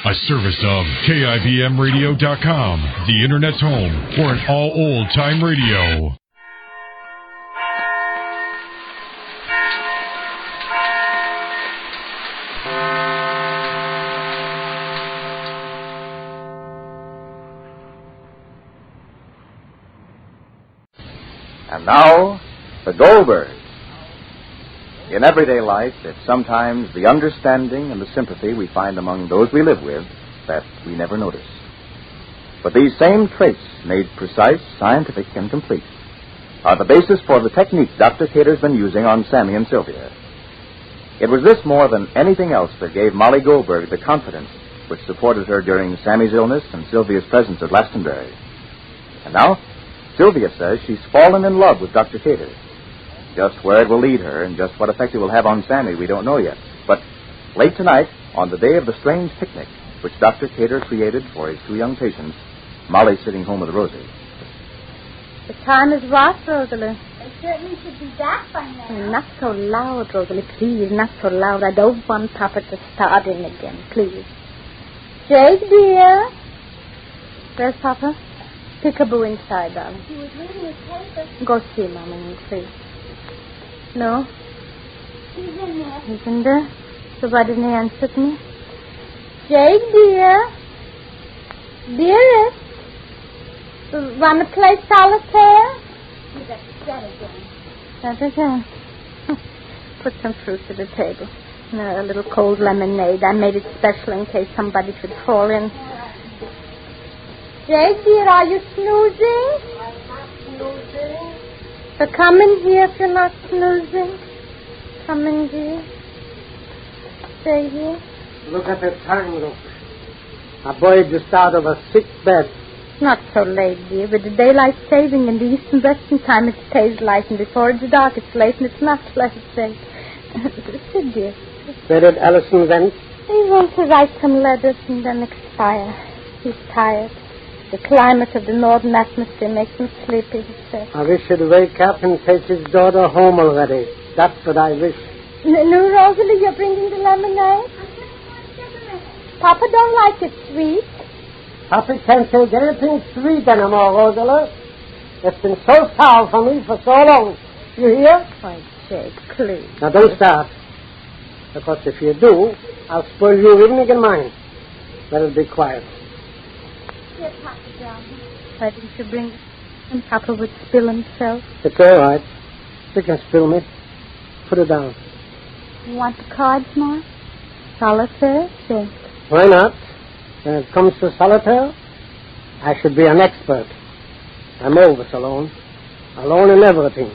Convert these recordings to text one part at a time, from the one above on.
A service of KIBMradio.com, the Internet's home for an all old-time radio. And now, the Goldbergs. In everyday life, it's sometimes the understanding and the sympathy we find among those we live with that we never notice. But these same traits, made precise, scientific, and complete, are the basis for the technique Dr. Cater's been using on Sammy and Sylvia. It was this more than anything else that gave Molly Goldberg the confidence which supported her during Sammy's illness and Sylvia's presence at Glastonbury. And now, Sylvia says she's fallen in love with Dr. Cater. Just where it will lead her and just what effect it will have on Sammy, we don't know yet. But late tonight, on the day of the strange picnic, which Dr. Cater created for his two young patients, Molly's sitting home with Rosie. The time is right, Rosalie. They certainly should be back by now. Not so loud, Rosalie, please. Not so loud. I don't want Papa to start in again, please. Jake, dear. Where's Papa? Peekaboo inside, darling. He was reading his paper. Go see Mama, please. No? He's in there. He's in there? So why didn't he answer to me? Jake, dear. Dearest. Want to play solitaire? He's upset again. That again. Put some fruit to the table. No, a little cold lemonade. I made it special in case somebody should fall in. Jake, dear, are you snoozing? I'm not snoozing. So come in here if you're not snoozing. Come in, dear. Stay here. Look at the time, look. A boy just out of a sick bed. Not so late, dear. With the daylight saving in the east and western time, it stays light, and before it's dark, it's late, and it's not late. Sit, dear. Where did Allison went? He went to write some letters and then expire. He's tired. The climate of the northern atmosphere makes him sleepy, he said. I wish he'd wake up and take his daughter home already. That's what I wish. No, Rosalie, you're bringing the lemonade? Papa don't like it sweet. Papa can't take anything sweet anymore, Rosalie. It's been so sour for me for so long. You hear? Why, Jake, please. Now, don't start. Because if you do, I'll spoil your evening and mine. Better be quiet. Here, Papa, darling. Why didn't you bring it? And Papa would spill himself. It's all right. You can spill me. Put it down. You want the cards, Ma? Solitaire? Jake. Why not? When it comes to solitaire, I should be an expert. I'm always alone. Alone in everything.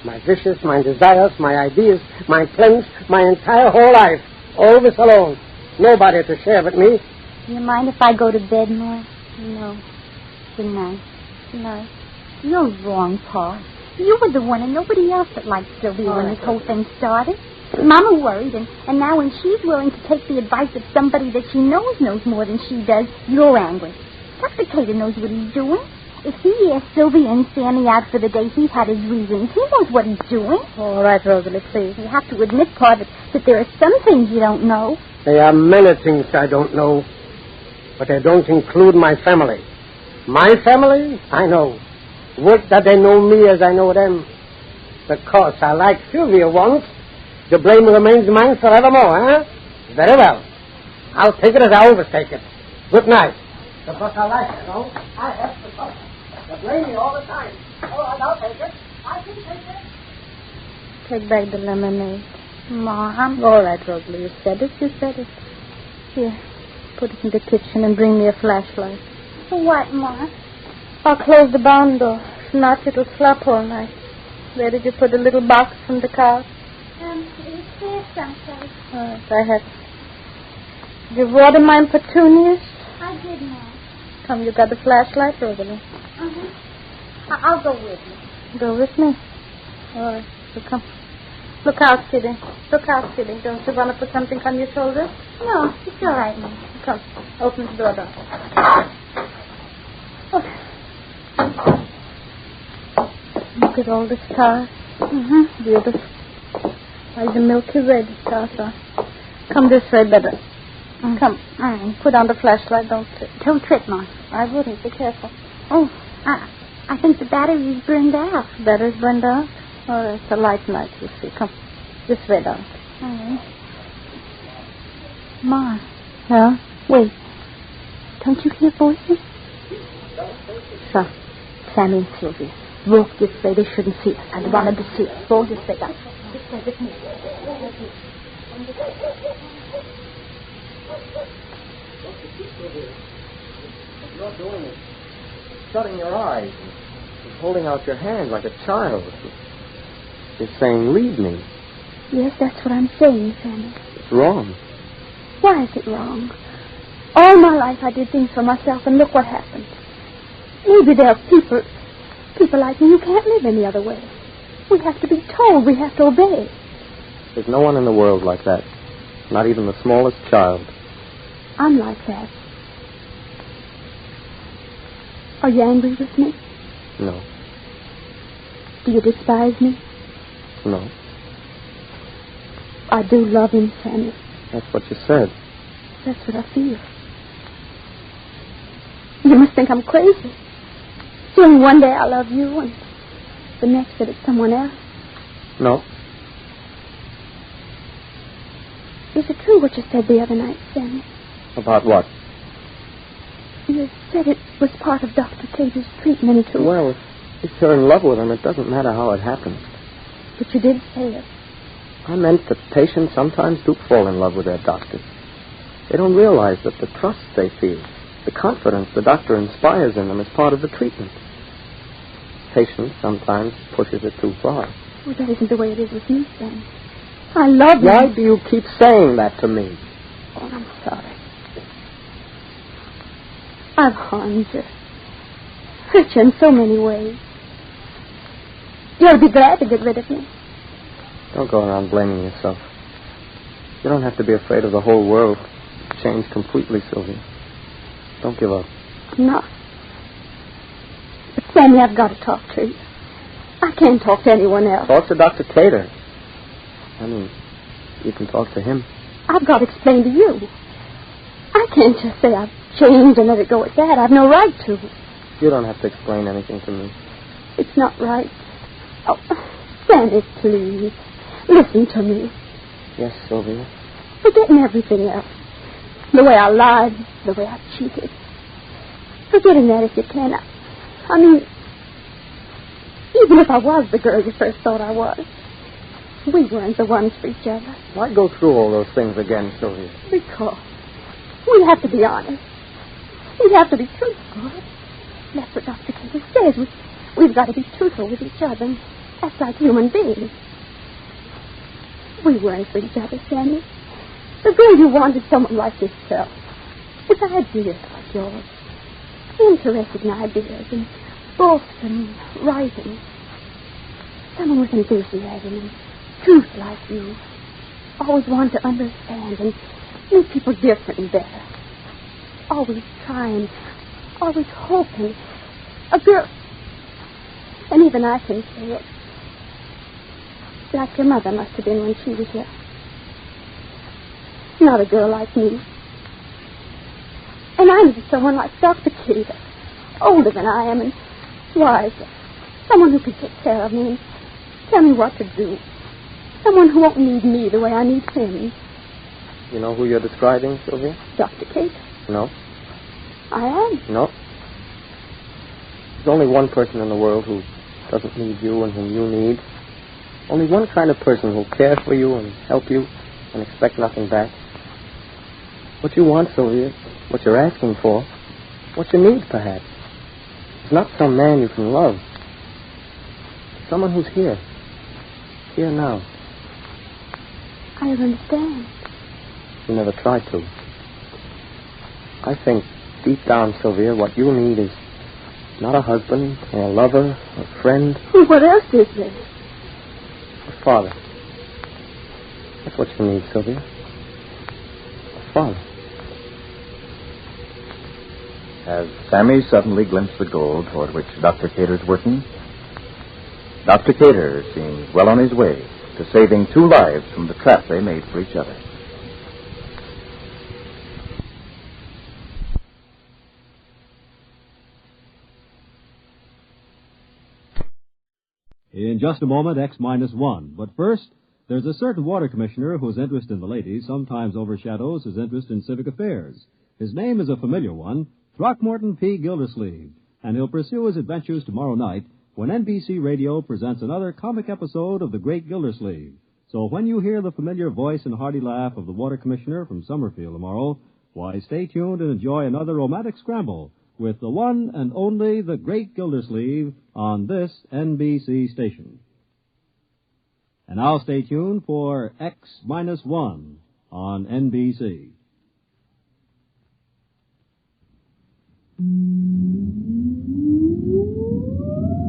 My wishes, my desires, my ideas, my plans, my entire whole life. Always alone. Nobody to share with me. Do you mind if I go to bed, Ma? No. Good night. Good night. You're wrong, Paul. You were the one and nobody else that liked Sylvia when this whole thing started. Mama worried, and now when she's willing to take the advice of somebody that she knows more than she does, you're angry. Dr. Cater knows what he's doing. If he asked Sylvia and Sammy out for the day, he's had his reasons. He knows what he's doing. All right, Rosalie, please. You have to admit, Paul, that there are some things you don't know. There are many things I don't know, but they don't include my family. My family, I know. Would that they know me as I know them. Because I liked Sylvia once, the blame remains mine forevermore, huh? Very well. I'll take it as I always take it. Good night. Because I like it, no? I have to talk. They blame me all the time. All right, I'll take it. I can take it. Take back the lemonade. Mom. All right, Rosalie, you said it. Here, put it in the kitchen and bring me a flashlight. For what, Ma? I'll close the barn door. If not, it'll slap all night. Where did you put the little box from the car? It's here someplace. All right, I have. Did you water my petunias? I did, Ma. Come, you got the flashlight, Rosalie? Uh-huh. I'll go with you. Go with me? All right, so come. Look out, Kitty. Look out, Kitty. Don't you want to put something on your shoulder? No, it's all right, Ma. Come, open the door, darling. Oh. Look at all the stars. Mm-hmm. Beautiful. Like the Milky Way, the stars are. Come this way, better. Come, put on the flashlight. Don't trip, Ma. I wouldn't. Be careful. Oh, I think the battery's burned out. Battery's burned out? Oh, that's a light night, you see. Come, this way down. All right. Ma. Huh? Wait. Don't you hear voices? Sure. Sammy and Sylvia. Walk this way. They shouldn't see us. I wanted to see us. Go this way down. This way with me. You're doing it. Shutting your eyes and holding out your hand like a child. You're saying, leave me. Yes, that's what I'm saying, Sammy. It's wrong. Why is it wrong? All my life I did things for myself, and look what happened. Maybe there are people like me who can't live any other way. We have to be told. We have to obey. There's no one in the world like that. Not even the smallest child. I'm like that. Are you angry with me? No. Do you despise me? No. I do love him, Sammy. That's what you said. That's what I feel. You must think I'm crazy. Saying one day I love you and the next that it's someone else. No. Is it true what you said the other night, Sammy? About what? You said it was part of Dr. Cater's treatment to... Well, if you're in love with him, it doesn't matter how it happens. But you did say it. I meant that patients sometimes do fall in love with their doctors. They don't realize that the trust they feel, the confidence the doctor inspires in them is part of the treatment. Patients sometimes pushes it too far. Well, that isn't the way it is with me, Sammy. I love you. Why do you keep saying that to me? Oh, I'm sorry. I've harmed you. Hurt you in so many ways. You'll be glad to get rid of me. Don't go around blaming yourself. You don't have to be afraid of the whole world. Change completely, Sylvia. Don't give up. I'm not. But, Sammy, I've got to talk to you. I can't talk to anyone else. Talk to Dr. Cater. I mean, you can talk to him. I've got to explain to you. I can't just say I've changed and let it go at that. I've no right to. You don't have to explain anything to me. It's not right. Oh, Sammy, please. Listen to me. Yes, Sylvia. Forgetting everything else. The way I lied, the way I cheated. Forgetting that if you can. I mean, even if I was the girl you first thought I was, we weren't the ones for each other. Why go through all those things again, Sylvia? Because we have to be honest. We have to be truthful. That's what Dr. Cater says. We've got to be truthful with each other. And that's like human beings. We weren't for each other, Sammy. The girl you wanted someone like yourself. With ideas like yours. Interested in ideas and books and writing. Someone with enthusiasm and truth like you. Always want to understand and make people different and better. Always trying, always hoping. A girl, and even I can say it, like your mother must have been when she was young. Not a girl like me. And I need someone like Dr. Cater, older than I am and wiser. Someone who can take care of me and tell me what to do. Someone who won't need me the way I need him. You know who you're describing, Sylvia? Dr. Cater. No. I am. No. There's only one person in the world who doesn't need you and whom you need. Only one kind of person who'll care for you and help you and expect nothing back. What you want, Sylvia, what you're asking for, what you need, perhaps, is not some man you can love. It's someone who's here. Here now. I don't understand. You never tried to. I think, deep down, Sylvia, what you need is not a husband, or a lover, or a friend. What else is there? A father. That's what you need, Sylvia. A father. As Sammy suddenly glimpsed the goal toward which Dr. Cater's working, Dr. Cater seems well on his way to saving two lives from the trap they made for each other. In just a moment, X-1. But first, there's a certain water commissioner whose interest in the ladies sometimes overshadows his interest in civic affairs. His name is a familiar one, Throckmorton P. Gildersleeve, and he'll pursue his adventures tomorrow night when NBC Radio presents another comic episode of The Great Gildersleeve. So when you hear the familiar voice and hearty laugh of the water commissioner from Summerfield tomorrow, why, stay tuned and enjoy another romantic scramble with the one and only The Great Gildersleeve on this NBC station. And now stay tuned for X-1 on NBC.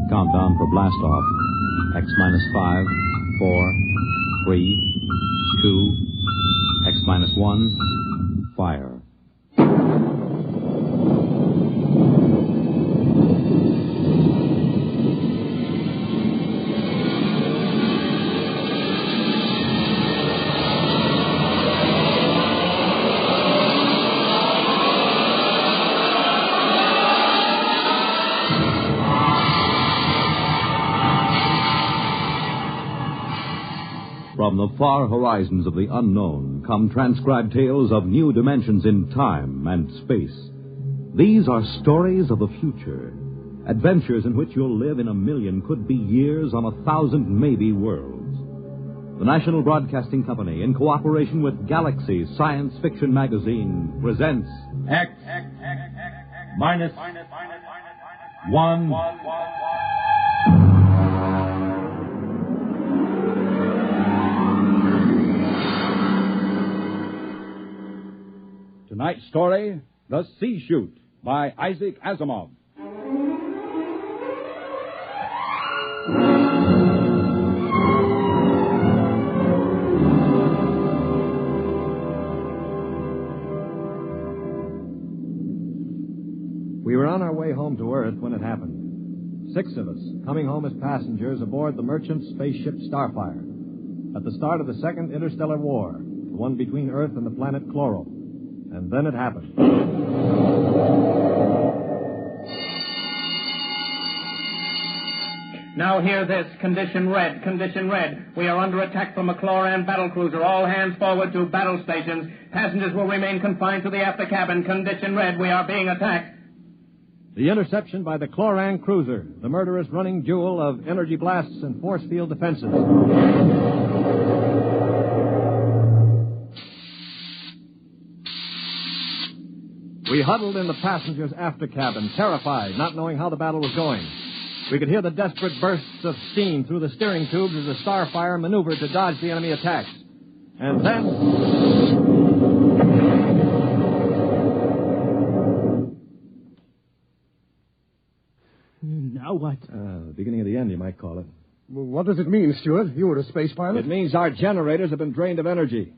Countdown for blast off. X-5, 4, 3, 2, X-1, fire. From the far horizons of the unknown come transcribed tales of new dimensions in time and space. These are stories of the future, adventures in which you'll live in a million, could be years, on 1,000 maybe worlds. The National Broadcasting Company, in cooperation with Galaxy Science Fiction Magazine, presents X-1. Tonight's story, The C-Chute, by Isaac Asimov. We were on our way home to Earth when it happened. 6 of us, coming home as passengers aboard the merchant spaceship Starfire. At the start of the Second Interstellar War, the one between Earth and the planet Chloro. And then it happened. Now hear this. Condition red. Condition red. We are under attack from a Chloran battlecruiser. All hands forward to battle stations. Passengers will remain confined to the after cabin. Condition red. We are being attacked. The interception by the Chloran cruiser, the murderous running jewel of energy blasts and force field defenses. We huddled in the passengers' after cabin, terrified, not knowing how the battle was going. We could hear the desperate bursts of steam through the steering tubes as the Starfire maneuvered to dodge the enemy attacks. And then... Now what? the beginning of the end, you might call it. Well, what does it mean, Stuart? You were a space pilot. It means our generators have been drained of energy.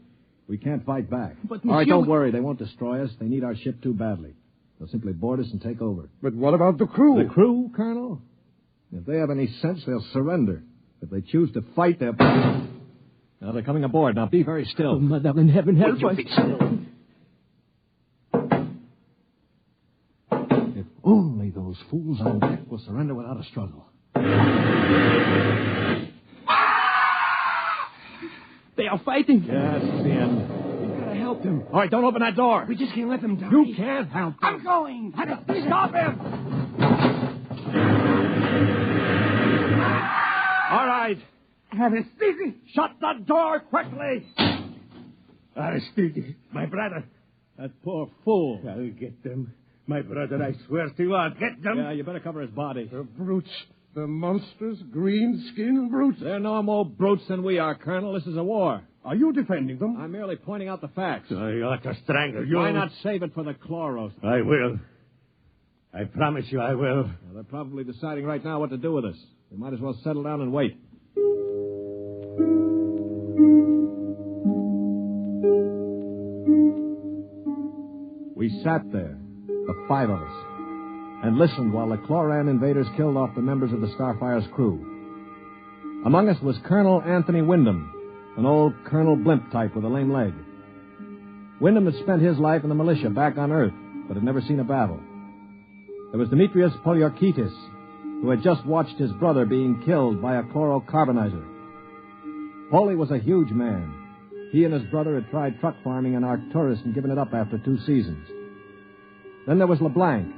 We can't fight back. But, all right, monsieur... don't worry. They won't destroy us. They need our ship too badly. They'll simply board us and take over. But what about the crew? The crew, Colonel? If they have any sense, they'll surrender. If they choose to fight, they'll... Now, they're coming aboard. Now, be very still. Oh, Mother in heaven, help us. If only those fools on deck will surrender without a struggle. They are fighting. Yes, it's the end. We've got to help them. All right, don't open that door. We just can't let them die. You can't help them. I'm going. Stop him. All right. Aristide. Shut the door quickly. Aristide, my brother. That poor fool. I'll get them. My brother, I swear to you, I'll get them. Yeah, you better cover his body. The brutes. The monstrous green-skinned brutes. They're no more brutes than we are, Colonel. This is a war. Are you defending them? I'm merely pointing out the facts. I ought to strangle you. Why not save it for the Chloros? I will. I promise you I will. Well, they're probably deciding right now what to do with us. We might as well settle down and wait. We sat there, the 5 of us, and listened while the Chloran invaders killed off the members of the Starfire's crew. Among us was Colonel Anthony Wyndham, an old Colonel Blimp type with a lame leg. Wyndham had spent his life in the militia back on Earth, but had never seen a battle. There was Demetrius Poliorkitis, who had just watched his brother being killed by a chlorocarbonizer. Polly was a huge man. He and his brother had tried truck farming in Arcturus and given it up after 2 seasons. Then there was LeBlanc,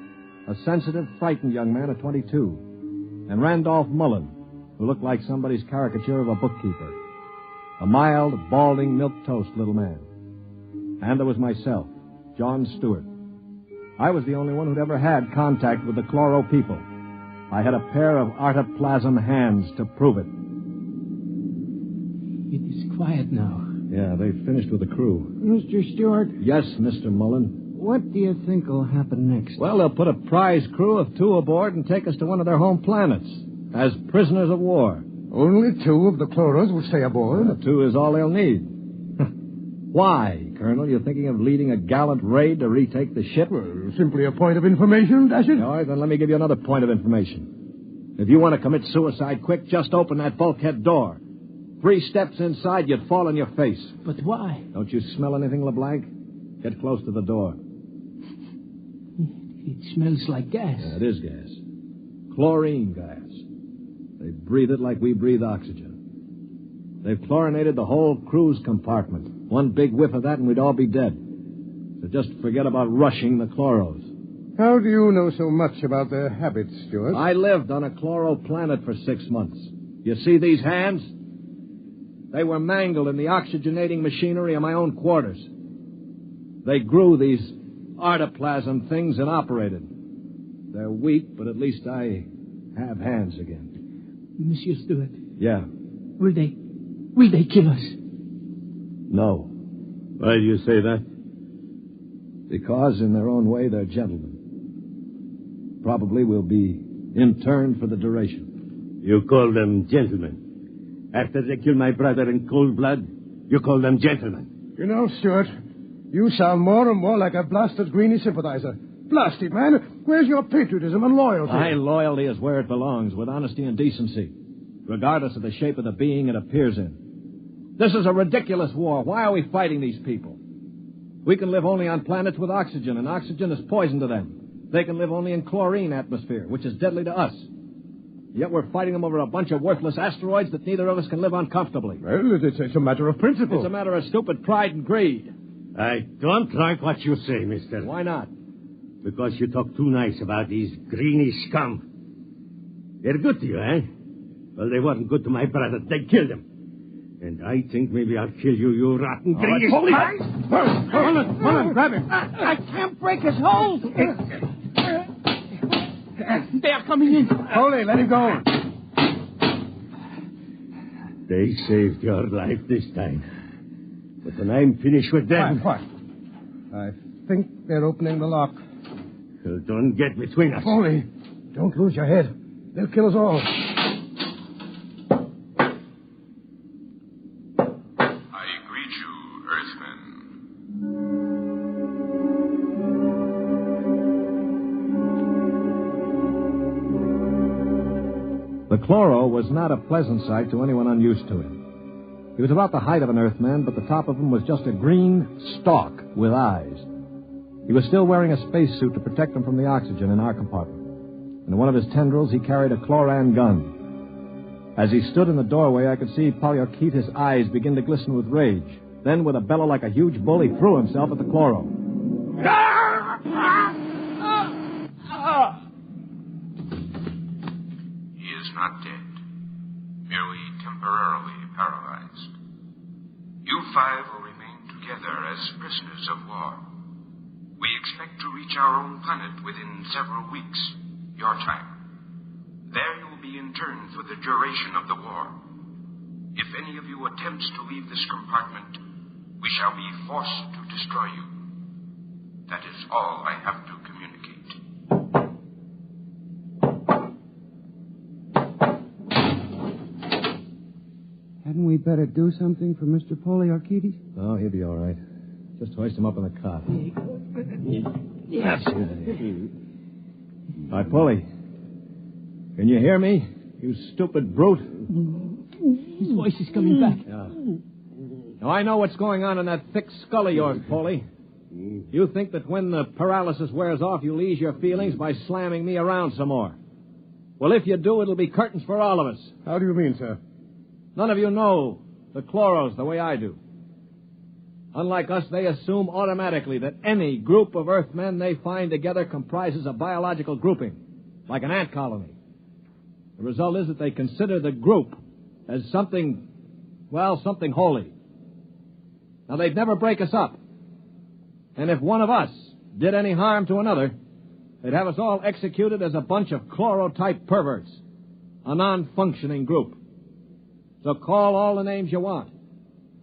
a sensitive, frightened young man of 22, and Randolph Mullen, who looked like somebody's caricature of a bookkeeper, a mild, balding, milquetoast little man. And there was myself, John Stewart. I was the only one who'd ever had contact with the chloro people. I had a pair of artoplasm hands to prove it. It is quiet now. Yeah, they've finished with the crew. Mr. Stewart? Yes, Mr. Mullen. What do you think will happen next? Well, they'll put a prize crew of 2 aboard and take us to one of their home planets as prisoners of war. Only 2 of the chloros will stay aboard. 2 is all they'll need. Why, Colonel? You thinking of leading a gallant raid to retake the ship? Well, simply a point of information, dash it. All right, then let me give you another point of information. If you want to commit suicide quick, just open that bulkhead door. 3 steps inside, you'd fall on your face. But why? Don't you smell anything, LeBlanc? Get close to the door. It smells like gas. Yeah, it is gas. Chlorine gas. They breathe it like we breathe oxygen. They've chlorinated the whole cruise compartment. One big whiff of that and we'd all be dead. So just forget about rushing the chloros. How do you know so much about their habits, Stuart? I lived on a chloro planet for 6 months. You see these hands? They were mangled in the oxygenating machinery of my own quarters. They grew these artoplasm things and operated. They're weak, but at least I have hands again. Monsieur Stewart. Yeah. Will they kill us? No. Why do you say that? Because in their own way, they're gentlemen. Probably will be interned for the duration. You call them gentlemen. After they killed my brother in cold blood, you call them gentlemen. You know, Stuart, you sound more and more like a blasted Greenie sympathizer. Blasted, man. Where's your patriotism and loyalty? My loyalty is where it belongs, with honesty and decency, regardless of the shape of the being it appears in. This is a ridiculous war. Why are we fighting these people? We can live only on planets with oxygen, and oxygen is poison to them. They can live only in chlorine atmosphere, which is deadly to us. Yet we're fighting them over a bunch of worthless asteroids that neither of us can live on comfortably. Well, it's a matter of principle. It's a matter of stupid pride and greed. I don't like what you say, mister. Why not? Because you talk too nice about these greeny scum. They're good to you, eh? Well, they weren't good to my brother. They killed him. And I think maybe I'll kill you, you rotten greeny scum. Mullen, grab him. I can't break his hold. They are coming in. Holy, let him go. They saved your life this time. But when I'm finished with them... Quiet. I think they're opening the lock. Well, don't get between us. Holy, don't lose your head. They'll kill us all. I greet you, Earthmen. The chloro was not a pleasant sight to anyone unused to it. He was about the height of an Earthman, but the top of him was just a green stalk with eyes. He was still wearing a spacesuit to protect him from the oxygen in our compartment. In one of his tendrils, he carried a chloran gun. As he stood in the doorway, I could see Polyarchetes' eyes begin to glisten with rage. Then, with a bellow like a huge bull, he threw himself at the chloro. He is not dead, merely temporarily paralyzed. You 5 will remain together as prisoners of war. We expect to reach our own planet within several weeks, your time. There you will be interned for the duration of the war. If any of you attempts to leave this compartment, we shall be forced to destroy you. That is all I have to communicate. Hadn't we better do something for Mr. Polyarchetes? Oh, he'll be all right. Just hoist him up in the cot. Yes. Hi, Polly. Can you hear me, you stupid brute? His voice is coming back. Yeah. Now, I know what's going on in that thick skull of yours, Polly. You think that when the paralysis wears off, you'll ease your feelings by slamming me around some more. Well, if you do, it'll be curtains for all of us. How do you mean, sir? None of you know the chloros the way I do. Unlike us, they assume automatically that any group of Earthmen they find together comprises a biological grouping, like an ant colony. The result is that they consider the group as something holy. Now, they'd never break us up. And if one of us did any harm to another, they'd have us all executed as a bunch of chlorotype perverts, a non-functioning group. So call all the names you want,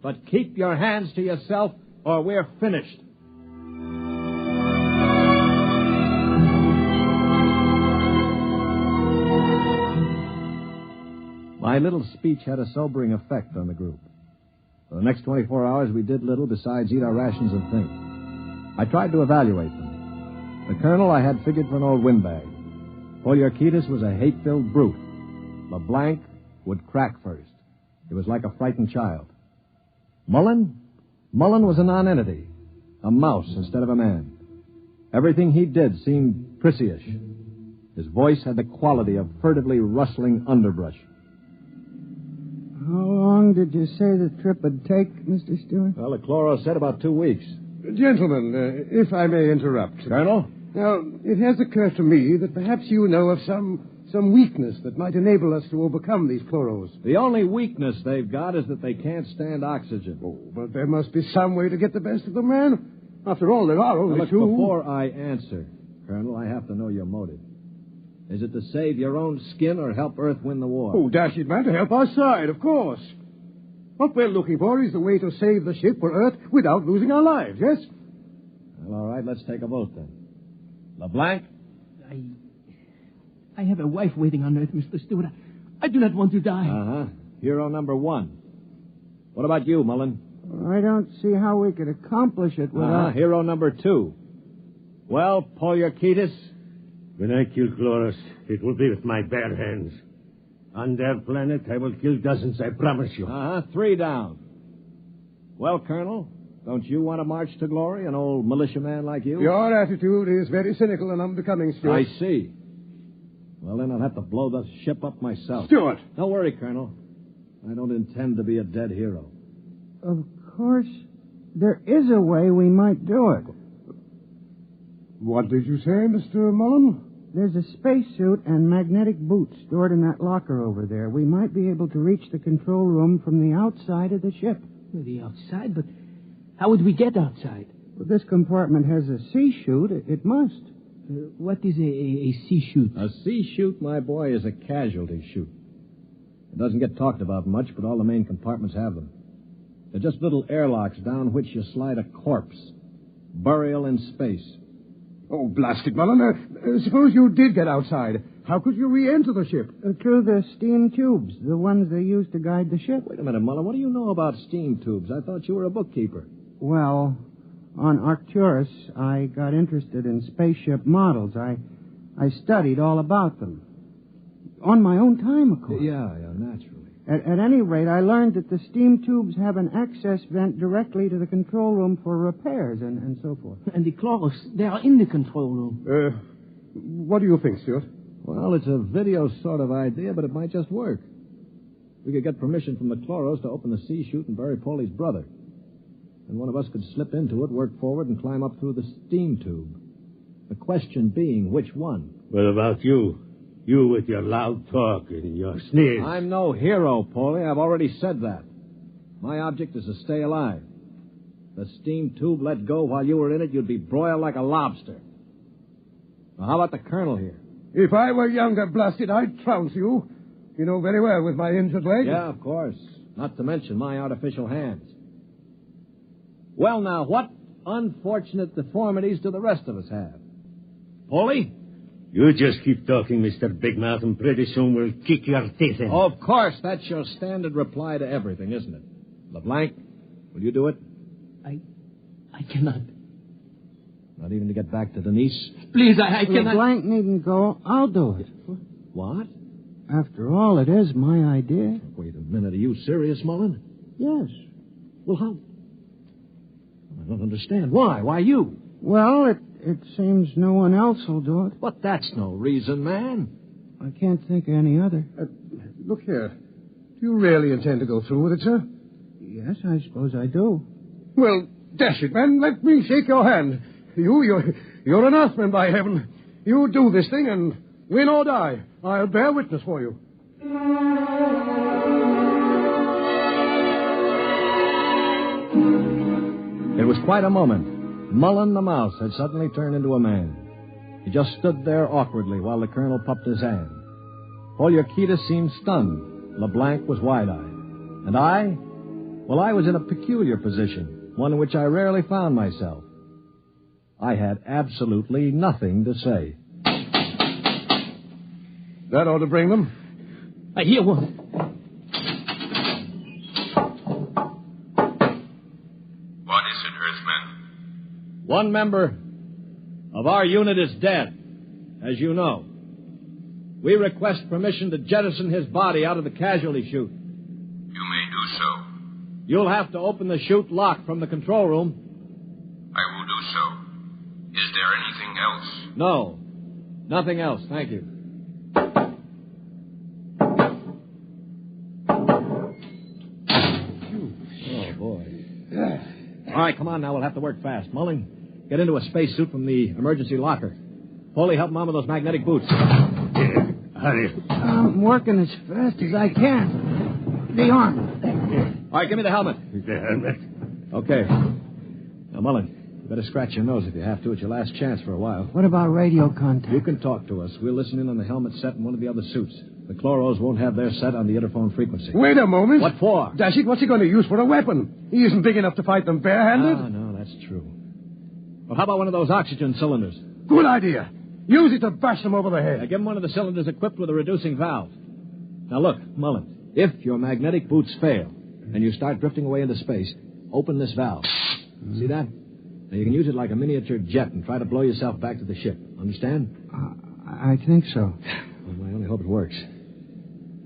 but keep your hands to yourself or we're finished. My little speech had a sobering effect on the group. For the next 24 hours, we did little besides eat our rations and think. I tried to evaluate them. The colonel I had figured for an old windbag. Poliorketis was a hate-filled brute. LeBlanc would crack first. He was like a frightened child. Mullen was a nonentity, a mouse instead of a man. Everything he did seemed prissyish. His voice had the quality of furtively rustling underbrush. How long did you say the trip would take, Mr. Stewart? Well, the chloro said about 2 weeks. Gentlemen, if I may interrupt. Colonel? Now, it has occurred to me that perhaps you know of some weakness that might enable us to overcome these chloros. The only weakness they've got is that they can't stand oxygen. Oh, but there must be some way to get the best of them, man. After all, there are only two. Before I answer, Colonel, I have to know your motive. Is it to save your own skin or help Earth win the war? Oh, dash it, man, to help our side, of course. What we're looking for is the way to save the ship for Earth without losing our lives, yes? Well, all right, let's take a vote then. LeBlanc? I have a wife waiting on Earth, Mr. Stewart. I do not want to die. Uh-huh. Hero number 1. What about you, Mullen? I don't see how we could accomplish it without... Hero number 2. Well, Poliorketis? When I kill Chloros, it will be with my bare hands. On their planet, I will kill dozens, I promise you. 3 down. Well, Colonel, don't you want to march to glory, an old militiaman like you? Your attitude is very cynical and unbecoming, Stuart. I see. Well, then I'll have to blow the ship up myself. Stuart! Don't worry, Colonel. I don't intend to be a dead hero. Of course, there is a way we might do it. What did you say, Mr. Mullen? There's a spacesuit and magnetic boots stored in that locker over there. We might be able to reach the control room from the outside of the ship. The outside? But how would we get outside? Well, this compartment has a C-Chute. It must. What is a C-Chute? A C-Chute, my boy, is a casualty chute. It doesn't get talked about much, but all the main compartments have them. They're just little airlocks down which you slide a corpse. Burial in space. Oh, blast it, Mullen. Suppose you did get outside. How could you re-enter the ship? Through the steam tubes, the ones they use to guide the ship. Wait a minute, Mullen. What do you know about steam tubes? I thought you were a bookkeeper. Well, on Arcturus, I got interested in spaceship models. I studied all about them. On my own time, of course. Yeah, naturally. At any rate, I learned that the steam tubes have an access vent directly to the control room for repairs and so forth. And the chloros, they are in the control room. What do you think, Stuart? Well, it's a video sort of idea, but it might just work. We could get permission from the chloros to open the C-Chute and bury Polly's brother. And one of us could slip into it, work forward, and climb up through the steam tube. The question being, which one? What about you? You with your loud talk and your sneers. I'm no hero, Polly. I've already said that. My object is to stay alive. The steam tube let go while you were in it, you'd be broiled like a lobster. Now, how about the colonel here? If I were younger, blasted, I'd trounce you. You know very well with my injured leg. Yeah, of course. Not to mention my artificial hands. Well, now, what unfortunate deformities do the rest of us have? Polly? You just keep talking, Mr. Big Mouth, and pretty soon we'll kick your teeth in. Of course, that's your standard reply to everything, isn't it? LeBlanc, will you do it? I cannot. Not even to get back to Denise? Please, I cannot. LeBlanc needn't go. I'll do it. What? After all, it is my idea. Wait a minute. Are you serious, Mullen? Yes. Well, how? I don't understand. Why? Why you? Well, it seems no one else will do it. But that's no reason, man. I can't think of any other. Look here. Do you really intend to go through with it, sir? Yes, I suppose I do. Well, dash it, man. Let me shake your hand. You're an Earthman, by heaven. You do this thing and win or die. I'll bear witness for you. It was quite a moment. Mullen the mouse had suddenly turned into a man. He just stood there awkwardly while the colonel puffed his hand. Poliorcetes seemed stunned. LeBlanc was wide-eyed. And I? Well, I was in a peculiar position, one in which I rarely found myself. I had absolutely nothing to say. That ought to bring them. I hear one. What is it, Earthman? One member of our unit is dead, as you know. We request permission to jettison his body out of the casualty chute. You may do so. You'll have to open the chute lock from the control room. I will do so. Is there anything else? No. Nothing else, thank you. Oh, boy. All right, come on now. We'll have to work fast. Mullen, get into a spacesuit from the emergency locker. Foley, help him on with those magnetic boots. Hurry. I'm working as fast as I can. The arm. All right, give me the helmet. The helmet. Okay. Now, Mullen, you better scratch your nose if you have to. It's your last chance for a while. What about radio contact? You can talk to us. We'll listen in on the helmet set in one of the other suits. The chloros won't have their set on the interphone frequency. Wait a moment. What for? Dash it, what's he going to use for a weapon? He isn't big enough to fight them barehanded. No, that's true. Well, how about one of those oxygen cylinders? Good idea. Use it to bash them over the head. Now, give him one of the cylinders equipped with a reducing valve. Now, look, Mullen, if your magnetic boots fail and you start drifting away into space, open this valve. See that? Now, you can use it like a miniature jet and try to blow yourself back to the ship. Understand? I think so. Well, I only hope it works.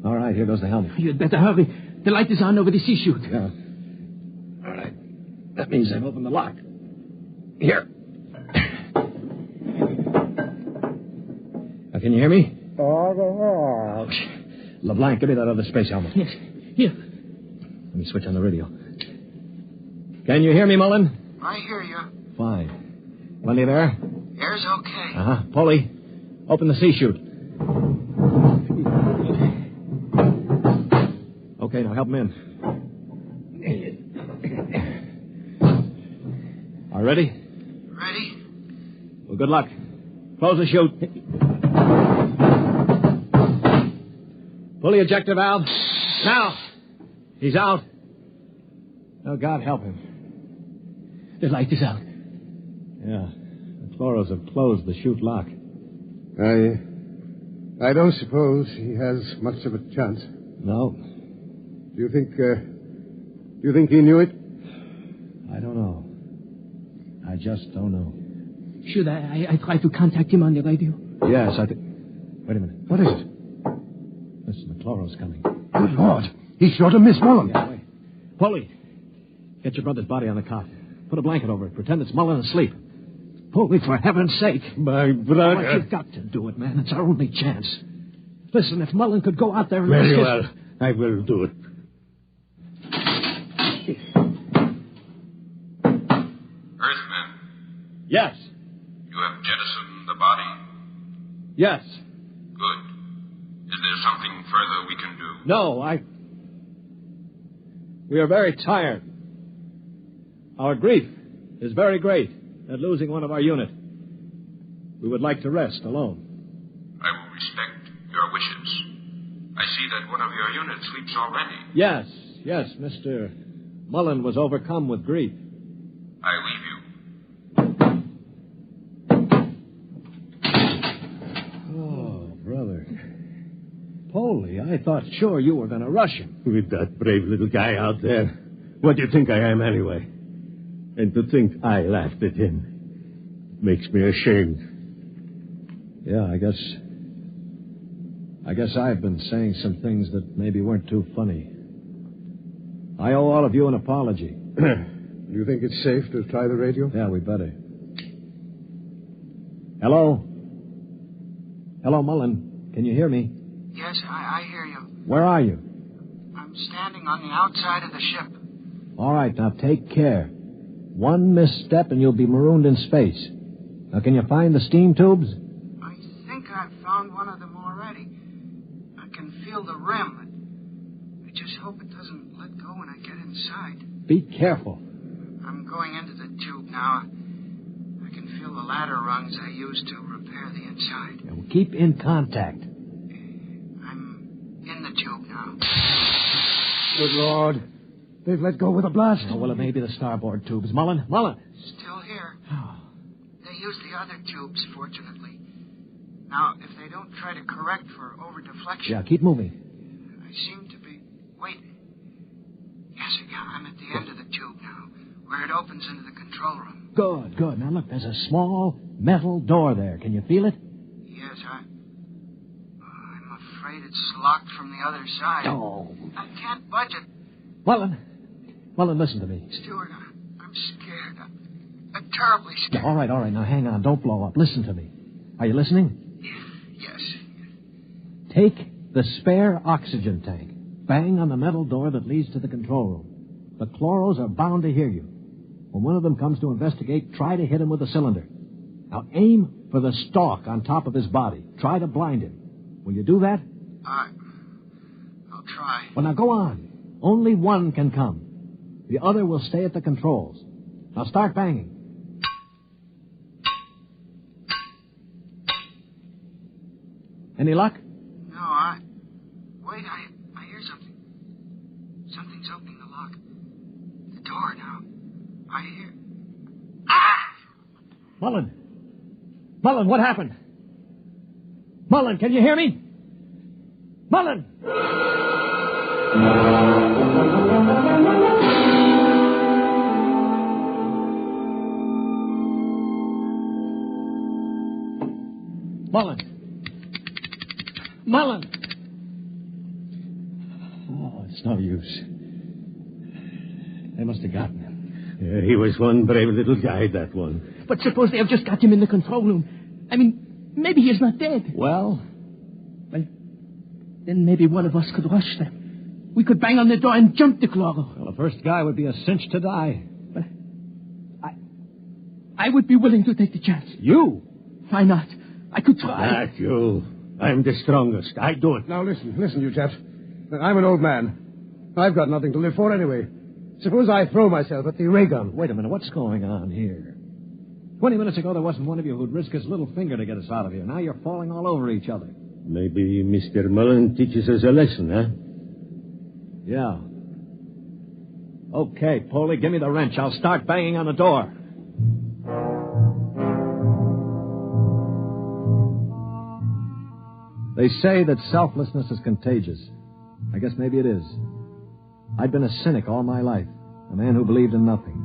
All right, here goes the helmet. You'd better hurry. The light is on over the C-Chute. Yeah. All right. That means I've opened the lock. Here. Now, can you hear me? Ouch. LeBlanc, give me that other space helmet. Yes. Here. Let me switch on the radio. Can you hear me, Mullen? I hear you. Fine. Plenty of air? Air's okay. Uh-huh. Polly, open the C-Chute. Okay, now help him in. All ready? Ready? Well, good luck. Close the chute. Pull the ejector valve. Now. He's out. Oh, God help him. The light is out. Yeah. The chloros have closed the chute lock. I don't suppose he has much of a chance. No. Do you think he knew it? I don't know. I just don't know. Should I try to contact him on the radio? Yes, I think... Wait a minute. What is it? Listen, the chloros coming. Good Lord. He's sure to miss Mullen. Yeah, wait. Polly, get your brother's body on the cot. Put a blanket over it. Pretend it's Mullen asleep. Polly, for heaven's sake. My brother. What you've got to do it, man. It's our only chance. Listen, if Mullen could go out there and... Very well. I will do it. Earthman, Yes. you have jettisoned the body? Yes. Good. Is there something further we can do? No, We are very tired. Our grief is very great at losing one of our unit. We would like to rest alone. I will respect your wishes. I see that one of your units sleeps already. Yes, Mr. Mullen was overcome with grief. I leave you. Oh, brother. Polly, I thought sure you were going to rush him. With that brave little guy out there. What do you think I am, anyway? And to think I laughed at him makes me ashamed. Yeah, I guess I've been saying some things that maybe weren't too funny. I owe all of you an apology. Do you think it's safe to try the radio? Yeah, we better. Hello? Hello, Mullen. Can you hear me? Yes, I hear you. Where are you? I'm standing on the outside of the ship. All right, now take care. One misstep and you'll be marooned in space. Now, can you find the steam tubes? I think I've found one of them already. I can feel the rim. I just hope it doesn't let go when I get inside. Be careful. I'm going into the tube now. I can feel the ladder rungs I used to repair the inside. Yeah, well, keep in contact. I'm in the tube now. Good Lord. They've let go with a blast. Oh, well, it may be the starboard tubes. Mullen! Still here. They use the other tubes, fortunately. Now, if they don't try to correct for over-deflection... Yeah, keep moving. I seem to be... Wait. Yes, I'm at the end of the tube now, where it opens into the control room. Good. Now, look, there's a small metal door there. Can you feel it? Yes, I'm afraid it's locked from the other side. Oh. I can't budge it. Mullen, listen to me. Stuart, I'm scared. I'm terribly scared. All right. Now, hang on. Don't blow up. Listen to me. Are you listening? Yes. Take the spare oxygen tank. Bang on the metal door that leads to the control room. The chloros are bound to hear you. When one of them comes to investigate, try to hit him with a cylinder. Now, aim for the stalk on top of his body. Try to blind him. Will you do that? I'll try. Well, now, go on. Only one can come. The other will stay at the controls. Now, start banging. Any luck? No, Wait, I hear something. Something's opening the lock. The door now. I hear... Ah! Mullen, what happened? Mullen, can you hear me? Mullen! Mullen! Oh, it's no use. They must have gotten him. Yeah, he was one brave little guy, that one. But suppose they have just got him in the control room. I mean, maybe he's not dead. Well, then maybe one of us could rush them. We could bang on the door and jump the chloro. Well, the first guy would be a cinch to die. But I would be willing to take the chance. You? Why not? I could try. Not you. I'm the strongest. I do it. Now, listen, you chaps. I'm an old man. I've got nothing to live for anyway. Suppose I throw myself at the ray gun. Wait a minute. What's going on here? 20 minutes ago, there wasn't one of you who'd risk his little finger to get us out of here. Now you're falling all over each other. Maybe Mr. Mullen teaches us a lesson, huh? Yeah. Okay, Polly, give me the wrench. I'll start banging on the door. They say that selflessness is contagious. I guess maybe it is. I'd been a cynic all my life, a man who believed in nothing.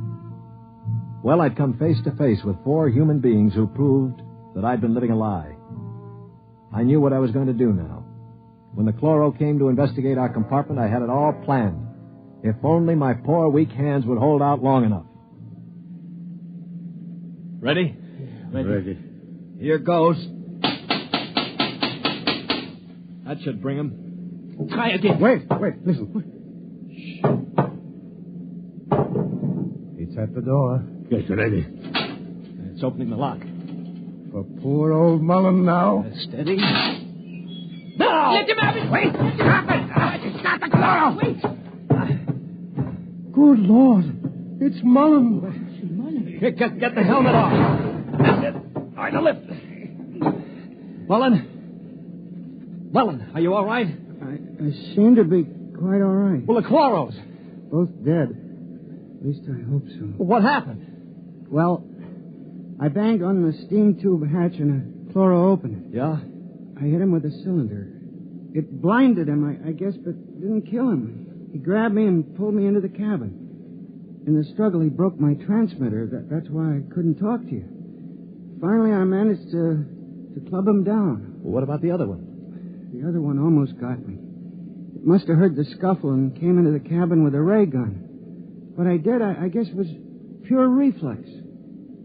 Well, I'd come face to face with 4 human beings who proved that I'd been living a lie. I knew what I was going to do now. When the chloro came to investigate our compartment, I had it all planned. If only my poor, weak hands would hold out long enough. Ready? Ready. Here goes. That should bring him. Try again. Wait, listen. It's at the door. Get ready. It's opening the lock. For poor old Mullen now. Steady. No! Let him have it! Wait! Stop it! It's not the chloro! Wait! Good Lord. It's Mullen. Here, get the helmet off. That's it. All right, now lift. Mullen, are you all right? I seem to be quite all right. Well, the chloros. Both dead. At least I hope so. Well, what happened? Well, I banged on the steam tube hatch and a chloro opened it. Yeah? I hit him with a cylinder. It blinded him, I guess, but didn't kill him. He grabbed me and pulled me into the cabin. In the struggle, he broke my transmitter. That's why I couldn't talk to you. Finally, I managed to club him down. Well, what about the other one? The other one almost got me. It must have heard the scuffle and came into the cabin with a ray gun. What I did, I guess, was pure reflex.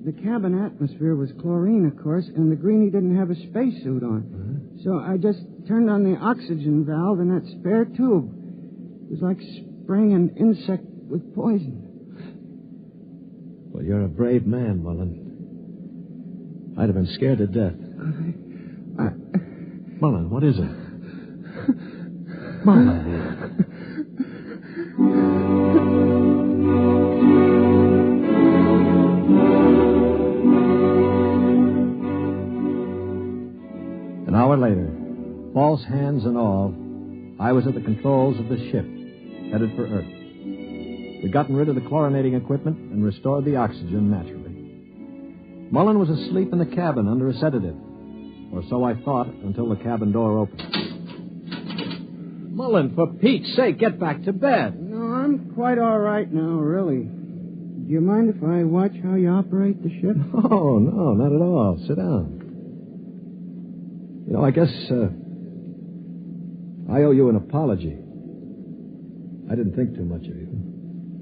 the cabin atmosphere was chlorine, of course, and the greenie didn't have a spacesuit on. So I just turned on the oxygen valve in that spare tube. It was like spraying an insect with poison. Well, you're a brave man, Mullen. I'd have been scared to death. Mullen, what is it? Mullen, dear. An hour later, false hands and all, I was at the controls of the ship, headed for Earth. We'd gotten rid of the chlorinating equipment and restored the oxygen naturally. Mullen was asleep in the cabin under a sedative, or so I thought until the cabin door opened. Mullen, for Pete's sake, get back to bed. No, I'm quite all right now, really. Do you mind if I watch how you operate the ship? Oh, no, not at all. Sit down. You know, I guess I owe you an apology. I didn't think too much of you.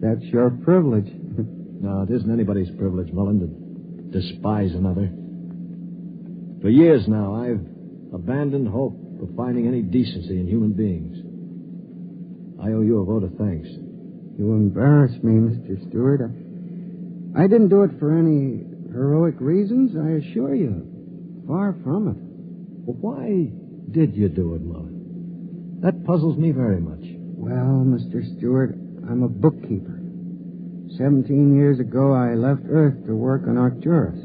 That's your privilege. No, it isn't anybody's privilege, Mullen, to despise another. For years now, I've abandoned hope of finding any decency in human beings. I owe you a vote of thanks. You embarrass me, Mr. Stewart. I didn't do it for any heroic reasons, I assure you. Far from it. Well, why did you do it, Mullen? That puzzles me very much. Well, Mr. Stewart, I'm a bookkeeper. 17 years ago, I left Earth to work on Arcturus.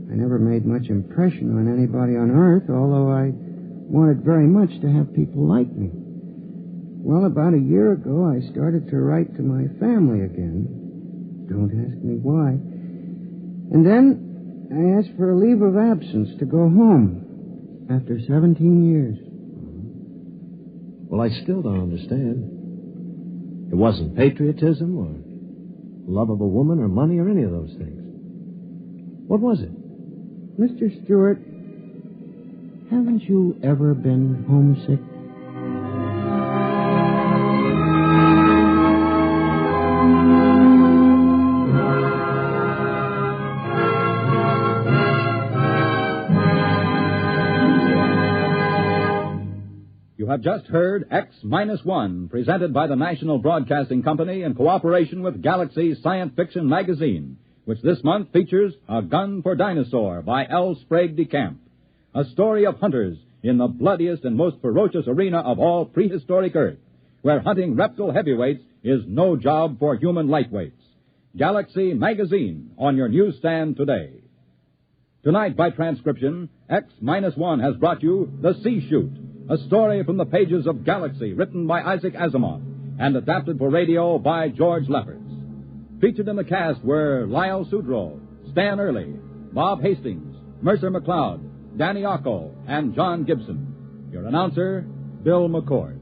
I never made much impression on anybody on Earth, although I wanted very much to have people like me. Well, about a year ago, I started to write to my family again. Don't ask me why. And then I asked for a leave of absence to go home after 17 years. Well, I still don't understand. It wasn't patriotism or love of a woman or money or any of those things. What was it? Mr. Stewart, haven't you ever been homesick? You have just heard X-1, presented by the National Broadcasting Company in cooperation with Galaxy Science Fiction Magazine, which this month features A Gun for Dinosaur by L. Sprague de Camp, a story of hunters in the bloodiest and most ferocious arena of all prehistoric Earth, where hunting reptile heavyweights is no job for human lightweights. Galaxy Magazine on your newsstand today. Tonight, by transcription, X-1 has brought you The C-Chute, a story from the pages of Galaxy, written by Isaac Asimov and adapted for radio by George Lefferts. Featured in the cast were Lyle Sudrow, Stan Early, Bob Hastings, Mercer McLeod, Danny Ocko, and John Gibson. Your announcer, Bill McCord.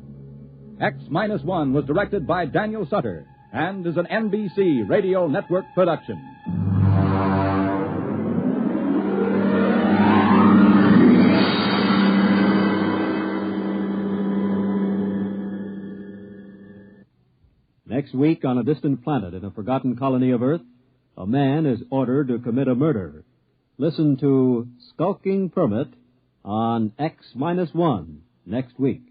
X-1 was directed by Daniel Sutter and is an NBC Radio Network production. Next week, on a distant planet in a forgotten colony of Earth, a man is ordered to commit a murder. Listen to Skulking Permit on X-1 next week.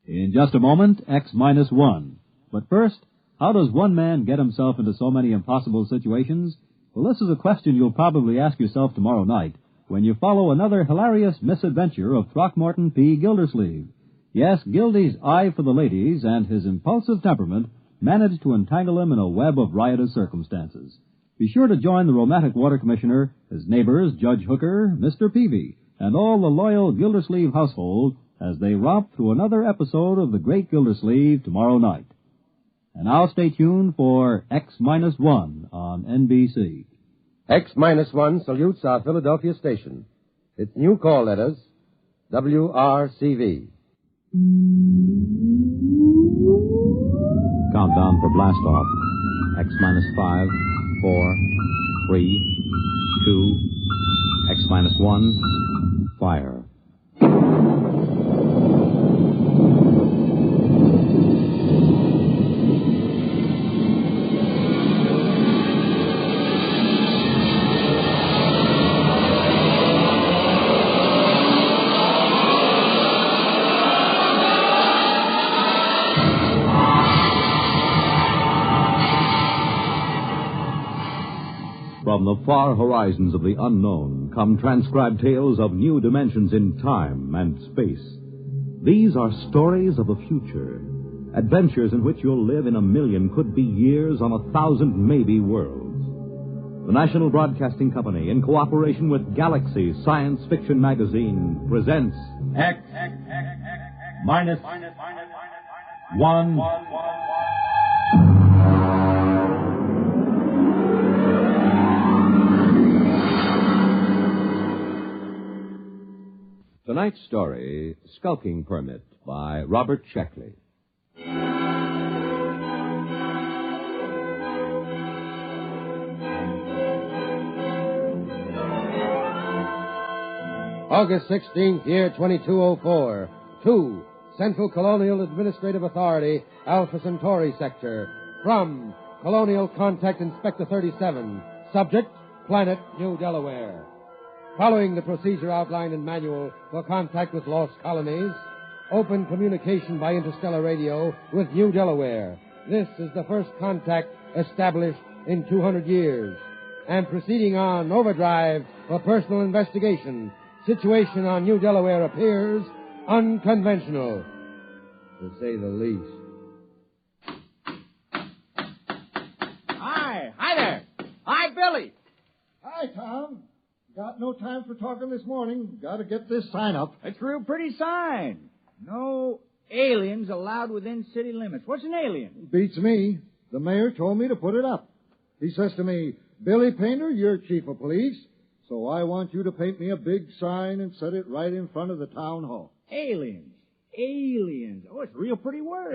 In just a moment, X-1. But first, how does one man get himself into so many impossible situations? Well, this is a question you'll probably ask yourself tomorrow night when you follow another hilarious misadventure of Throckmorton P. Gildersleeve. Yes, Gildy's eye for the ladies and his impulsive temperament managed to entangle him in a web of riotous circumstances. Be sure to join the romantic water commissioner, his neighbors, Judge Hooker, Mr. Peavy, and all the loyal Gildersleeve household as they romp through another episode of The Great Gildersleeve tomorrow night. And now stay tuned for X-1 on NBC. X-1 salutes our Philadelphia station. Its new call letters, WRCV. Countdown for blast off. X minus 5, 4, 3, 2, X minus 1, fire. From the far horizons of the unknown come transcribed tales of new dimensions in time and space. These are stories of a future, adventures in which you'll live in 1,000,000 could-be years on 1,000 maybe worlds. The National Broadcasting Company, in cooperation with Galaxy Science Fiction Magazine, presents X minus 1. Tonight's story, Skulking Permit, by Robert Sheckley. August 16th, year 2204. 2. Central Colonial Administrative Authority, Alpha Centauri Sector. From Colonial Contact Inspector 37. Subject, Planet New Delaware. Following the procedure outlined in manual for contact with lost colonies, open communication by interstellar radio with New Delaware. This is the first contact established in 200 years. And proceeding on overdrive for personal investigation, situation on New Delaware appears unconventional, to say the least. Hi there. Hi, Billy. Hi, Tom. Got no time for talking this morning. Got to get this sign up. It's a real pretty sign. No aliens allowed within city limits. What's an alien? Beats me. The mayor told me to put it up. He says to me, Billy Painter, you're chief of police, so I want you to paint me a big sign and set it right in front of the town hall. Aliens. Aliens. Oh, it's a real pretty word.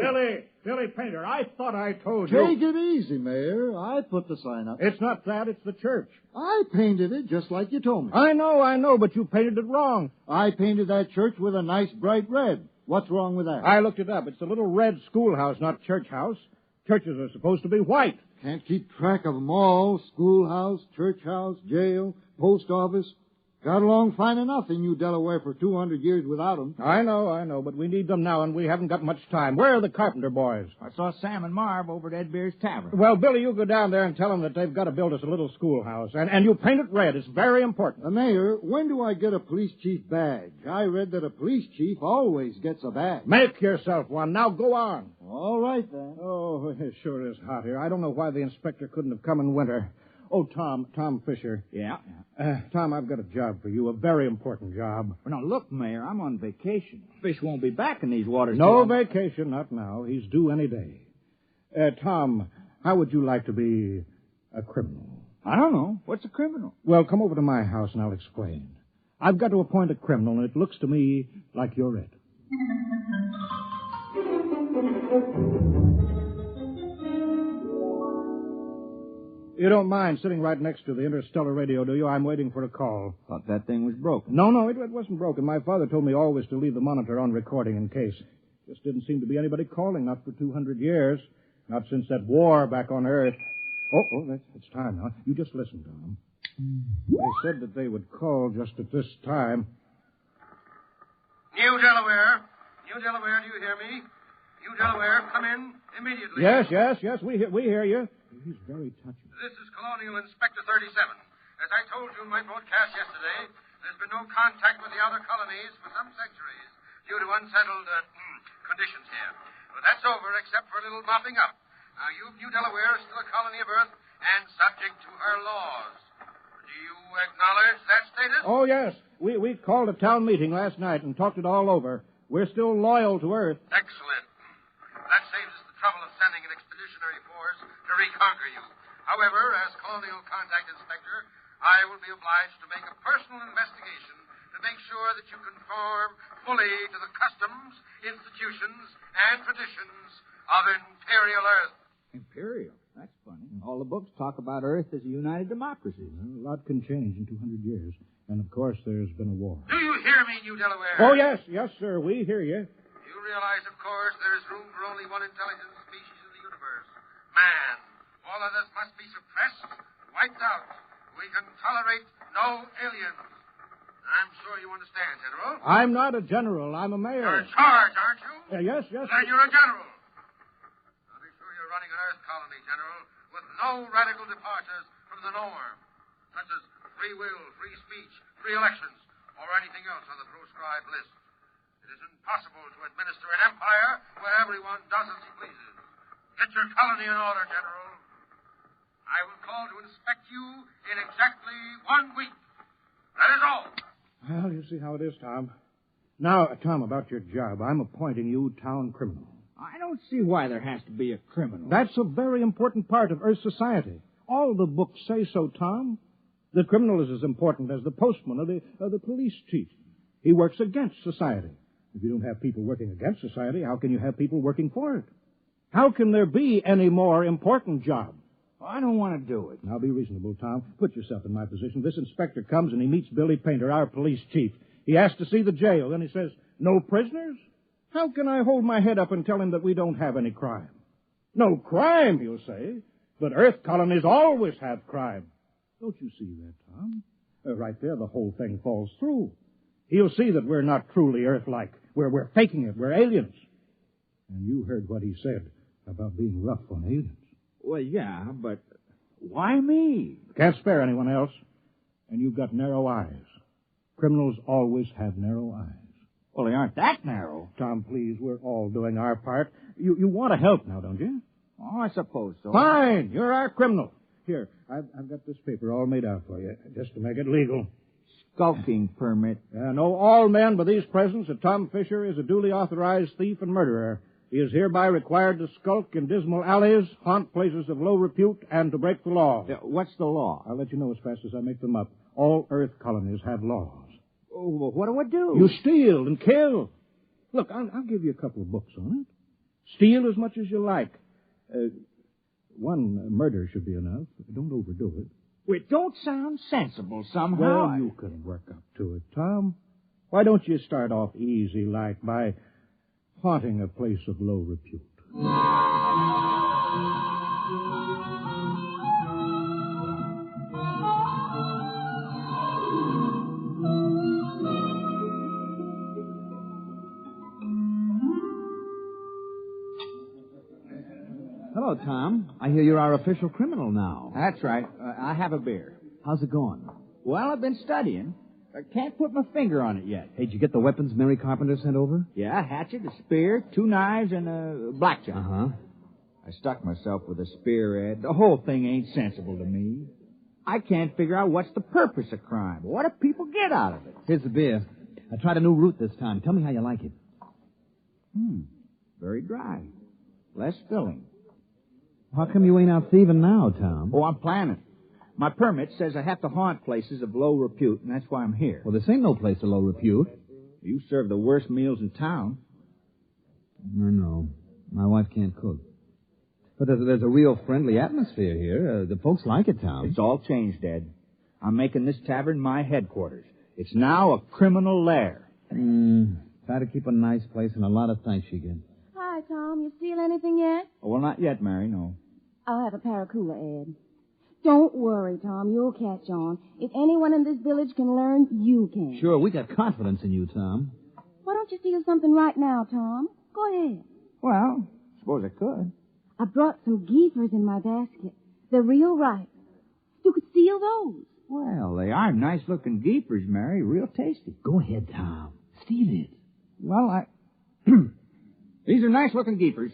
Billy Painter, I thought I told you. Take it easy, Mayor. I put the sign up. It's not that, it's the church. I painted it just like you told me. I know, but you painted it wrong. I painted that church with a nice bright red. What's wrong with that? I looked it up. It's a little red schoolhouse, not church house. Churches are supposed to be white. Can't keep track of them all. Schoolhouse, church house, jail, post office. Got along fine enough in New Delaware for 200 years without them. I know, but we need them now, and we haven't got much time. Where are the carpenter boys? I saw Sam and Marv over at Ed Beer's Tavern. Well, Billy, you go down there and tell them that they've got to build us a little schoolhouse. And you paint it red. It's very important. Mayor, when do I get a police chief badge? I read that a police chief always gets a badge. Make yourself one. Now go on. All right, then. Oh, it sure is hot here. I don't know why the inspector couldn't have come in winter. Oh, Tom Fisher. Yeah? Tom, I've got a job for you, a very important job. Well, now, look, Mayor, I'm on vacation. Fish won't be back in these waters. No vacation, not now. He's due any day. Tom, how would you like to be a criminal? I don't know. What's a criminal? Well, come over to my house and I'll explain. I've got to appoint a criminal, and it looks to me like you're it. You don't mind sitting right next to the interstellar radio, do you? I'm waiting for a call. Thought that thing was broken. No, it wasn't broken. My father told me always to leave the monitor on recording in case. Just didn't seem to be anybody calling, not for 200 years. Not since that war back on Earth. Oh, it's time now. You just listen, Tom. They said that they would call just at this time. New Delaware, do you hear me? New Delaware, come in immediately. Yes, we hear you. He's very touching. This is Colonial Inspector 37. As I told you in my broadcast yesterday, there's been no contact with the outer colonies for some centuries due to unsettled conditions here. But that's over, except for a little mopping up. Now, New Delaware is still a colony of Earth and subject to her laws. Do you acknowledge that status? Oh, yes. We called a town meeting last night and talked it all over. We're still loyal to Earth. Excellent. That saves us the trouble of sending an expeditionary force to reconquer you. However, as Colonial Contact Inspector, I will be obliged to make a personal investigation to make sure that you conform fully to the customs, institutions, and traditions of Imperial Earth. Imperial? That's funny. All the books talk about Earth as a united democracy. A lot can change in 200 years. And, of course, there's been a war. Do you hear me, New Delaware? Oh, yes, sir. We hear you. You realize, of course, there is room for only one intelligent species in the universe. Man. All others must be suppressed, wiped out. We can tolerate no aliens. I'm sure you understand, General. I'm not a general. I'm a mayor. You're in charge, aren't you? Yes. Then you're a general. Now be sure you're running an Earth colony, General, with no radical departures from the norm, such as free will, free speech, free elections, or anything else on the proscribed list. It is impossible to administer an empire where everyone does as he pleases. Get your colony in order, General. I will call to inspect you in exactly 1 week. That is all. Well, you see how it is, Tom. Now, Tom, about your job. I'm appointing you town criminal. I don't see why there has to be a criminal. That's a very important part of Earth society. All the books say so, Tom. The criminal is as important as the postman or the police chief. He works against society. If you don't have people working against society, how can you have people working for it? How can there be any more important job? I don't want to do it. Now, be reasonable, Tom. Put yourself in my position. This inspector comes and he meets Billy Painter, our police chief. He asks to see the jail. Then he says, no prisoners? How can I hold my head up and tell him that we don't have any crime? No crime, he'll say. But Earth colonies always have crime. Don't you see that, Tom? Right there, the whole thing falls through. He'll see that we're not truly Earth-like. We're faking it. We're aliens. And you heard what he said about being rough on aliens. Well, yeah, but why me? Can't spare anyone else. And you've got narrow eyes. Criminals always have narrow eyes. Well, they aren't that narrow. Tom, please, we're all doing our part. You want to help now, don't you? Oh, I suppose so. Fine. You're our criminal. Here, I've got this paper all made out for you, just to make it legal. Skulking permit. Know all men by these presents that Tom Fisher is a duly authorized thief and murderer. He is hereby required to skulk in dismal alleys, haunt places of low repute, and to break the law. What's the law? I'll let you know as fast as I make them up. All Earth colonies have laws. Oh, well, what do I do? You steal and kill. Look, I'll give you a couple of books on it. Steal as much as you like. One murder should be enough. Don't overdo it. It don't sound sensible somehow. Well, you can work up to it, Tom. Why don't you start off easy like by haunting a place of low repute? Hello, Tom. I hear you're our official criminal now. That's right. I have a beer. How's it going? Well, I've been studying. I can't put my finger on it yet. Hey, did you get the weapons Mary Carpenter sent over? Yeah, a hatchet, a spear, 2 knives, and a blackjack. Uh-huh. I stuck myself with a spear, Ed. The whole thing ain't sensible to me. I can't figure out what's the purpose of crime. What do people get out of it? Here's the beer. I tried a new route this time. Tell me how you like it. Very dry. Less filling. How come you ain't out thieving now, Tom? Oh, I'm planning. My permit says I have to haunt places of low repute, and that's why I'm here. Well, this ain't no place of low repute. You serve the worst meals in town. I know. My wife can't cook. But there's a real friendly atmosphere here. The folks like it, Tom. It's all changed, Ed. I'm making this tavern my headquarters. It's now a criminal lair. Try to keep a nice place, and a lot of thanks you get. Hi, Tom. You steal anything yet? Oh, well, not yet, Mary, no. I'll have a Paracuda, Ed. Don't worry, Tom. You'll catch on. If anyone in this village can learn, you can. Sure, we got confidence in you, Tom. Why don't you steal something right now, Tom? Go ahead. Well, suppose I could. I brought some geefers in my basket. They're real ripe. You could steal those. Well, they are nice-looking geepers, Mary. Real tasty. Go ahead, Tom. Steal it. Well, These are nice-looking geepers.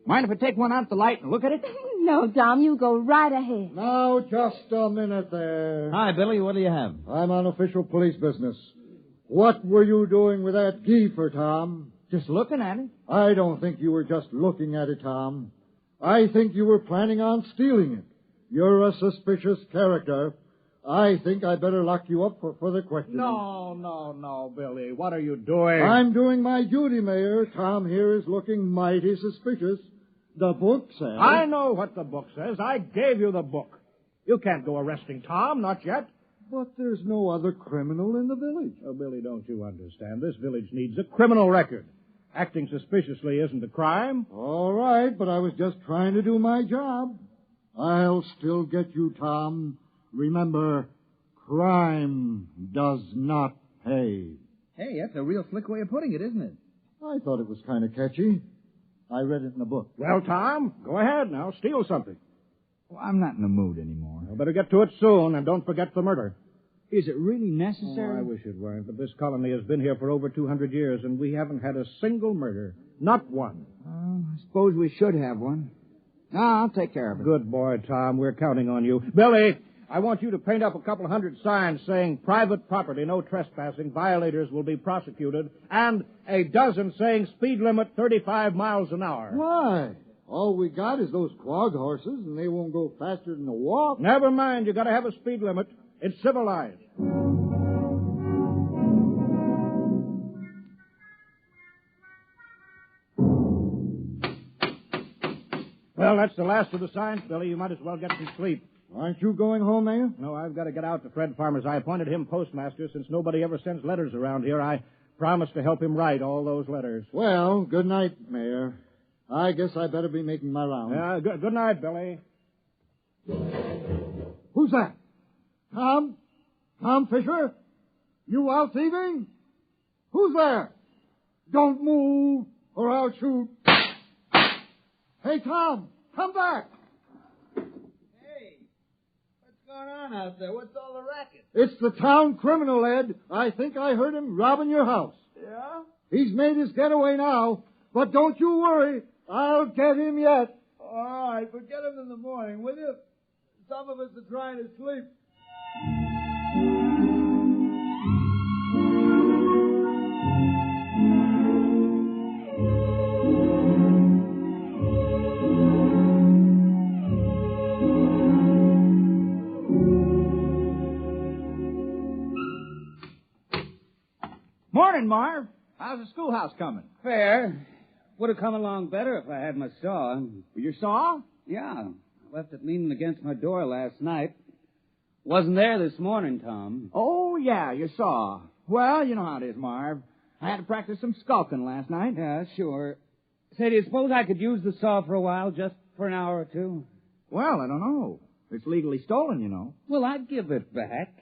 Mind if I take one out at the light and look at it? No, Tom, you go right ahead. Now, just a minute there. Hi, Billy. What do you have? I'm on official police business. What were you doing with that geefer, Tom? Just looking at it. I don't think you were just looking at it, Tom. I think you were planning on stealing it. You're a suspicious character. I think I'd better lock you up for further questioning. No, Billy. What are you doing? I'm doing my duty, Mayor. Tom here is looking mighty suspicious. The book says... I know what the book says. I gave you the book. You can't go arresting Tom, not yet. But there's no other criminal in the village. Oh, Billy, don't you understand? This village needs a criminal record. Acting suspiciously isn't a crime. All right, but I was just trying to do my job. I'll still get you, Tom. Remember, crime does not pay. Hey, that's a real slick way of putting it, isn't it? I thought it was kind of catchy. I read it in a book. Well, Tom, go ahead now. Steal something. Well, I'm not in the mood anymore. Well, better get to it soon, and don't forget the murder. Is it really necessary? Oh, I wish it weren't, but this colony has been here for over 200 years, and we haven't had a single murder. Not one. I suppose we should have one. No, I'll take care of it. Good boy, Tom. We're counting on you. Billy, I want you to paint up a couple hundred signs saying private property, no trespassing, violators will be prosecuted, and a dozen saying speed limit 35 miles an hour. Why? All we got is those quag horses, and they won't go faster than a walk. Never mind. You got to have a speed limit. It's civilized. Well, that's the last of the signs, Billy. You might as well get some sleep. Aren't you going home, Mayor? No, I've got to get out to Fred Farmers. I appointed him postmaster. Since nobody ever sends letters around here, I promised to help him write all those letters. Well, good night, Mayor. I guess I better be making my rounds. Yeah, good night, Billy. Who's that? Tom? Tom Fisher? You out thieving? Who's there? Don't move, or I'll shoot. Hey, Tom, come back. Hey, what's going on out there? What's all the racket? It's the town criminal, Ed. I think I heard him robbing your house. Yeah? He's made his getaway now, but don't you worry. I'll get him yet. All right, but get him in the morning, will you? Some of us are trying to sleep. Morning, Marv. How's the schoolhouse coming? Fair. Would have come along better if I had my saw. Your saw? Yeah. I left it leaning against my door last night. Wasn't there this morning, Tom. Oh, yeah, your saw. Well, you know how it is, Marv. I had to practice some skulking last night. Yeah, sure. Say, do you suppose I could use the saw for a while, just for an hour or two? Well, I don't know. It's legally stolen, you know. Well, I'd give it back.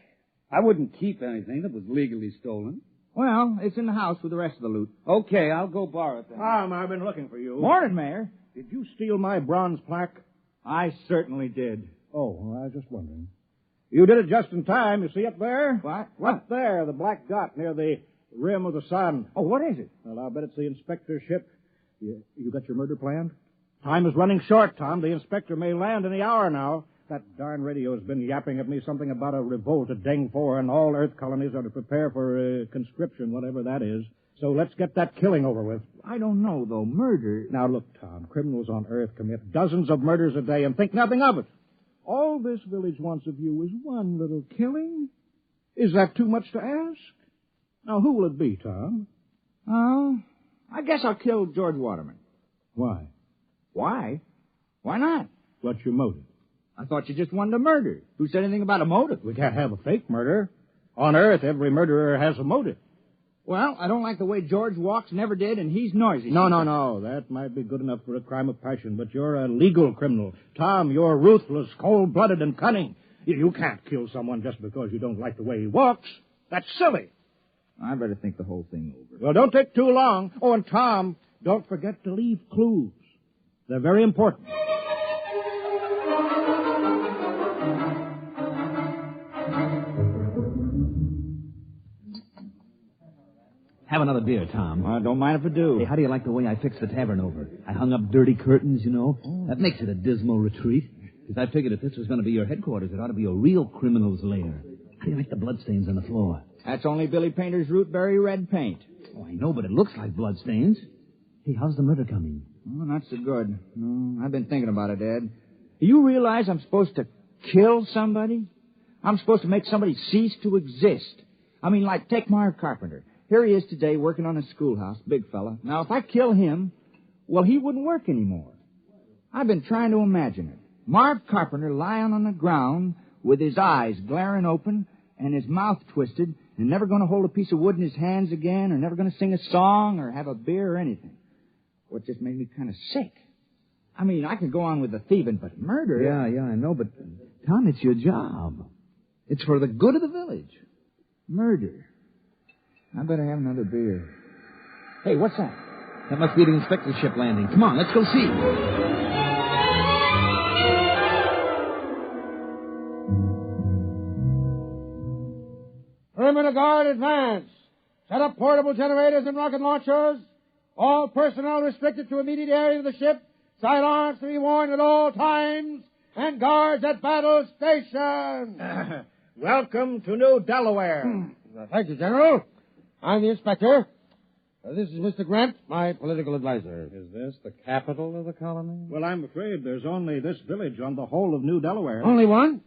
I wouldn't keep anything that was legally stolen. Well, it's in the house with the rest of the loot. Okay, I'll go borrow it then. Tom, I've been looking for you. Morning, Mayor. Did you steal my bronze plaque? I certainly did. Oh, well, I was just wondering. You did it just in time. You see up there? What? Up there, the black dot near the rim of the sun. Oh, what is it? Well, I'll bet it's the inspector's ship. You got your murder planned? Time is running short, Tom. The inspector may land any hour now. That darn radio has been yapping at me something about a revolt at Deng 4, and all Earth colonies are to prepare for conscription, whatever that is. So let's get that killing over with. I don't know, though. Murder... Now, look, Tom, criminals on Earth commit dozens of murders a day and think nothing of it. All this village wants of you is one little killing. Is that too much to ask? Now, who will it be, Tom? Oh, I guess I'll kill George Waterman. Why? Why? Why not? What's your motive? I thought you just wanted to murder. Who said anything about a motive? We can't have a fake murder. On Earth, every murderer has a motive. Well, I don't like the way George walks, never did, and he's noisy. No. That might be good enough for a crime of passion, but you're a legal criminal. Tom, you're ruthless, cold-blooded, and cunning. You can't kill someone just because you don't like the way he walks. That's silly. I better think the whole thing over. Well, don't take too long. Oh, and Tom, don't forget to leave clues. They're very important. Have another beer, Tom. I don't mind if I do. Hey, how do you like the way I fixed the tavern over? I hung up dirty curtains, you know. Oh. That makes it a dismal retreat. Because I figured if this was going to be your headquarters, it ought to be a real criminal's lair. How do you like the bloodstains on the floor? That's only Billy Painter's rootberry red paint. Oh, I know, but it looks like bloodstains. Hey, how's the murder coming? Oh, not so good. No, I've been thinking about it, Ed. Do you realize I'm supposed to kill somebody? I'm supposed to make somebody cease to exist. I mean, like, take Marv Carpenter. Here he is today working on his schoolhouse, big fella. Now, if I kill him, well, he wouldn't work anymore. I've been trying to imagine it. Marv Carpenter lying on the ground with his eyes glaring open and his mouth twisted and never going to hold a piece of wood in his hands again or never going to sing a song or have a beer or anything. Well, it just made me kind of sick. I mean, I can go on with the thieving, but murder... Yeah, I know, but, Tom, it's your job. It's for the good of the village. Murder. I better have another beer. Hey, what's that? That must be the inspector's ship landing. Come on, let's go see. Perimeter guard advance. Set up portable generators and rocket launchers. All personnel restricted to immediate area of the ship. Sidearms to be worn at all times. And guards at battle station. Welcome to New Delaware. Thank you, General. I'm the inspector. This is Mr. Grant, my political advisor. Is this the capital of the colony? Well, I'm afraid there's only this village on the whole of New Delaware. Only one?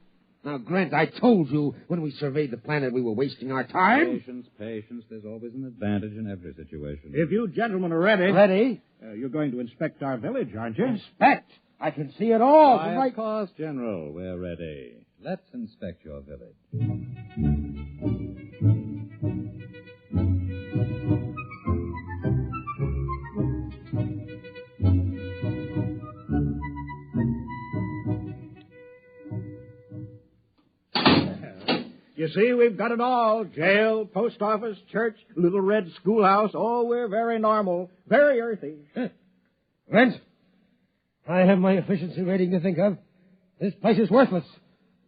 Now, Grant, I told you when we surveyed the planet we were wasting our time. Patience. There's always an advantage in every situation. If you gentlemen are ready... Ready? You're going to inspect our village, aren't you? Inspect? I can see it all. Of course, General. We're ready. Let's inspect your village. You see, we've got it all. Jail, post office, church, little red schoolhouse. Oh, we're very normal, very earthy. Grant, I have my efficiency rating to think of. This place is worthless.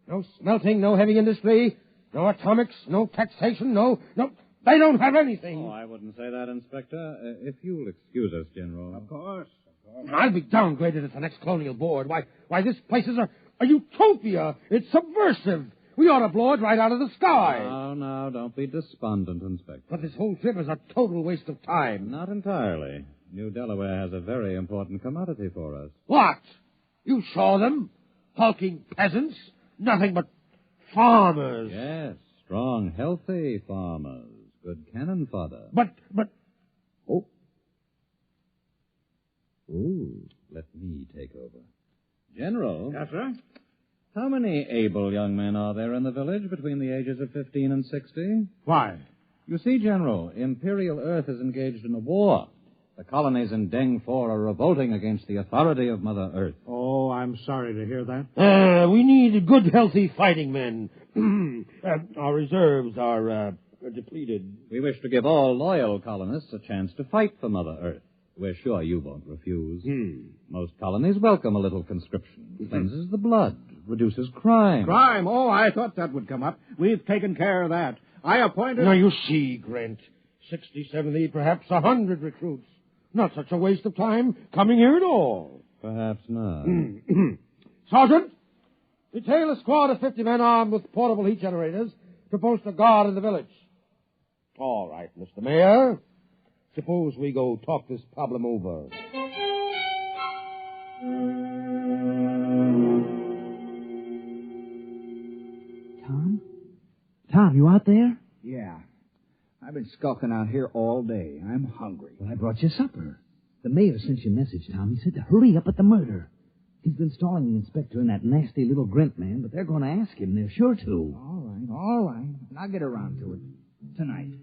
No smelting, no heavy industry, no atomics, no taxation, no... They don't have anything. Oh, I wouldn't say that, Inspector. If you'll excuse us, General. Of course. I'll be downgraded at the next colonial board. Why, this place is a utopia. It's subversive. We ought to blow it right out of the sky. No, don't be despondent, Inspector. But this whole trip is a total waste of time. Not entirely. New Delaware has a very important commodity for us. What? You saw them? Hulking peasants? Nothing but farmers. Yes, strong, healthy farmers. Good cannon fodder. But... Oh. Ooh, let me take over. General. Yes, sir? How many able young men are there in the village between the ages of 15 and 60? Why? You see, General, Imperial Earth is engaged in a war. The colonies in Deng 4 are revolting against the authority of Mother Earth. Oh, I'm sorry to hear that. We need good, healthy fighting men. Our reserves are depleted. We wish to give all loyal colonists a chance to fight for Mother Earth. We're sure you won't refuse. Most colonies welcome a little conscription. Cleanses the blood, reduces crime. Crime? Oh, I thought that would come up. We've taken care of that. I appointed... Now, you see, Grant, 60, 70, perhaps 100 recruits. Not such a waste of time coming here at all. Perhaps not. Sergeant, detail a squad of 50 men armed with portable heat generators to post a guard in the village. All right, Mr. Mayor. Suppose we go talk this problem over. Tom, you out there? Yeah. I've been skulking out here all day. I'm hungry. Well, I brought you supper. The mayor sent you a message, Tom. He said to hurry up at the murder. He's been stalling the inspector and that nasty little Grint man, but they're going to ask him. They're sure to. All right. And I'll get around to it tonight.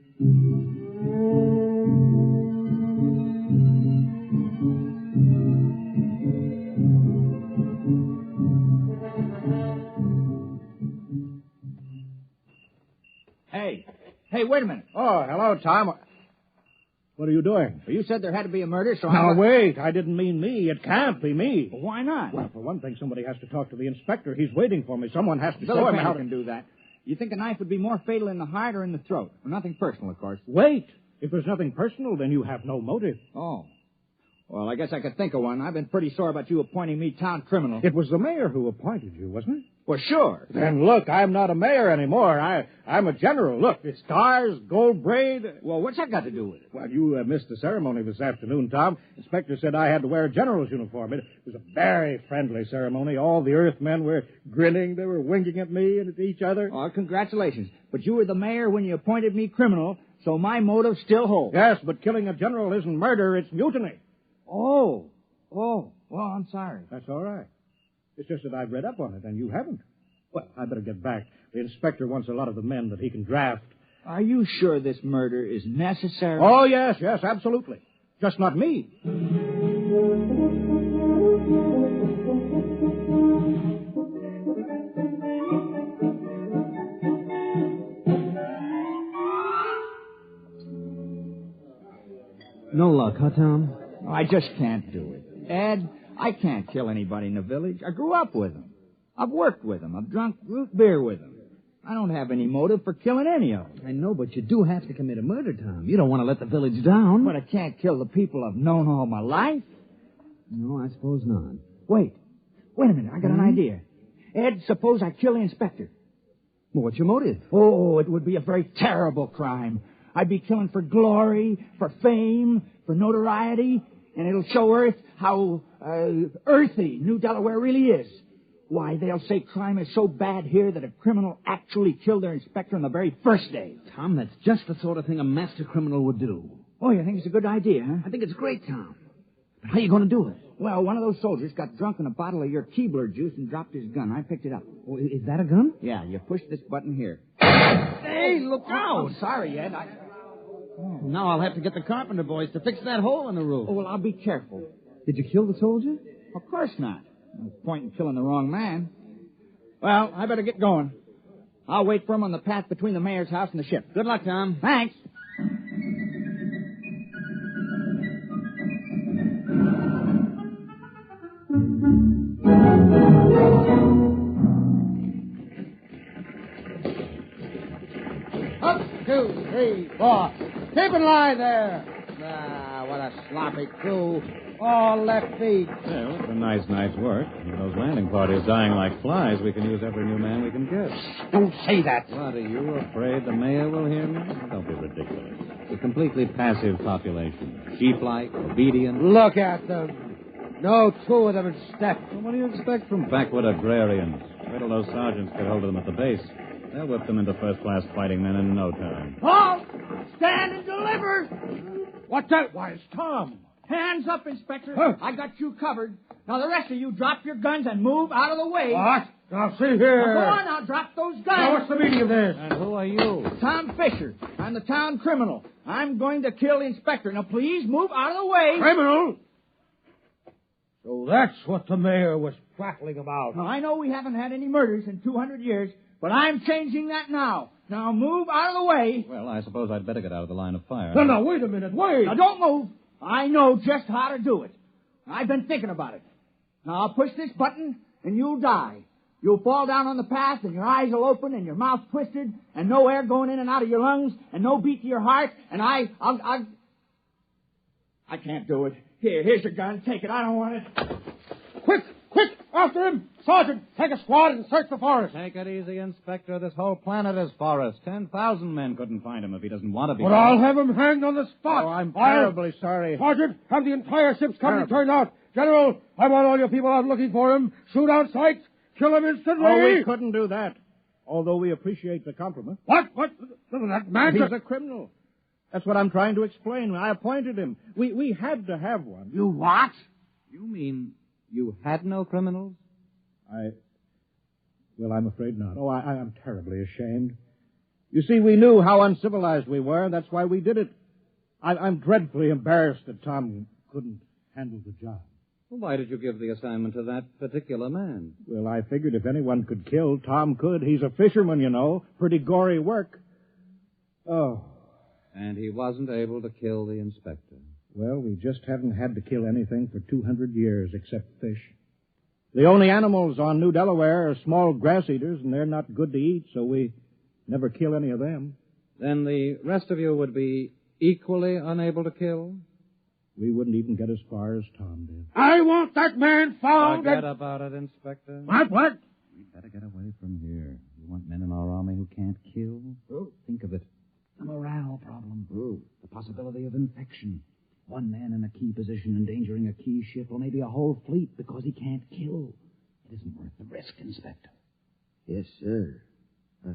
Hey, wait a minute. Oh, hello, Tom. What are you doing? Well, you said there had to be a murder, so Now, wait. I didn't mean me. It can't be me. Well, why not? Well, for one thing, somebody has to talk to the inspector. He's waiting for me. Someone has to Billy show him Painter how to... can do that. You think a knife would be more fatal in the heart or in the throat? Well, nothing personal, of course. Wait. If there's nothing personal, then you have no motive. Oh. Well, I guess I could think of one. I've been pretty sore about you appointing me town criminal. It was the mayor who appointed you, wasn't it? Well, sure. Then look, I'm not a mayor anymore. I'm a general. Look, the stars, gold braid. Well, what's that got to do with it? Well, you missed the ceremony this afternoon, Tom. Inspector said I had to wear a general's uniform. It was a very friendly ceremony. All the Earthmen were grinning. They were winking at me and at each other. Oh, congratulations. But you were the mayor when you appointed me criminal, so my motive still holds. Yes, but killing a general isn't murder. It's mutiny. Oh. Well, I'm sorry. That's all right. It's just that I've read up on it, and you haven't. Well, I better get back. The inspector wants a lot of the men that he can draft. Are you sure this murder is necessary? Oh, yes, absolutely. Just not me. No luck, huh, Tom? I just can't do it. Ed, I can't kill anybody in the village. I grew up with them. I've worked with them. I've drunk root beer with them. I don't have any motive for killing any of them. I know, but you do have to commit a murder, Tom. You don't want to let the village down. But I can't kill the people I've known all my life. No, I suppose not. Wait a minute. I got an idea. Ed, suppose I kill the inspector. Well, what's your motive? Oh, it would be a very terrible crime. I'd be killing for glory, for fame, for notoriety, and it'll show Earth how earthy New Delaware really is. Why, they'll say crime is so bad here that a criminal actually killed their inspector on the very first day. Tom, that's just the sort of thing a master criminal would do. Oh, you think it's a good idea, huh? I think it's great, Tom. But how are you going to do it? Well, one of those soldiers got drunk on a bottle of your Keebler juice and dropped his gun. I picked it up. Oh, is that a gun? Yeah, you push this button here. Hey, look out! Oh, sorry, Ed. Now I'll have to get the carpenter boys to fix that hole in the roof. Oh, well, I'll be careful. Did you kill the soldier? Of course not. No point in killing the wrong man. Well, I better get going. I'll wait for him on the path between the mayor's house and the ship. Good luck, Tom. Thanks. Up, 2, 3, 4. Keep in line there. Ah, what a sloppy crew. All left feet. Well, it's a nice night's work. With those landing parties dying like flies, we can use every new man we can get. Don't say that. What, are you afraid the mayor will hear me? Don't be ridiculous. It's a completely passive population. Sheep-like, obedient. Look at them. No two of them in step. Well, what do you expect from backward agrarians? Wait till those sergeants get hold of them at the base. They'll whip them into first-class fighting men in no time. Halt! Stand and deliver! What's that? Why, it's Tom. Hands up, Inspector. Huh? I got you covered. Now, the rest of you drop your guns and move out of the way. What? Now, see here. Now, go on, now, drop those guns. Now, what's the meaning of this? And who are you? Tom Fisher. I'm the town criminal. I'm going to kill the inspector. Now, please move out of the way. Criminal? So that's what the mayor was prattling about. Now, I know we haven't had any murders in 200 years, but I'm changing that now. Now, move out of the way. Well, I suppose I'd better get out of the line of fire. No, wait a minute, wait. Now, don't move. I know just how to do it. I've been thinking about it. Now, I'll push this button, and you'll die. You'll fall down on the path, and your eyes will open, and your mouth twisted, and no air going in and out of your lungs, and no beat to your heart, and I can't do it. Here's your gun. Take it. I don't want it. Quick! After him! Sergeant, take a squad and search the forest. Take it easy, Inspector. This whole planet is forest. 10,000 men couldn't find him if he doesn't want to be. But I'll have him hanged on the spot. Oh, I'm terribly sorry. Sergeant, have the entire ship's company turned out. General, I want all your people out looking for him. Shoot out sights. Kill him instantly. Oh, we couldn't do that. Although we appreciate the compliment. What? That man... He's a criminal. That's what I'm trying to explain. I appointed him. We had to have one. You what? You mean you had no criminals? Well, I'm afraid not. Oh, I am terribly ashamed. You see, we knew how uncivilized we were. That's why we did it. I'm dreadfully embarrassed that Tom couldn't handle the job. Well, why did you give the assignment to that particular man? Well, I figured if anyone could kill, Tom could. He's a fisherman, you know. Pretty gory work. Oh. And he wasn't able to kill the inspector. Well, we just haven't had to kill anything for 200 years except fish. The only animals on New Delaware are small grass eaters, and they're not good to eat, so we never kill any of them. Then the rest of you would be equally unable to kill? We wouldn't even get as far as Tom did. I want that man found. Forget about it, Inspector. What? We'd better get away from here. You want men in our army who can't kill? Oh. Think of it. A morale problem. Oh. The possibility of infection. One man in a key position endangering a key ship or maybe a whole fleet because he can't kill. It isn't worth the risk, Inspector. Yes, sir. I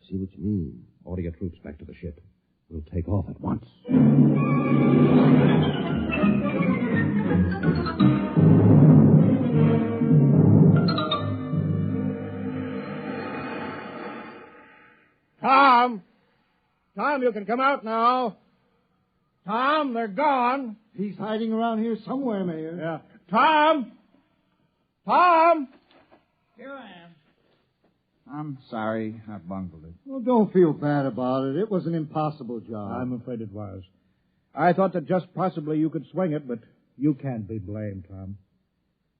see what you mean. Order your troops back to the ship. We'll take off at once. Tom! Tom, you can come out now. Tom, they're gone. He's hiding around here somewhere, Mayor. Yeah. Tom! Tom! Here I am. I'm sorry I bungled it. Well, don't feel bad about it. It was an impossible job. I'm afraid it was. I thought that just possibly you could swing it, but you can't be blamed, Tom.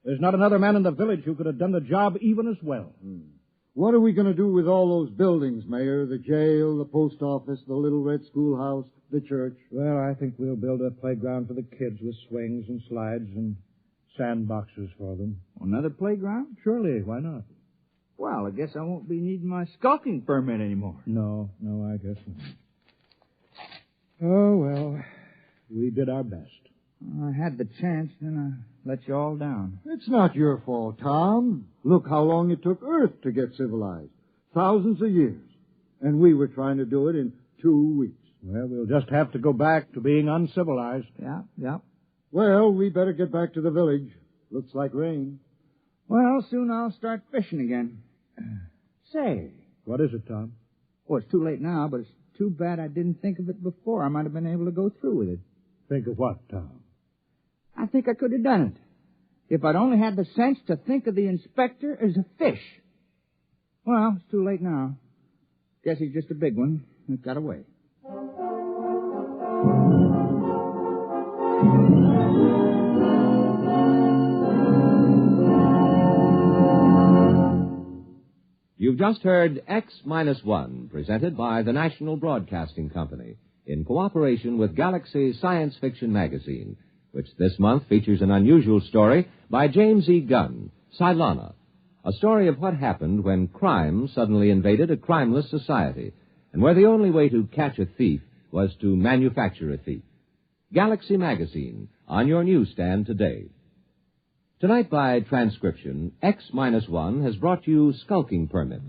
There's not another man in the village who could have done the job even as well. What are we going to do with all those buildings, Mayor? The jail, the post office, the little red schoolhouse, the church? Well, I think we'll build a playground for the kids with swings and slides and sandboxes for them. Another playground? Surely, why not? Well, I guess I won't be needing my skulking permit anymore. No, I guess not. Oh, well, we did our best. I had the chance, then I let you all down. It's not your fault, Tom. Look how long it took Earth to get civilized. Thousands of years. And we were trying to do it in 2 weeks. Well, we'll just have to go back to being uncivilized. Yeah. Well, we better get back to the village. Looks like rain. Well, soon I'll start fishing again. Say. What is it, Tom? Oh, it's too late now, but it's too bad I didn't think of it before. I might have been able to go through with it. Think of what, Tom? I think I could have done it. If I'd only had the sense to think of the inspector as a fish. Well, it's too late now. Guess he's just a big one. It got away. You've just heard X-1, presented by the National Broadcasting Company, in cooperation with Galaxy Science Fiction Magazine, which this month features an unusual story by James E. Gunn, Cylona, a story of what happened when crime suddenly invaded a crimeless society, and where the only way to catch a thief was to manufacture a thief. Galaxy Magazine, on your newsstand today. Tonight, by transcription, X-1 has brought you Skulking Permit,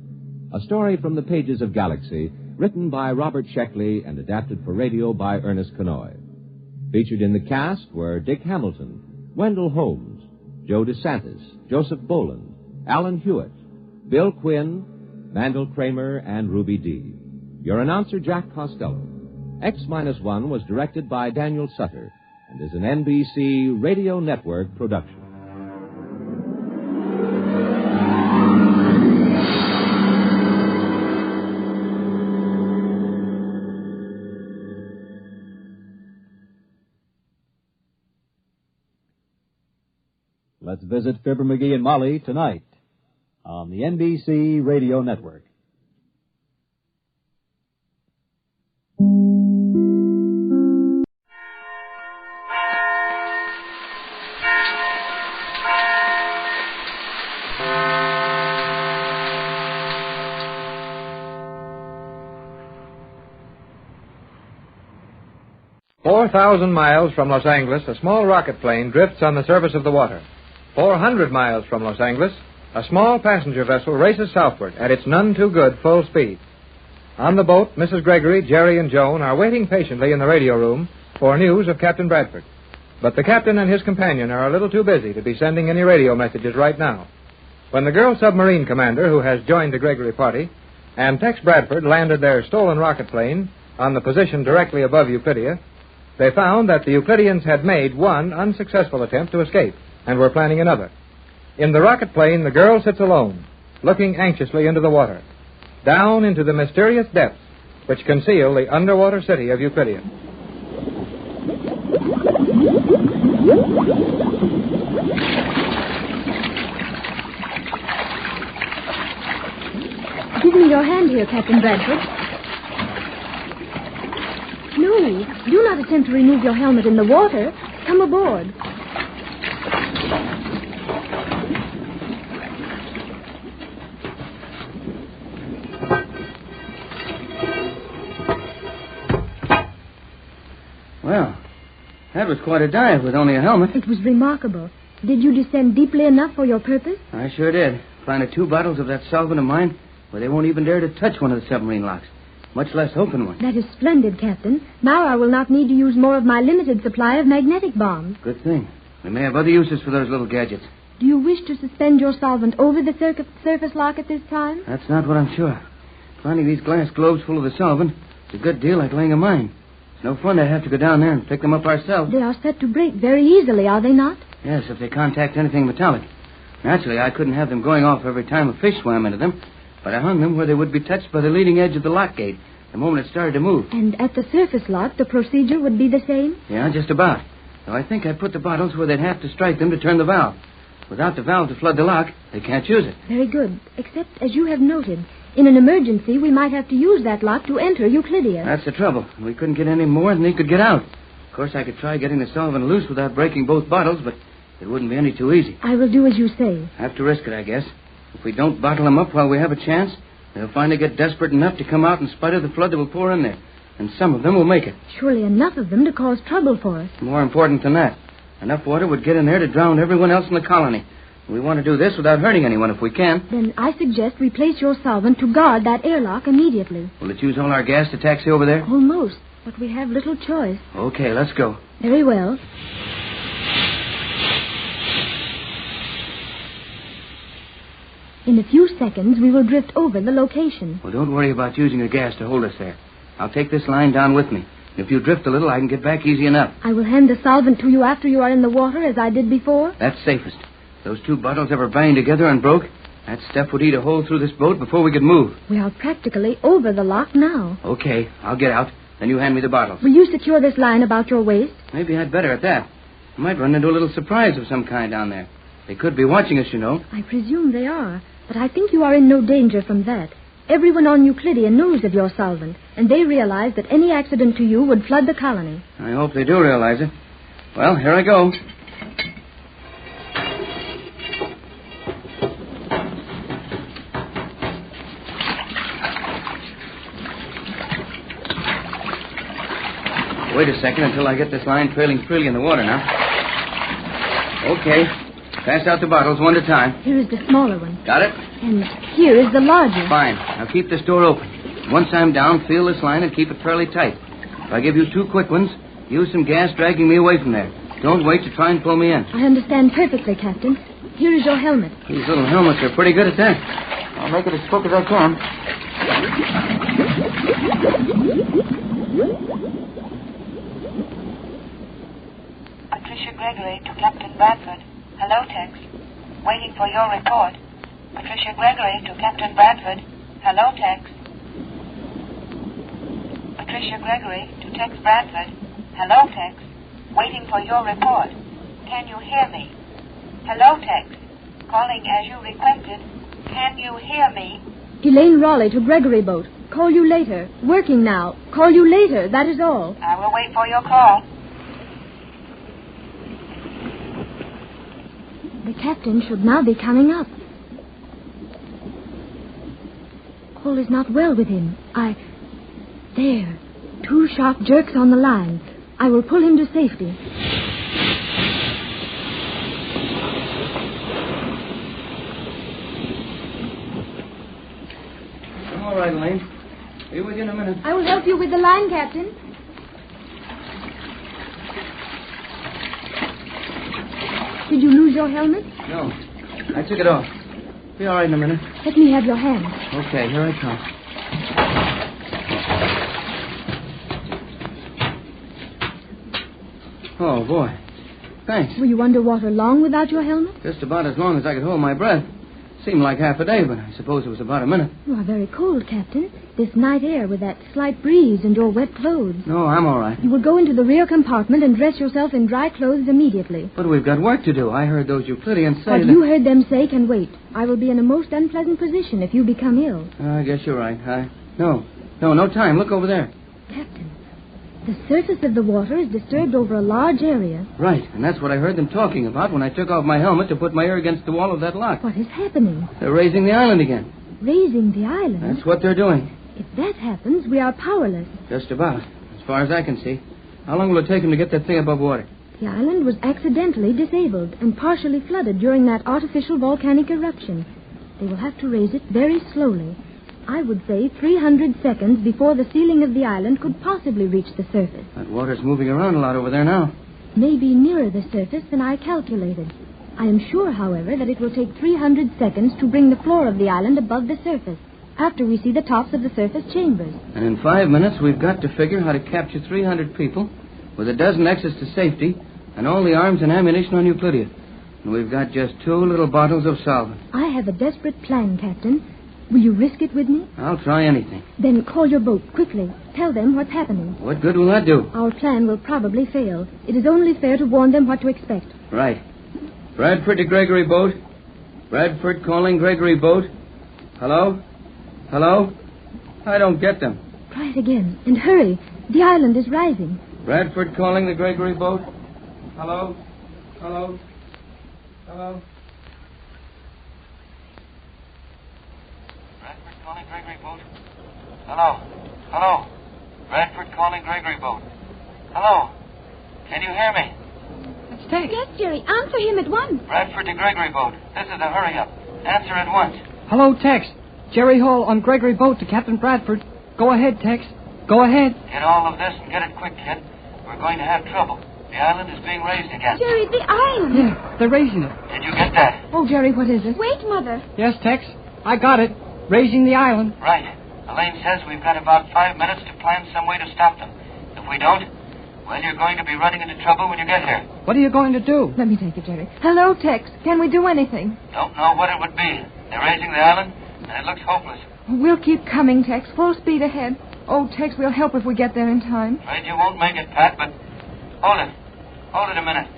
a story from the pages of Galaxy, written by Robert Sheckley and adapted for radio by Ernest Kenoy. Featured in the cast were Dick Hamilton, Wendell Holmes, Joe DeSantis, Joseph Boland, Alan Hewitt, Bill Quinn, Mandel Kramer, and Ruby Dee. Your announcer, Jack Costello. X-1 was directed by Daniel Sutter and is an NBC Radio Network production. Let's visit Fibber McGee and Molly tonight on the NBC Radio Network. "4,000 miles from Los Angeles, a small rocket plane drifts on the surface of the water. 400 miles from Los Angeles, a small passenger vessel races southward at its none-too-good full speed. On the boat, Mrs. Gregory, Jerry, and Joan are waiting patiently in the radio room for news of Captain Bradford. But the captain and his companion are a little too busy to be sending any radio messages right now. When the girl submarine commander, who has joined the Gregory party, and Tex Bradford landed their stolen rocket plane on the position directly above Euclidia, they found that the Euclideans had made one unsuccessful attempt to escape and were planning another. In the rocket plane, the girl sits alone, looking anxiously into the water, down into the mysterious depths which conceal the underwater city of Euclidia. Give me your hand here, Captain Bradford. No, do not attempt to remove your helmet in the water. Come aboard. Well, that was quite a dive with only a helmet. It was remarkable. Did you descend deeply enough for your purpose? I sure did. Planted 2 bottles of that solvent of mine where they won't even dare to touch one of the submarine locks, much less open one. That is splendid, Captain. Now I will not need to use more of my limited supply of magnetic bombs. Good thing. We may have other uses for those little gadgets. Do you wish to suspend your solvent over the surface lock at this time? That's not what I'm sure. Finding these glass globes full of the solvent is a good deal like laying a mine. It's no fun to have to go down there and pick them up ourselves. They are set to break very easily, are they not? Yes, if they contact anything metallic. Naturally, I couldn't have them going off every time a fish swam into them, but I hung them where they would be touched by the leading edge of the lock gate the moment it started to move. And at the surface lock, the procedure would be the same? Yeah, just about. Though I think I put the bottles where they'd have to strike them to turn the valve. Without the valve to flood the lock, they can't use it. Very good. Except, as you have noted, in an emergency, we might have to use that lock to enter Euclidia. That's the trouble. We couldn't get any more than he could get out. Of course, I could try getting the solvent loose without breaking both bottles, but it wouldn't be any too easy. I will do as you say. Have to risk it, I guess. If we don't bottle them up while we have a chance, they'll finally get desperate enough to come out in spite of the flood that will pour in there. And some of them will make it. Surely enough of them to cause trouble for us. More important than that, enough water would get in there to drown everyone else in the colony. We want to do this without hurting anyone if we can. Then I suggest we place your solvent to guard that airlock immediately. Will it use all our gas to taxi over there? Almost, but we have little choice. Okay, let's go. Very well. In a few seconds, we will drift over the location. Well, don't worry about using the gas to hold us there. I'll take this line down with me. If you drift a little, I can get back easy enough. I will hand the solvent to you after you are in the water, as I did before. That's safest. Those two bottles ever banged together and broke, that stuff would eat a hole through this boat before we could move. We are practically over the lock now. Okay, I'll get out. Then you hand me the bottles. Will you secure this line about your waist? Maybe I'd better at that. I might run into a little surprise of some kind down there. They could be watching us, you know. I presume they are, but I think you are in no danger from that. Everyone on Euclidia knows of your solvent, and they realize that any accident to you would flood the colony. I hope they do realize it. Well, here I go. Wait a second until I get this line trailing freely in the water now. Okay. Pass out the bottles one at a time. Here is the smaller one. Got it? And here is the larger. Fine. Now keep this door open. Once I'm down, feel this line and keep it fairly tight. If I give you two quick ones, use some gas dragging me away from there. Don't wait to try and pull me in. I understand perfectly, Captain. Here is your helmet. These little helmets are pretty good at that. I'll make it as quick as I can. Patricia Gregory to Captain Bradford. Hello, Tex. Waiting for your report. Patricia Gregory to Captain Bradford. Hello, Tex. Patricia Gregory to Tex Bradford. Hello, Tex. Waiting for your report. Can you hear me? Hello, Tex. Calling as you requested. Can you hear me? Elaine Raleigh to Gregory boat. Call you later. Working now. Call you later. That is all. I will wait for your call. The captain should now be coming up. All is not well with him. There. 2 sharp jerks on the line. I will pull him to safety. All right, Elaine. Be with you in a minute. I will help you with the line, Captain. Did you lose your helmet? No. I took it off. Be all right in a minute. Let me have your hand. Okay, here I come. Oh, boy. Thanks. Were you underwater long without your helmet? Just about as long as I could hold my breath. Seemed like half a day, but I suppose it was about a minute. You are very cold, Captain. This night air with that slight breeze and your wet clothes. No, I'm all right. You will go into the rear compartment and dress yourself in dry clothes immediately. But we've got work to do. I heard those Euclideans say What that... you heard them say can wait. I will be in a most unpleasant position if you become ill. I guess you're right. No time. Look over there. Captain, the surface of the water is disturbed over a large area. Right, and that's what I heard them talking about when I took off my helmet to put my ear against the wall of that lock. What is happening? They're raising the island again. Raising the island? That's what they're doing. If that happens, we are powerless. Just about, as far as I can see. How long will it take them to get that thing above water? The island was accidentally disabled and partially flooded during that artificial volcanic eruption. They will have to raise it very slowly. I would say 300 seconds before the ceiling of the island could possibly reach the surface. That water's moving around a lot over there now. Maybe nearer the surface than I calculated. I am sure, however, that it will take 300 seconds to bring the floor of the island above the surface. after we see the tops of the surface chambers. And in 5 minutes, we've got to figure how to capture 300 people with a dozen exits to safety and all the arms and ammunition on Euclidia. And we've got just 2 little bottles of solvent. I have a desperate plan, Captain. Will you risk it with me? I'll try anything. Then call your boat quickly. Tell them what's happening. What good will that do? Our plan will probably fail. It is only fair to warn them what to expect. Right. Bradford to Gregory boat. Bradford calling Gregory boat. Hello? Hello? I don't get them. Try it again. And hurry. The island is rising. Bradford calling the Gregory boat. Hello? Hello? Hello? Bradford calling Gregory boat. Hello? Hello? Bradford calling Gregory boat. Hello? Can you hear me? It's Tex. Yes, Jerry. Answer him at once. Bradford to Gregory boat. This is a hurry-up. Answer at once. Hello, Tex. Jerry Hall on Gregory boat to Captain Bradford. Go ahead, Tex. Go ahead. Get all of this and get it quick, kid. We're going to have trouble. The island is being raised again. Jerry, the island. Yeah, they're raising it. Did you get that? Oh, Jerry, what is it? Wait, Mother. Yes, Tex. I got it. Raising the island. Right. Elaine says we've got about 5 minutes to plan some way to stop them. If we don't, well, you're going to be running into trouble when you get here. What are you going to do? Let me take it, Jerry. Hello, Tex. Can we do anything? Don't know what it would be. They're raising the island, and it looks hopeless. We'll keep coming, Tex. Full speed ahead. Oh, Tex, we'll help if we get there in time. Afraid you won't make it, Pat, but hold it. Hold it a minute.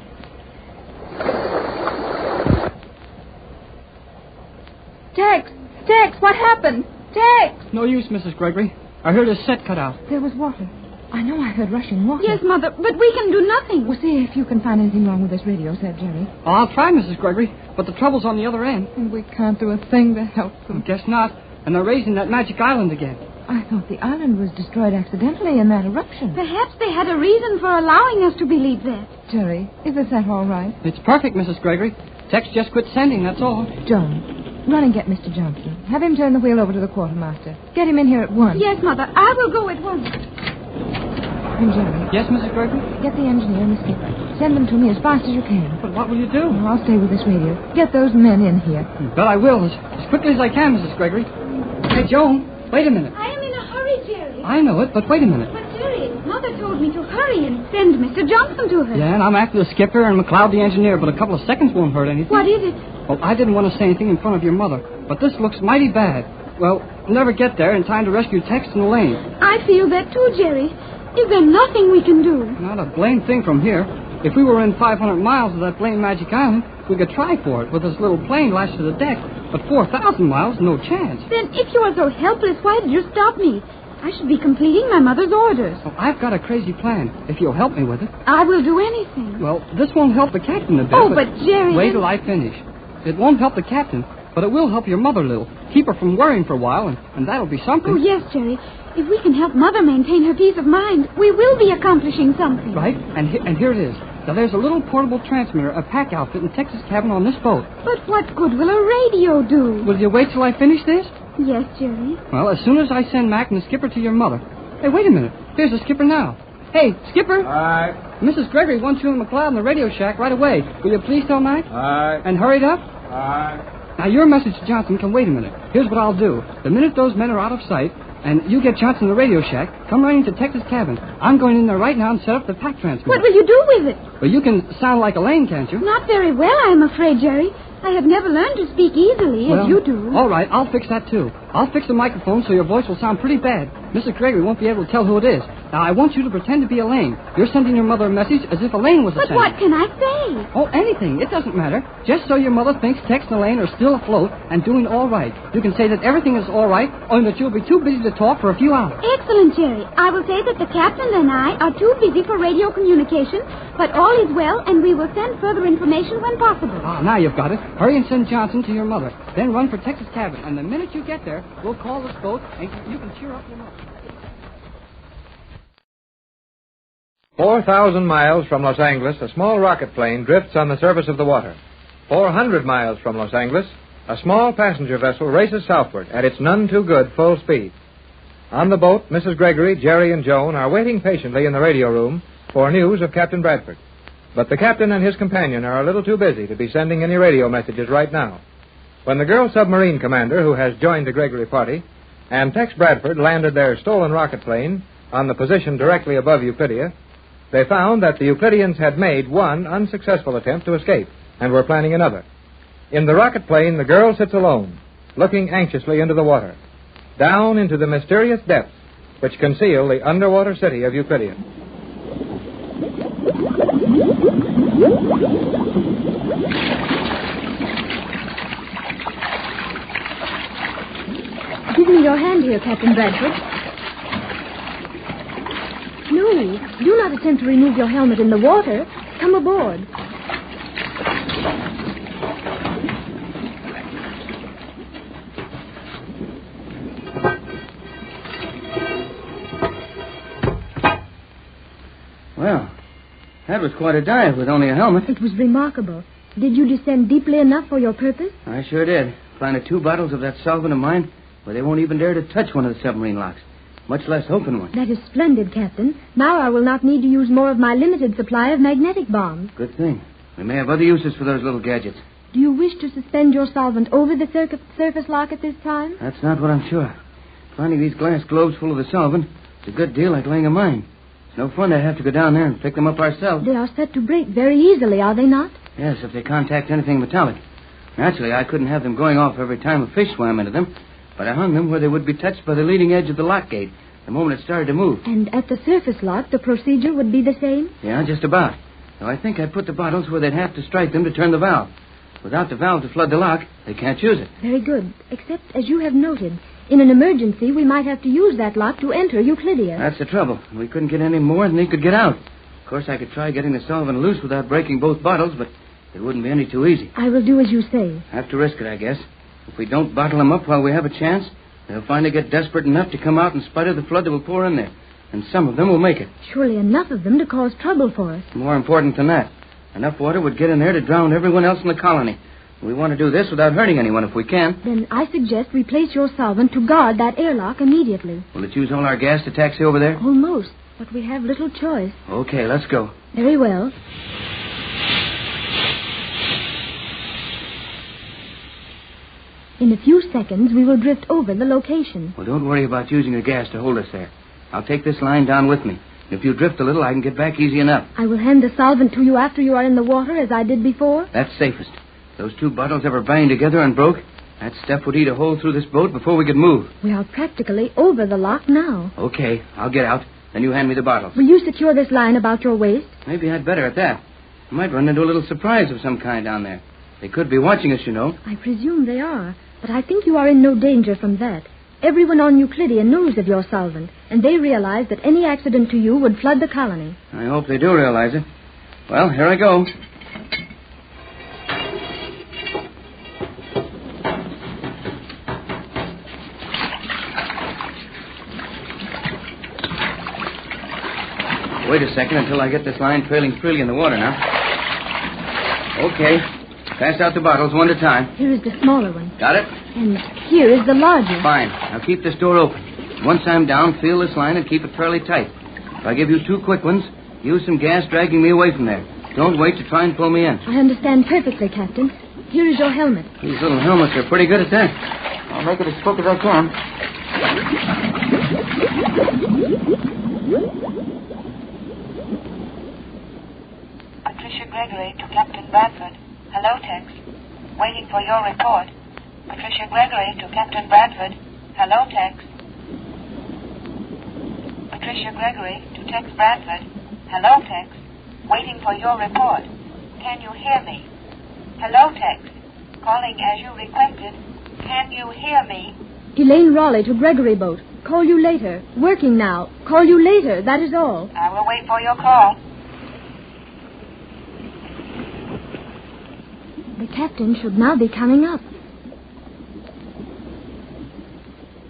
Tex, what happened? Tex! No use, Mrs. Gregory. I heard his set cut out. There was water. I know I heard rushing water. Yes, Mother, but we can do nothing. We'll see if you can find anything wrong with this radio set, Jerry. Oh, I'll try, Mrs. Gregory, but the trouble's on the other end. And we can't do a thing to help them. Guess not. And they're raising that magic island again. I thought the island was destroyed accidentally in that eruption. Perhaps they had a reason for allowing us to believe that. Jerry, is the set all right? It's perfect, Mrs. Gregory. Tex just quit sending, that's all. John, run and get Mr. Johnson. Have him turn the wheel over to the quartermaster. Get him in here at once. Yes, Mother. I will go at once. And Jerry. Yes, Mrs. Gregory? Get the engineer and the skipper. Send them to me as fast as you can. But what will you do? Well, I'll stay with this radio. Get those men in here. But I will, as quickly as I can, Mrs. Gregory. Hey, Joan, wait a minute. I am in a hurry, Jerry. I know it, but wait a minute. But, Jerry, Mother told me to hurry and send Mr. Johnson to her. Yeah, and I'm after the skipper and McLeod the engineer, but a couple of seconds won't hurt anything. What is it? Well, I didn't want to say anything in front of your mother, but this looks mighty bad. Well, we'll never get there in time to rescue Tex and Elaine. I feel that too, Jerry. Is there nothing we can do? Not a blame thing from here. If we were in 500 miles of that blame magic island, we could try for it with this little plane lashed to the deck. But 4,000 miles, no chance. Then if you are so helpless, why did you stop me? I should be completing my mother's orders. Well, I've got a crazy plan, if you'll help me with it. I will do anything. Well, this won't help the captain a bit. Oh, but Jerry... Wait till I finish. It won't help the captain, but it will help your mother a little. Keep her from worrying for a while, and that'll be something. Oh, yes, Jerry. If we can help Mother maintain her peace of mind, we will be accomplishing something. Right, and here it is. Now, there's a little portable transmitter, a pack outfit in Texas cabin on this boat. But what good will a radio do? Will you wait till I finish this? Yes, Jerry. Well, as soon as I send Mac and the skipper to your mother. Hey, wait a minute. Here's the skipper now. Hey, skipper. All right. Mrs. Gregory wants you and McLeod in the radio shack right away. Will you please tell Mac? All right. And hurry it up? All right. Now, your message to Johnson can wait a minute. Here's what I'll do. The minute those men are out of sight, and you get Johnson in the radio shack, come right into Texas cabin. I'm going in there right now and set up the pack transmitter. What will you do with it? Well, you can sound like Elaine, can't you? Not very well, I am afraid, Jerry. I have never learned to speak easily, as you do. All right, I'll fix that, too. I'll fix the microphone so your voice will sound pretty bad. Mr. Gregory won't be able to tell who it is. Now, I want you to pretend to be Elaine. You're sending your mother a message as if Elaine was the sender. But what can I say? Oh, anything. It doesn't matter. Just so your mother thinks Tex and Elaine are still afloat and doing all right. You can say that everything is all right, only that you'll be too busy to talk for a few hours. Excellent, Jerry. I will say that the captain and I are too busy for radio communication, but all is well, and we will send further information when possible. Ah, now you've got it. Hurry and send Johnson to your mother. Then run for Texas cabin, and the minute you get there, we'll call this boat, and you can cheer up your mother. 4,000 miles from Los Angeles, a small rocket plane drifts on the surface of the water. 400 miles from Los Angeles, a small passenger vessel races southward at its none-too-good full speed. On the boat, Mrs. Gregory, Jerry, and Joan are waiting patiently in the radio room for news of Captain Bradford. But the captain and his companion are a little too busy to be sending any radio messages right now. When the girl submarine commander, who has joined the Gregory party, and Tex Bradford landed their stolen rocket plane on the position directly above Euclidia, they found that the Euclideans had made one unsuccessful attempt to escape and were planning another. In the rocket plane, the girl sits alone, looking anxiously into the water, down into the mysterious depths which conceal the underwater city of Euclidia. Give me your hand here, Captain Bradford. No, do not attempt to remove your helmet in the water. Come aboard. Well, that was quite a dive with only a helmet. It was remarkable. Did you descend deeply enough for your purpose? I sure did. Planted 2 bottles of that solvent of mine where they won't even dare to touch one of the submarine locks, much less open one. That is splendid, Captain. Now I will not need to use more of my limited supply of magnetic bombs. Good thing. We may have other uses for those little gadgets. Do you wish to suspend your solvent over the surface lock at this time? That's not what I'm sure. Finding these glass globes full of the solvent is a good deal like laying a mine. It's no fun to have to go down there and pick them up ourselves. They are set to break very easily, are they not? Yes, if they contact anything metallic. Naturally, I couldn't have them going off every time a fish swam into them, but I hung them where they would be touched by the leading edge of the lock gate the moment it started to move. And at the surface lock, the procedure would be the same? Yeah, just about. Though I think I put the bottles where they'd have to strike them to turn the valve. Without the valve to flood the lock, they can't use it. Very good. Except, as you have noted, in an emergency, we might have to use that lock to enter Euclidia. That's the trouble. We couldn't get any more than he could get out. Of course, I could try getting the solvent loose without breaking both bottles, but it wouldn't be any too easy. I will do as you say. Have to risk it, I guess. If we don't bottle them up while we have a chance, they'll finally get desperate enough to come out in spite of the flood that will pour in there. And some of them will make it. Surely enough of them to cause trouble for us. More important than that, enough water would get in there to drown everyone else in the colony. We want to do this without hurting anyone if we can. Then I suggest we place your solvent to guard that airlock immediately. Will it use all our gas to taxi over there? Almost, but we have little choice. Okay, let's go. Very well. In a few seconds, we will drift over the location. Well, don't worry about using the gas to hold us there. I'll take this line down with me. If you drift a little, I can get back easy enough. I will hand the solvent to you after you are in the water, as I did before. That's safest. Those 2 bottles ever banged together and broke, that stuff would eat a hole through this boat before we could move. We are practically over the lock now. Okay, I'll get out. Then you hand me the bottles. Will you secure this line about your waist? Maybe I'd better at that. I might run into a little surprise of some kind down there. They could be watching us, you know. I presume they are, but I think you are in no danger from that. Everyone on Euclidia knows of your solvent, and they realize that any accident to you would flood the colony. I hope they do realize it. Well, here I go. Wait a second until I get this line trailing freely in the water now. Okay. Pass out the bottles one at a time. Here is the smaller one. Got it? And here is the larger. Fine. Now keep this door open. Once I'm down, feel this line and keep it fairly tight. If I give you 2 quick ones, use some gas dragging me away from there. Don't wait to try and pull me in. I understand perfectly, Captain. Here is your helmet. These little helmets are pretty good at that. I'll make it as quick as I can. Patricia Gregory to Captain Bradford. Hello, Tex. Waiting for your report. Patricia Gregory to Captain Bradford. Hello, Tex. Patricia Gregory to Tex Bradford. Hello, Tex. Waiting for your report. Can you hear me? Hello, Tex. Calling as you requested. Can you hear me? Elaine Raleigh to Gregory boat. Call you later. Working now. Call you later. That is all. I will wait for your call. The captain should now be coming up.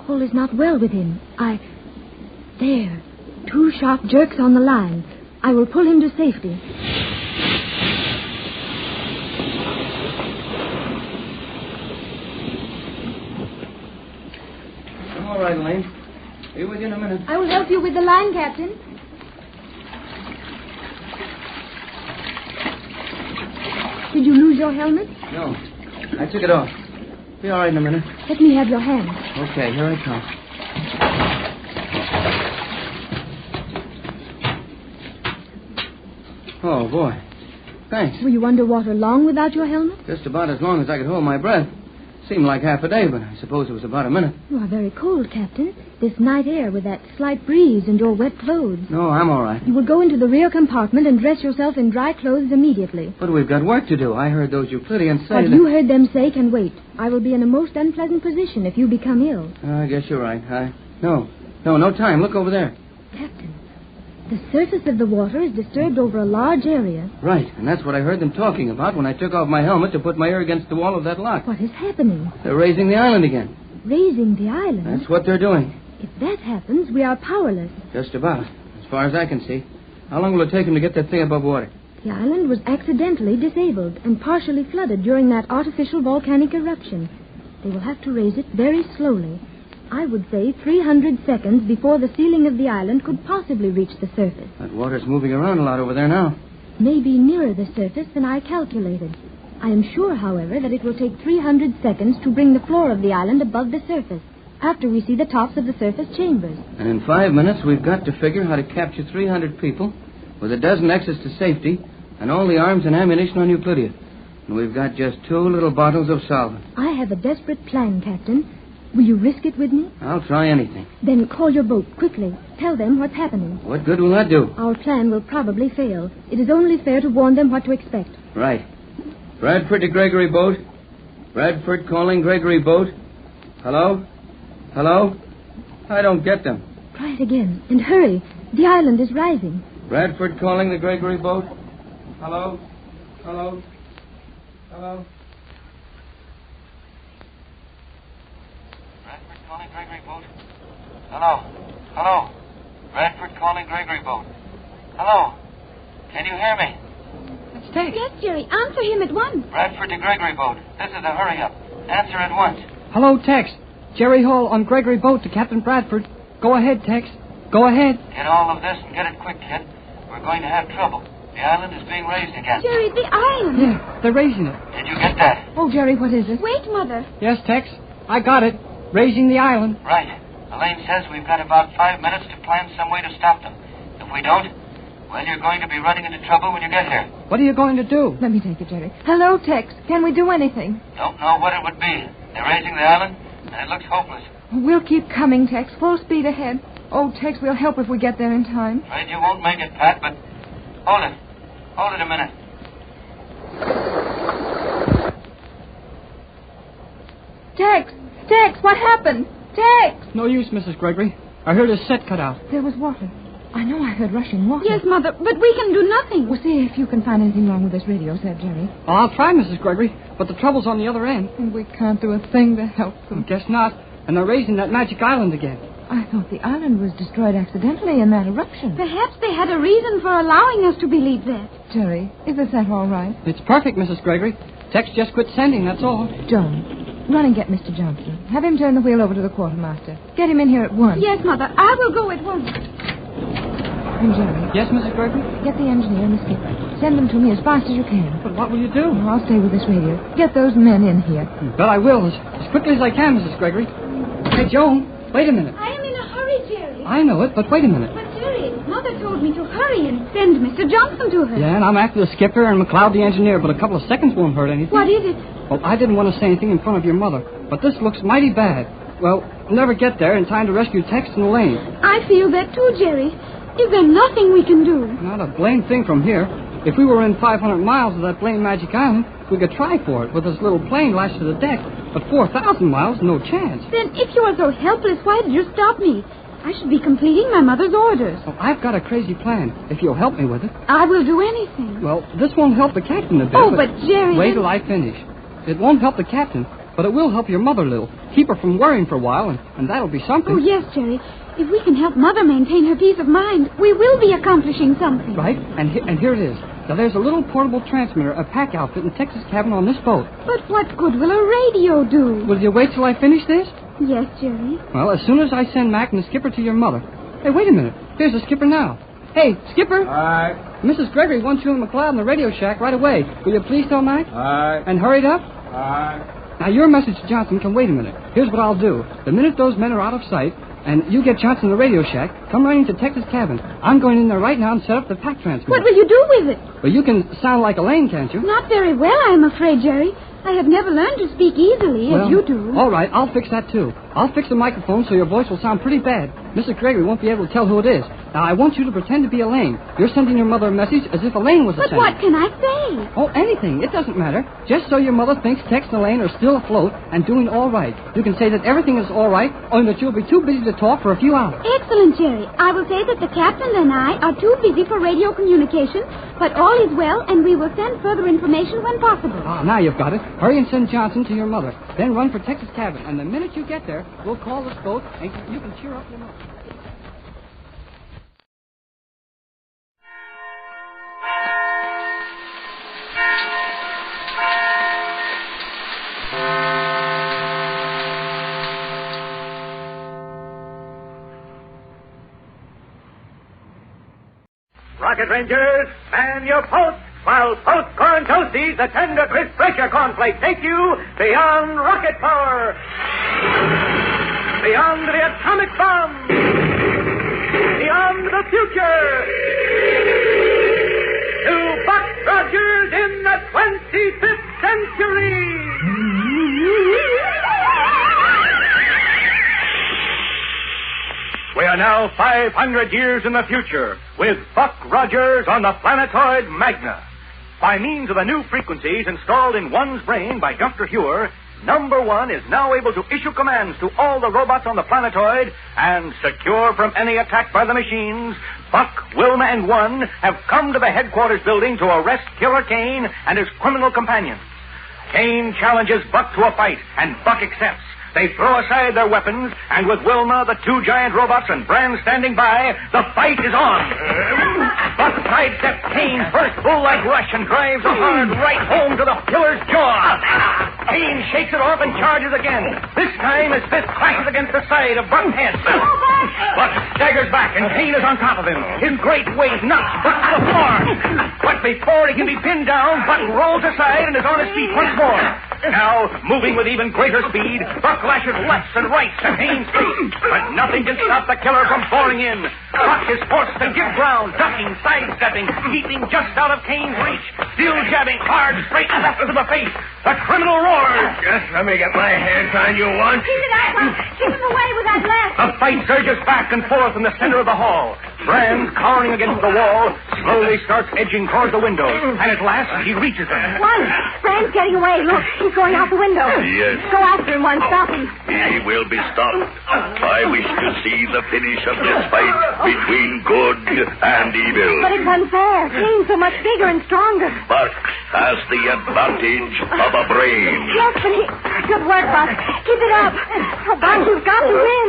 All is not well with him. There. 2 sharp jerks on the line. I will pull him to safety. I'm all right, Elaine. Be with you in a minute. I will help you with the line, Captain. Did you lose your helmet? No. I took it off. Be all right in a minute. Let me have your hand. Okay, here I come. Oh, boy. Thanks. Were you underwater long without your helmet? Just about as long as I could hold my breath. Seemed like half a day, but I suppose it was about a minute. You are very cold, Captain. This night air with that slight breeze and your wet clothes. No, I'm all right. You will go into the rear compartment and dress yourself in dry clothes immediately. But we've got work to do. I heard those Euclideans say What that... you heard them say can wait. I will be in a most unpleasant position if you become ill. I guess you're right. No time. Look over there. Captain, the surface of the water is disturbed over a large area. Right, and that's what I heard them talking about when I took off my helmet to put my ear against the wall of that lock. What is happening? They're raising the island again. Raising the island? That's what they're doing. If that happens, we are powerless. Just about, as far as I can see. How long will it take them to get that thing above water? The island was accidentally disabled and partially flooded during that artificial volcanic eruption. They will have to raise it very slowly. I would say 300 seconds before the ceiling of the island could possibly reach the surface. That water's moving around a lot over there now. Maybe nearer the surface than I calculated. I am sure, however, that it will take 300 seconds to bring the floor of the island above the surface, after we see the tops of the surface chambers. And in 5 minutes, we've got to figure how to capture 300 people with a dozen exits to safety and all the arms and ammunition on Euclidia. And we've got just 2 little bottles of solvent. I have a desperate plan, Captain. Will you risk it with me? I'll try anything. Then call your boat, quickly. Tell them what's happening. What good will that do? Our plan will probably fail. It is only fair to warn them what to expect. Right. Bradford to Gregory boat. Bradford calling Gregory boat. Hello? Hello? I don't get them. Try it again, and hurry. The island is rising. Bradford calling the Gregory boat. Hello? Hello? Hello? Bradford calling Gregory boat. Hello? Hello? Bradford calling Gregory boat. Hello? Can you hear me? It's Tex. Yes, Jerry. Answer him at once. Bradford to Gregory boat. This is a hurry-up. Answer at once. Hello, Tex. Jerry Hall on Gregory boat to Captain Bradford. Go ahead, Tex. Go ahead. Get all of this and get it quick, kid. We're going to have trouble. The island is being raised again. Jerry, the island. Yeah, they're raising it. Did you get that? Oh, Jerry, what is it? Wait, Mother. Yes, Tex. I got it. Raising the island. Right. Elaine says we've got about 5 minutes to plan some way to stop them. If we don't, well, you're going to be running into trouble when you get here. What are you going to do? Let me take it, Jerry. Hello, Tex. Can we do anything? Don't know what it would be. They're raising the island, and it looks hopeless. We'll keep coming, Tex. Full speed ahead. Oh, Tex, we'll help if we get there in time. Afraid you won't make it, Pat, but hold it. Hold it a minute. Tex, what happened? Tex! No use, Mrs. Gregory. I heard his set cut out. There was water. I know I heard rushing water. Yes, Mother, but we can do nothing. We'll see if you can find anything wrong with this radio set, Jerry. Well, I'll try, Mrs. Gregory, but the trouble's on the other end. And we can't do a thing to help them. Guess not. And they're raising that magic island again. I thought the island was destroyed accidentally in that eruption. Perhaps they had a reason for allowing us to believe that. Jerry, is the set all right? It's perfect, Mrs. Gregory. Tex just quit sending, that's all. John, run and get Mr. Johnson. Have him turn the wheel over to the quartermaster. Get him in here at once. Yes, Mother. I will go at once. And Jerry. Yes, Mrs. Gregory? Get the engineer and the skipper. Send them to me as fast as you can. But what will you do? I'll stay with this radio. Get those men in here. But I will, as quickly as I can, Mrs. Gregory. Hey, Joan, wait a minute. I am in a hurry, Jerry. I know it, but wait a minute. But, Jerry, Mother told me to hurry and send Mr. Johnson to her. Yeah, and I'm after the skipper and McLeod the engineer, but a couple of seconds won't hurt anything. What is it? Well, I didn't want to say anything in front of your mother, but this looks mighty bad. Well, we'll never get there in time to rescue Tex and Elaine. I feel that too, Jerry. Is there nothing we can do? Not a blame thing from here. If we were in 500 miles of that blame magic island, we could try for it with this little plane lashed to the deck. But 4,000 miles, no chance. Then if you are so helpless, why did you stop me? I should be completing my mother's orders. Well, I've got a crazy plan, if you'll help me with it. I will do anything. Well, this won't help the captain a bit. Oh, but Jerry... Wait till I finish. It won't help the captain, but it will help your mother a little. Keep her from worrying for a while, and that'll be something. Oh, yes, Jerry. If we can help Mother maintain her peace of mind, we will be accomplishing something. Right, and here it is. Now, there's a little portable transmitter, a pack outfit in Texas cabin on this boat. But what good will a radio do? Will you wait till I finish this? Yes, Jerry. Well, as soon as I send Mac and the skipper to your mother. Hey, wait a minute. Here's the skipper now. Hey, skipper. Aye. Mrs. Gregory wants you and McLeod in the radio shack right away. Will you please tell Mac? Aye. And hurry it up? Aye. Now, your message to Johnson can wait a minute. Here's what I'll do. The minute those men are out of sight, And you get Johnson in the radio shack. Come right into Texas cabin. I'm going in there right now and set up the pack transmitter. What will you do with it? Well, you can sound like Elaine, can't you? Not very well, I'm afraid, Jerry. I have never learned to speak easily, as you do. All right, I'll fix that, too. I'll fix the microphone so your voice will sound pretty bad. Mrs. Gregory won't be able to tell who it is. Now, I want you to pretend to be Elaine. You're sending your mother a message as if Elaine was the But sender. what can I say? Oh, anything. It doesn't matter. Just so your mother thinks Tex and Elaine are still afloat and doing all right. You can say that everything is all right, only that you'll be too busy to talk for a few hours. Excellent, Jerry. I will say that the captain and I are too busy for radio communication, but all is well, and we will send further information when possible. Ah, now you've got it. Hurry and send Johnson to your mother. Then run for Texas cabin, and the minute you get there, we'll call us both, and you can cheer up your mother. Rocket Rangers, man your post, while Post Corn Toasties, the tender crisp pressure cornflakes, take you beyond rocket power, beyond the atomic bomb, beyond the future, to Buck Rogers in the 25th century. We are now 500 years in the future with Buck Rogers on the planetoid Magna. By means of the new frequencies installed in one's brain by Dr. Huer, Number One is now able to issue commands to all the robots on the planetoid and, secure from any attack by the machines, Buck, Wilma, and One have come to the headquarters building to arrest Killer Kane and his criminal companions. Kane challenges Buck to a fight, and Buck accepts. They throw aside their weapons, and with Wilma, the two giant robots, and Brand standing by, the fight is on. Buck sidesteps Kane's first bull-like rush and drives a hard right home to the killer's jaw. Kane shakes it off and charges again. This time his fist clashes against the side of Buck's head. Buck staggers back, and Kane is on top of him. His great weight knocks Buck to the floor. But before he can be pinned down, Buck rolls aside and is on his feet once more. Now, moving with even greater speed, Buck lashes lefts and rights to Kane's face. But nothing can stop the killer from pouring in. Buck is forced to give ground, ducking, sidestepping, keeping just out of Kane's reach, still jabbing hard, straight left into the face. The criminal roars. Just let me get my hands on you once. Keep it up, Buck. Keep him away with that left. The fight surges back and forth in the center of the hall. Brand, cowering against the wall, slowly starts edging toward the windows. And at last, he reaches them. One. Brand's getting away. Look, he's going out the window. Yes. Go after him, One. Stop him. He will be stopped. I wish to see the finish of this fight between good and evil. But it's unfair. Kane's so much bigger and stronger. Buck has the advantage of a brain. Yes, but he... Good work, Buck. Keep it up. Buck, you've got to win.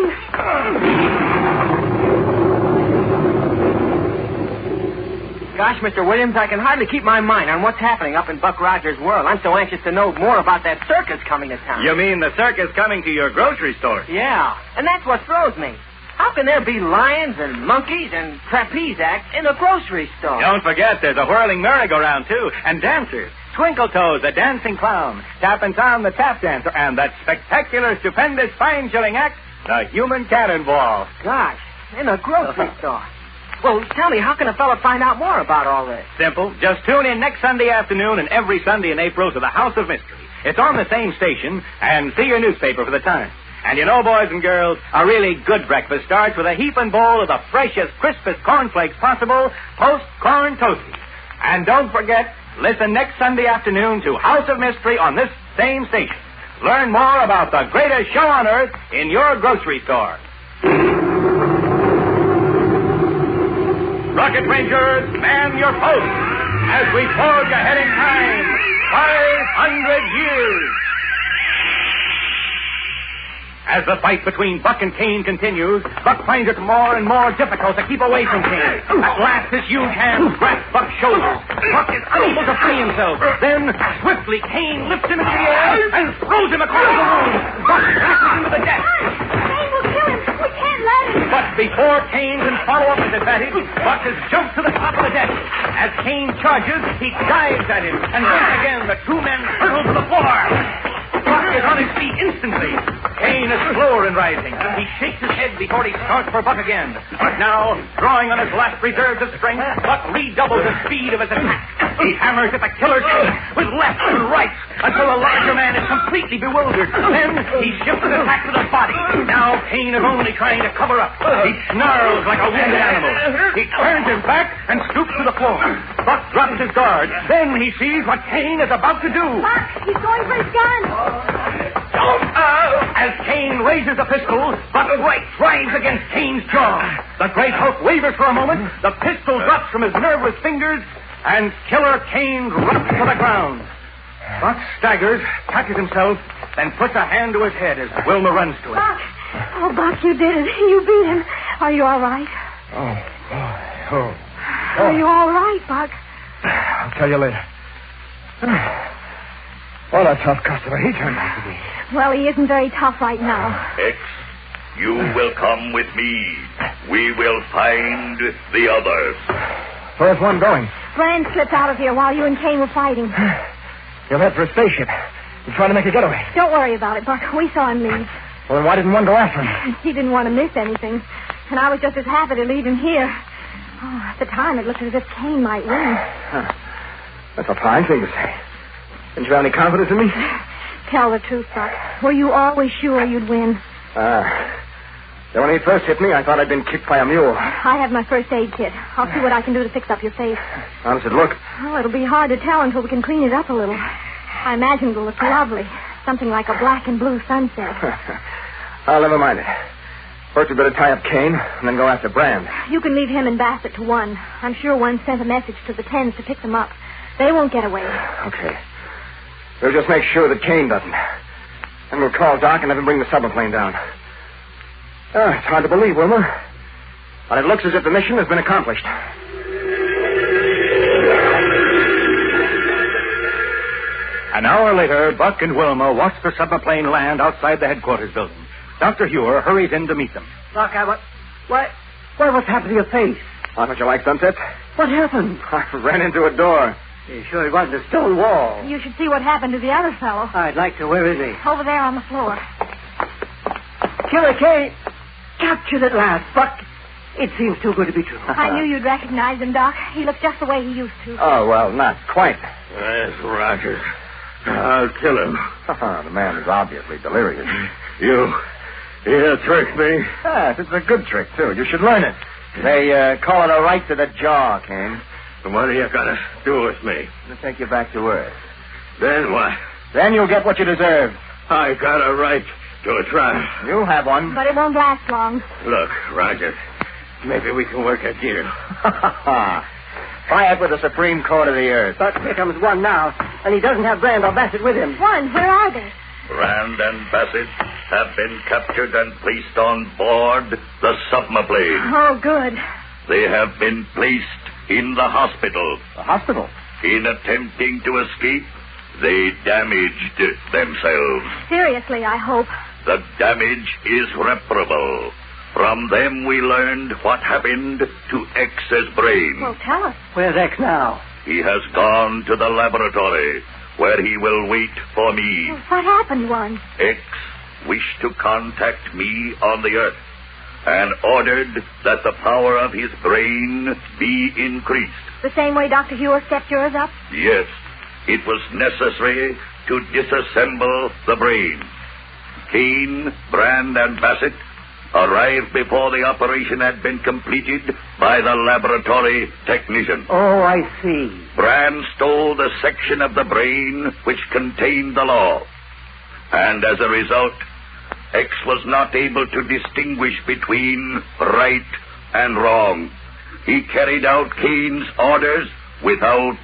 Gosh, Mr. Williams, I can hardly keep my mind on what's happening up in Buck Rogers' world. I'm so anxious to know more about that circus coming to town. You mean the circus coming to your grocery store? Yeah, and that's what throws me. How can there be lions and monkeys and trapeze acts in a grocery store? Don't forget, there's a whirling merry-go-round, too, and dancers. Twinkle Toes, the dancing clown. Tappin' Tom, the tap dancer. And that spectacular, stupendous, spine-chilling act, the human cannonball. Gosh, in a grocery store. Well, tell me, how can a fella find out more about all this? Simple. Just tune in next Sunday afternoon and every Sunday in April to the House of Mystery. It's on the same station, and see your newspaper for the time. And you know, boys and girls, a really good breakfast starts with a heaping bowl of the freshest, crispest cornflakes possible, Post Corn Toasties. And don't forget, listen next Sunday afternoon to House of Mystery on this same station. Learn more about the greatest show on earth in your grocery store. Rocket Rangers, man your post as we forge ahead in time 500 years. As the fight between Buck and Kane continues, Buck finds it more and more difficult to keep away from Kane. At last, his huge hands grasp Buck's shoulders. Buck is unable to free himself. Then, swiftly, Kane lifts him into the air and throws him across the room. Buck crashes into the deck. Kane will kill him. We can't let him. But before Kane can follow up his advantage, Buck has jumped to the top of the deck. As Kane charges, he dives at him, and once again the two men hurtle to the floor. Buck is on his feet instantly. Kane is slower in rising. He shakes his head before he starts for Buck again. But now, drawing on his last reserves of strength, Buck redoubles the speed of his attack. He hammers at the killer's head with left and right until the larger man is completely bewildered. Then he shifts his attack to the body. Now Kane is only trying to cover up. He snarls like a wounded animal. He turns his back and stoops to the floor. Buck drops his guard. Then he sees what Kane is about to do. Buck, he's going for his gun. As Kane raises the pistol, Buck's right drives against Kane's jaw. The great Hulk wavers for a moment. The pistol drops from his nerveless fingers, and Killer Kane drops to the ground. Buck staggers, catches himself, then puts a hand to his head as Wilma runs to him. Buck! Oh, Buck, you did it. You beat him. Are you all right? Are you all right, Buck? I'll tell you later. What a tough customer he turned out to be. Well, he isn't very tough right now. X, you will come with me. We will find the others. Where's one going? Brand slipped out of here while you and Kane were fighting. He'll head for a spaceship. He's trying to make a getaway. Don't worry about it, Buck. We saw him leave. Well, then why didn't one go after him? He didn't want to miss anything. And I was just as happy to leave him here. Oh, at the time, it looked as if Kane might win. Huh. That's a fine thing to say. Didn't you have any confidence in me? Tell the truth, Buck. Were you always sure you'd win? When he first hit me, I thought I'd been kicked by a mule. I have my first aid kit. I'll see what I can do to fix up your face. How does it look? Oh, it'll be hard to tell until we can clean it up a little. I imagine it'll look lovely. Something like a black and blue sunset. I'll never mind it. First, we better tie up Kane, and then go after Brand. You can leave him and Bassett to one. I'm sure one sent a message to the 10s to pick them up. They won't get away. Okay. We'll just make sure that Kane doesn't. Then we'll call Doc and have him bring the submarine down. It's hard to believe, Wilma. But it looks as if the mission has been accomplished. An hour later, Buck and Wilma watch the submarine land outside the headquarters building. Dr. Hewer hurries in to meet them. Doc, what's happened to your face? Oh, don't you like sunsets? What happened? I ran into a door. You sure it wasn't a stone wall? You should see what happened to the other fellow. I'd like to. Where is he? Over there on the floor. Killer Kane. Captured at last, Buck. It seems too good to be true. I knew you'd recognize him, Doc. He looks just the way he used to. Oh, well, not quite. That's Rogers. I'll kill him. The man is obviously delirious. You tricked me. Yes, it's a good trick, too. You should learn it. They call it a right to the jaw, Kane. What are you going to do with me? I'll take you back to Earth. Then what? Then you'll get what you deserve. I got a right to a trial. You have one. But it won't last long. Look, Rogers, maybe we can work a deal. Try it with the Supreme Court of the Earth. But here comes one now, and he doesn't have Brand or Bassett with him. One? Where are they? Brand and Bassett have been captured and placed on board the submarine. Oh, good. They have been placed in the hospital. The hospital? In attempting to escape, they damaged themselves. Seriously, I hope. The damage is reparable. From them we learned what happened to X's brain. Well, tell us. Where's X now? He has gone to the laboratory, where he will wait for me. Well, what happened, One? X wished to contact me on the Earth and ordered that the power of his brain be increased. The same way Dr. Hewer stepped yours up? Yes, it was necessary to disassemble the brain. Kane, Brand, and Bassett arrived before the operation had been completed by the laboratory technician. Oh, I see. Brand stole the section of the brain which contained the law. And as a result, X was not able to distinguish between right and wrong. He carried out Kane's orders without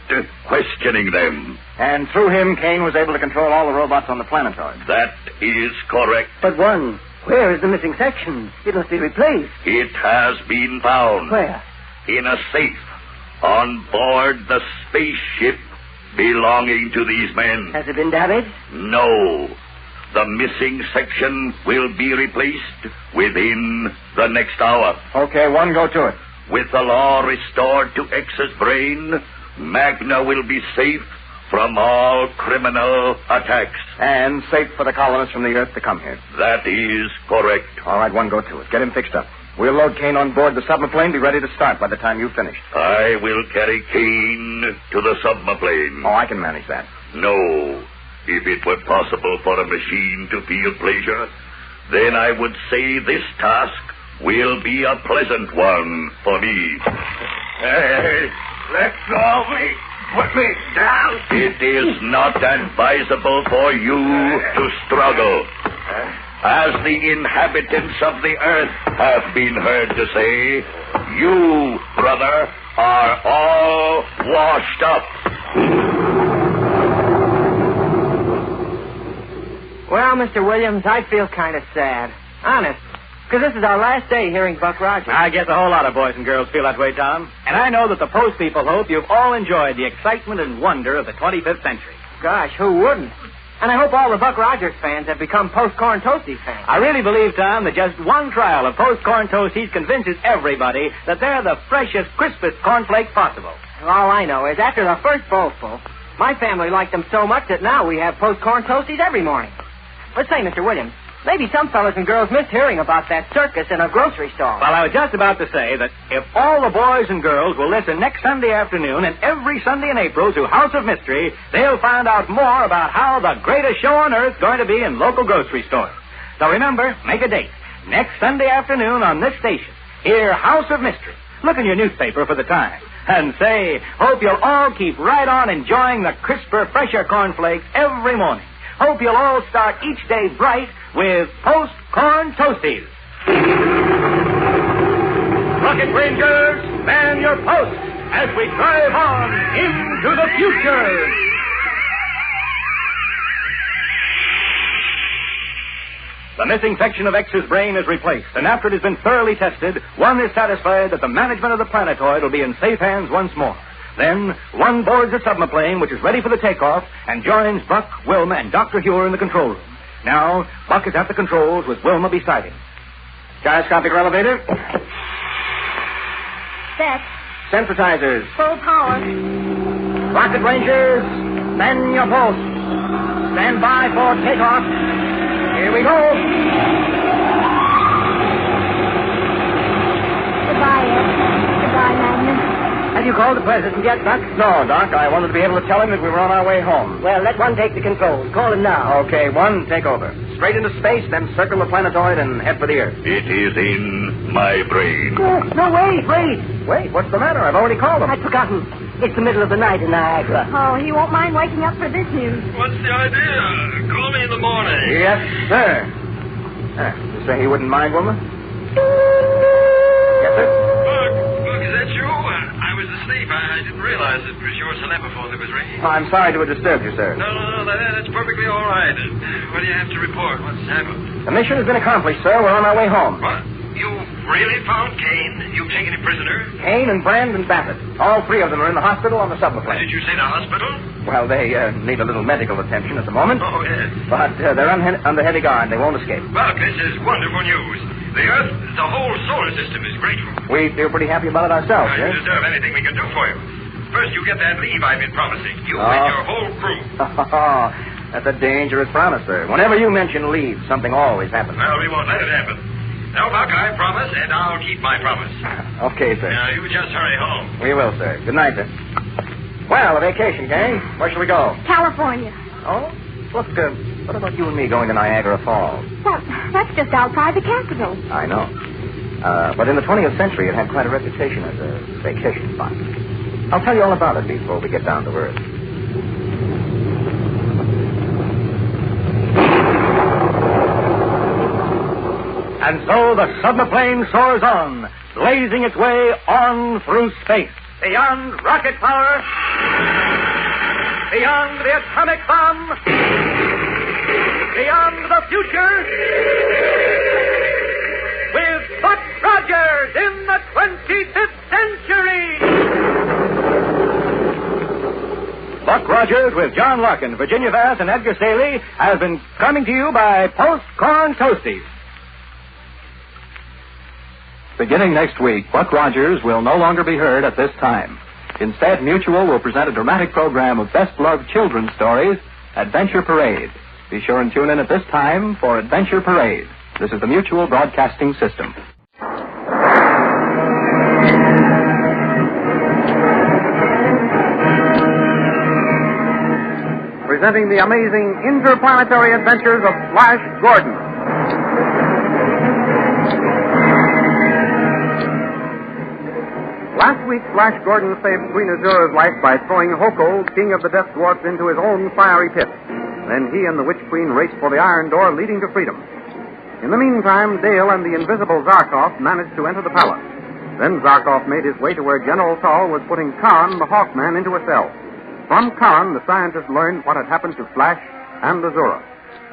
questioning them. And through him, Kane was able to control all the robots on the planetoid. That is correct. But One, where is the missing section? It must be replaced. It has been found. Where? In a safe on board the spaceship belonging to these men. Has it been damaged? No. The missing section will be replaced within the next hour. Okay, One, go to it. With the law restored to X's brain, Magna will be safe from all criminal attacks. And safe for the colonists from the Earth to come here. That is correct. All right, one, go to it. Get him fixed up. We'll load Kane on board the submarine. Be ready to start by the time you've finished. I will carry Kane to the submarine. Oh, I can manage that. No. If it were possible for a machine to feel pleasure, then I would say this task will be a pleasant one for me. Hey, let go of me. Put me down. It is not advisable for you to struggle. As the inhabitants of the earth have been heard to say, you, brother, are all washed up. Well, Mr. Williams, I feel kind of sad. Honest. Because this is our last day hearing Buck Rogers. I guess a whole lot of boys and girls feel that way, Tom. And I know that the Post people hope you've all enjoyed the excitement and wonder of the 25th century. Gosh, who wouldn't? And I hope all the Buck Rogers fans have become Post-Corn Toasties fans. I really believe, Tom, that just one trial of Post-Corn Toasties convinces everybody that they're the freshest, crispest cornflakes possible. All I know is after the first bowlful, my family liked them so much that now we have Post-Corn Toasties every morning. Let's say, Mr. Williams, maybe some fellas and girls missed hearing about that circus in a grocery store. Well, I was just about to say that if all the boys and girls will listen next Sunday afternoon and every Sunday in April to House of Mystery, they'll find out more about how the greatest show on earth is going to be in local grocery stores. So remember, make a date. Next Sunday afternoon on this station, hear House of Mystery. Look in your newspaper for the time. And say, hope you'll all keep right on enjoying the crisper, fresher cornflakes every morning. Hope you'll all start each day bright with Post-Corn Toasties. Rocket Rangers, man your post as we drive on into the future. The missing section of X's brain is replaced, and after it has been thoroughly tested, one is satisfied that the management of the planetoid will be in safe hands once more. Then, one boards a submarine which is ready for the takeoff and joins Buck, Wilma, and Dr. Huer in the control room. Now, Buck is at the controls with Wilma beside him. Gyroscopic elevator. Set. Sensitizers. Full power. Rocket Rangers, man your post. Stand by for takeoff. Here we go. Goodbye, Ed. Goodbye, Magnus. Have you called the president yet, Buck? No, Doc. I wanted to be able to tell him that we were on our way home. Well, let one take the controls. Call him now. Okay, one, take over. Straight into space, then circle the planetoid and head for the Earth. It is in my brain. No, wait. Wait, what's the matter? I've already called him. I'd forgotten. It's the middle of the night in Niagara. Oh, he won't mind waking up for this news. What's the idea? Call me in the morning. Yes, sir. You say he wouldn't mind, Wilma? Yes, sir? Buck, is that you? I was asleep. I didn't realize it was your telephone that was ringing. Oh, I'm sorry to have disturbed you, sir. No, that's perfectly all right. What do you have to report? What's happened? The mission has been accomplished, sir. We're on our way home. What? You really found Kane? You've taken him prisoner? Kane and Brand and Babbitt. All three of them are in the hospital on the submarine. Did you say the hospital? Well, they need a little medical attention at the moment. Oh, yes. But they're under heavy guard. They won't escape. Buck, this is wonderful news. The Earth, the whole solar system is grateful. We feel pretty happy about it ourselves, You yes? deserve anything we can do for you. First, you get that leave I've been promising. You and your whole crew. That's a dangerous promise, sir. Whenever you mention leave, something always happens. Well, we won't let it happen. Now, Buck, I promise, and I'll keep my promise. Okay, sir. Now, you just hurry home. We will, sir. Good night, sir. Well, a vacation, gang. Where shall we go? California. Oh? Look, what about you and me going to Niagara Falls? Well, that's just outside the capital. I know. But in the 20th century, it had quite a reputation as a vacation spot. I'll tell you all about it before we get down to earth. And so the submarine soars on, blazing its way on through space. Beyond rocket power, beyond the atomic bomb, beyond the future, with Buck Rogers in the 25th century. Buck Rogers with John Larkin, Virginia Vass, and Edgar Staley has been coming to you by Post-Corn Toasties. Beginning next week, Buck Rogers will no longer be heard at this time. Instead, Mutual will present a dramatic program of best-loved children's stories, Adventure Parade. Be sure and tune in at this time for Adventure Parade. This is the Mutual Broadcasting System. Presenting the amazing interplanetary adventures of Flash Gordon. Last week, Flash Gordon saved Queen Azura's life by throwing Hoko, king of the Death Dwarfs, into his own fiery pit. Then he and the Witch Queen raced for the iron door leading to freedom. In the meantime, Dale and the invisible Zarkov managed to enter the palace. Then Zarkov made his way to where General Tall was putting Khan, the Hawkman, into a cell. From Khan, the scientist learned what had happened to Flash and Azura.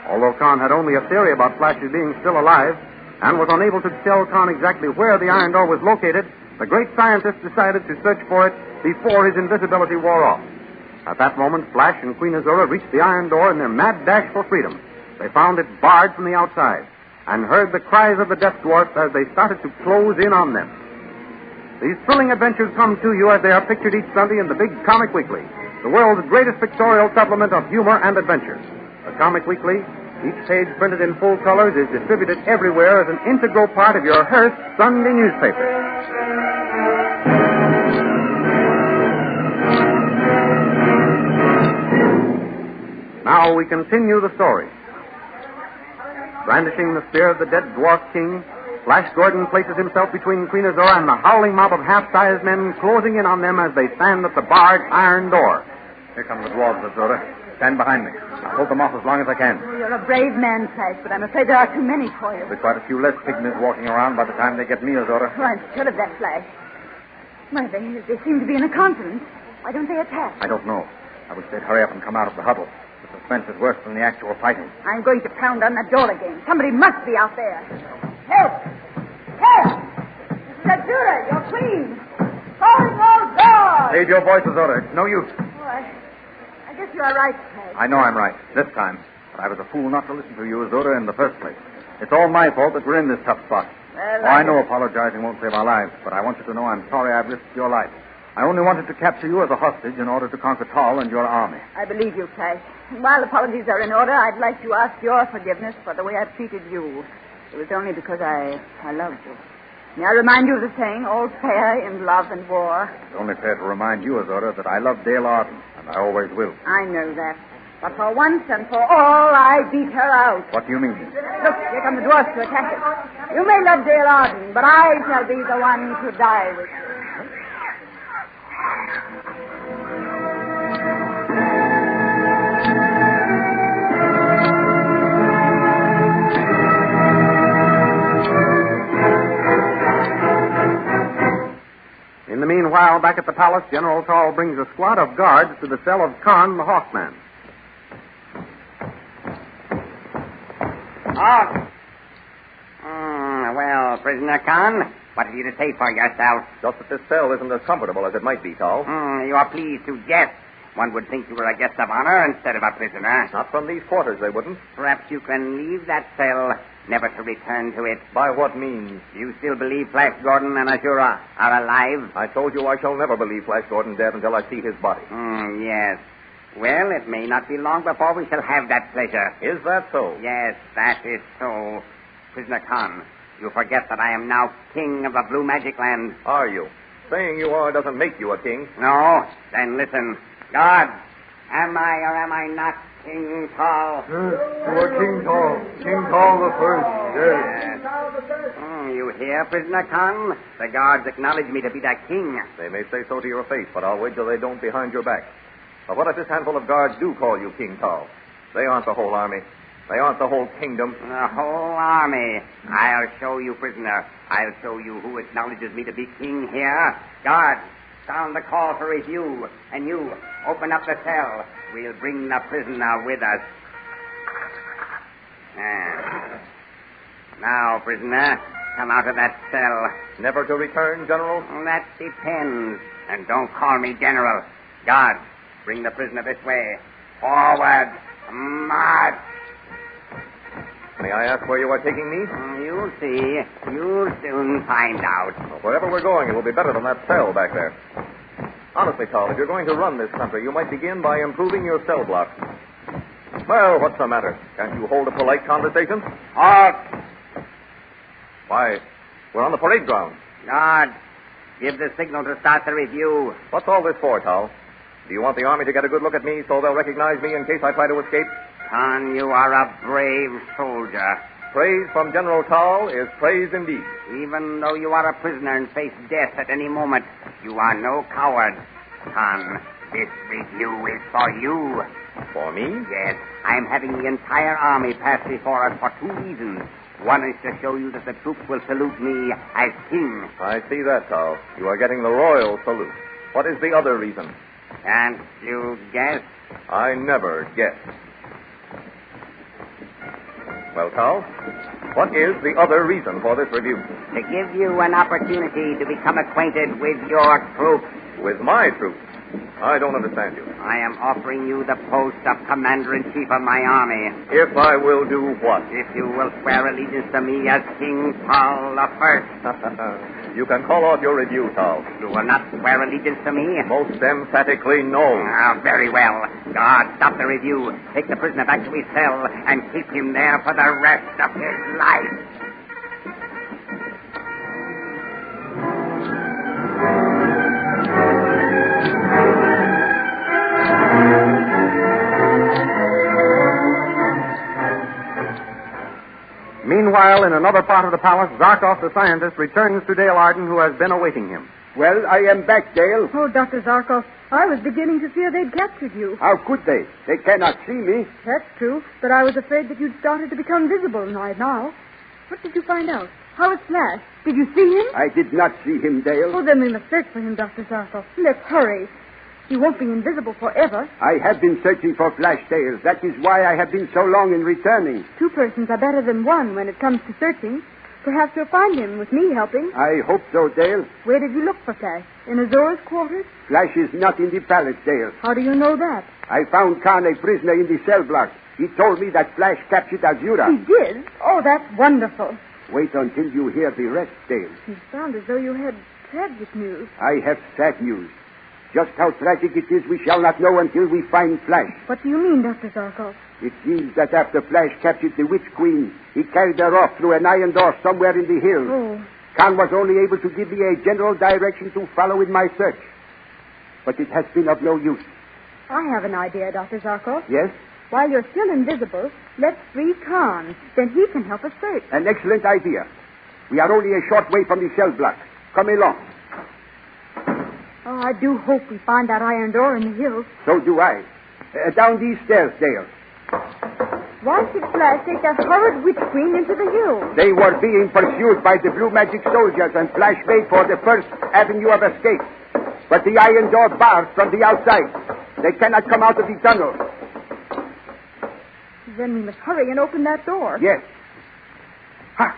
Although Khan had only a theory about Flash's being still alive and was unable to tell Khan exactly where the iron door was located, the great scientist decided to search for it before his invisibility wore off. At that moment, Flash and Queen Azura reached the iron door in their mad dash for freedom. They found it barred from the outside and heard the cries of the Death Dwarfs as they started to close in on them. These thrilling adventures come to you as they are pictured each Sunday in the Big Comic Weekly, the world's greatest pictorial supplement of humor and adventure. The Comic Weekly, each page printed in full colors, is distributed everywhere as an integral part of your Hearst Sunday newspaper. Now we continue the story. Brandishing the spear of the dead dwarf king, Flash Gordon places himself between Queen Azura and the howling mob of half-sized men closing in on them as they stand at the barred iron door. Here come the dwarves, Azura. Stand behind me. I'll hold them off as long as I can. Oh, you're a brave man, Flash, but I'm afraid there are too many for you. There'll be quite a few less pygmies walking around by the time they get me, Azura. Oh, I'm sure of that, Flash. Why, they seem to be in a conference. Why don't they attack? I don't know. I wish they'd hurry up and come out of the huddle. The suspense is worse than the actual fighting. I'm going to pound on that door again. Somebody must be out there. Help! Help! Mrs. Azura, your queen! Calling all doors! Save your voice, Azura. It's no use. Oh, I guess you are right, Flash. I know I'm right. This time. But I was a fool not to listen to you, Azura, in the first place. It's all my fault that we're in this tough spot. Well, I know apologizing won't save our lives, but I want you to know I'm sorry I've risked your life. I only wanted to capture you as a hostage in order to conquer Tall and your army. I believe you, Flash. And while apologies are in order, I'd like to ask your forgiveness for the way I've treated you. It was only because I loved you. May I remind you of the saying, all fair in love and war? It's only fair to remind you, Azura, that I love Dale Arden, and I always will. I know that. But for once and for all, I beat her out. What do you mean? Look, here come the dwarfs to attack us. You may love Dale Arden, but I shall be the one to die with you. In the meanwhile, back at the palace, General Tall brings a squad of guards to the cell of Khan, the Hawkman. Well, prisoner Khan, what have you to say for yourself? Just that this cell isn't as comfortable as it might be, Tall. You are pleased to jest. One would think you were a guest of honor instead of a prisoner. Not from these quarters, they wouldn't. Perhaps you can leave that cell, never to return to it. By what means? You still believe Flash Gordon and Azura are alive? I told you I shall never believe Flash Gordon dead until I see his body. Yes. Well, it may not be long before we shall have that pleasure. Is that so? Yes, that is so. Prisoner Khan, you forget that I am now king of the Blue Magic Land. Are you? Saying you are doesn't make you a king. No. Then listen. God, am I or am I not King Tall? Yes, you are King Tall. King Tall the First, yes. You hear, prisoner Khan? The guards acknowledge me to be their king. They may say so to your face, but I'll wager they don't behind your back. But what if this handful of guards do call you King Tall? They aren't the whole army. They aren't the whole kingdom. The whole army. I'll show you, prisoner. I'll show you who acknowledges me to be king here. Guards, sound the call for review. And you, open up the cell. We'll bring the prisoner with us. Now, prisoner, come out of that cell. Never to return, General? That depends. And don't call me General. Guards, bring the prisoner this way. Forward. March. May I ask where you are taking me? You'll see. You'll soon find out. Well, wherever we're going, it will be better than that cell back there. Honestly, Carl, if you're going to run this country, you might begin by improving your cell block. Well, what's the matter? Can't you hold a polite conversation? Halt! Why, we're on the parade ground. Guard, give the signal to start the review. What's all this for, Tal? Do you want the Army to get a good look at me so they'll recognize me in case I try to escape? Con, you are a brave soldier. Praise from General Tal is praise indeed. Even though you are a prisoner and face death at any moment, you are no coward. Con, this review is for you. For me? Yes. I'm having the entire army pass before us for 2 reasons. One is to show you that the troops will salute me as king. I see that, Tal. You are getting the royal salute. What is the other reason? Can't you guess? I never guess. Well, Tal, what is the other reason for this review? To give you an opportunity to become acquainted with your troops. With my troops? I don't understand you. I am offering you the post of Commander-in-Chief of my army. If I will do what? If you will swear allegiance to me as King Paul I. You can call off your review, Tal. You will not swear allegiance to me? Most emphatically, no. Very well. Guard, stop the review. Take the prisoner back to his cell and keep him there for the rest of his life. Meanwhile, in another part of the palace, Zarkov the scientist returns to Dale Arden, who has been awaiting him. Well, I am back, Dale. Oh, Dr. Zarkov, I was beginning to fear they'd captured you. How could they? They cannot see me. That's true, but I was afraid that you'd started to become visible right now. What did you find out? How is Flash? Did you see him? I did not see him, Dale. Oh, then we must search for him, Dr. Zarkov. Let's hurry. He won't be invisible forever. I have been searching for Flash, Dale. That is why I have been so long in returning. 2 persons are better than 1 when it comes to searching. Perhaps you'll find him with me helping. I hope so, Dale. Where did you look for Flash? In Azura's quarters? Flash is not in the palace, Dale. How do you know that? I found Khan a prisoner in the cell block. He told me that Flash captured Azura. He did? Oh, that's wonderful. Wait until you hear the rest, Dale. You sound as though you had tragic news. I have sad news. Just how tragic it is we shall not know until we find Flash. What do you mean, Dr. Zarkov? It seems that after Flash captured the Witch Queen, he carried her off through an iron door somewhere in the hills. Oh. Khan was only able to give me a general direction to follow in my search. But it has been of no use. I have an idea, Dr. Zarkov. Yes? While you're still invisible, let's free Khan. Then he can help us search. An excellent idea. We are only a short way from the cell block. Come along. Oh, I do hope we find that iron door in the hills. So do I. Down these stairs, Dale. Why should Flash take that horrid witch queen into the hills? They were being pursued by the blue magic soldiers, and Flash made for the first avenue of escape. But the iron door bars from the outside. They cannot come out of the tunnel. Then we must hurry and open that door. Yes. Ha!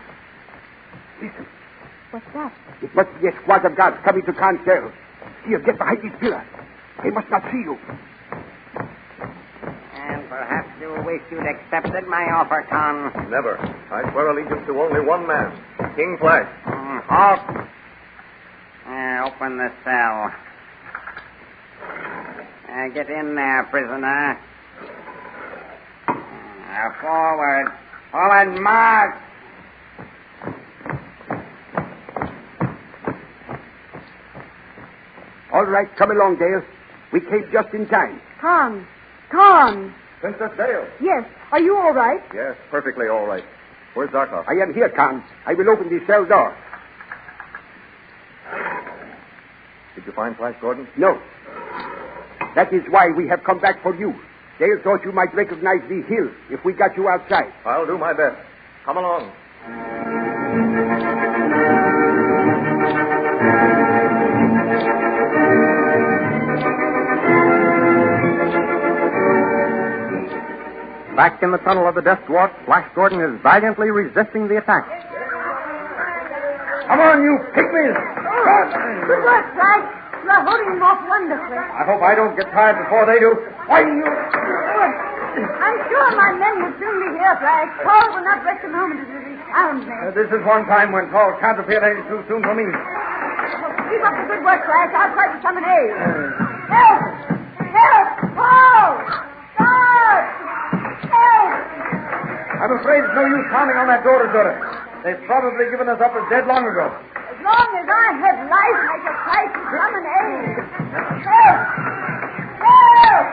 Listen. What's that? It must be a squad of guards coming to Khan's cell. Here, get behind this pillar. They must not see you. And perhaps you wish you'd accepted my offer, Khan. Never. I swear allegiance to only one man, King Flash. Halt. Open the cell. Get in there, prisoner. Forward. Forward, march. All right, come along, Dale. We came just in time. Khan. Khan. Princess Dale. Yes. Are you all right? Yes, perfectly all right. Where's Zarkov? I am here, Khan. I will open the cell door. Did you find Flash Gordon? No. That is why we have come back for you. Dale thought you might recognize the hill if we got you outside. I'll do my best. Come along. Back in the tunnel of the Death Dwarf, Flash Gordon is valiantly resisting the attack. Come on, you pygmies! Good work, Flash. You're holding him off wonderfully. I hope I don't get tired before they do. Why, you... I'm sure my men will soon be here, Flash. Paul will not rest a moment until he found me. This is one time when Paul can't appear any too soon for me. Keep up the good work, Flash. I'll try to summon aid. Help! Help! Paul! God! Help! I'm afraid it's no use pounding on that door, Azura. They've probably given us up as dead long ago. As long as I have life, I shall try to summon aid. Help! Help!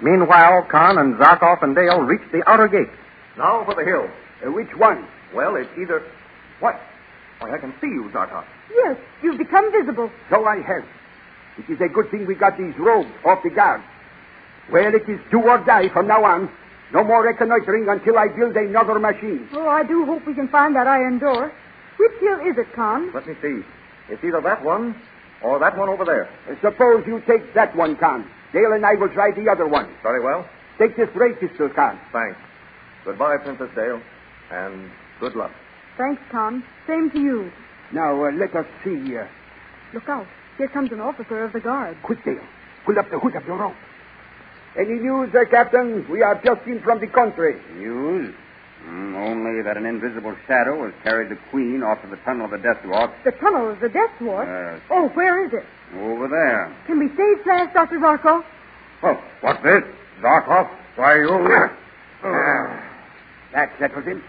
Meanwhile, Con and Zarkov and Dale reached the outer gate. Now for the hill. Which one? Well, it's either... What? Why, I can see you, Zarkov. Yes, you've become visible. So I have. It is a good thing we got these robes off the guard. Well, it is do or die from now on. No more reconnoitering until I build another machine. Oh, I do hope we can find that iron door. Which hill is it, Con? Let me see. It's either that one or that one over there. Suppose you take that one, Con. Dale and I will try the other one. Very well. Take this ray pistol, Con. Thanks. Goodbye, Princess Dale, and good luck. Thanks, Con. Same to you. Now, let us see. Look out. Here comes an officer of the guard. Quick, Dale. Pull up the hood of your rope. Any news, Captain? We are just in from the country. News? Only that an invisible shadow has carried the Queen off to the tunnel of the Death Dwarf. The tunnel of the Death Dwarf? Oh, where is it? Over there. Can we save Flash, Dr. Zarkov? Oh, what's this? Zarkov? Why, you... That settles him.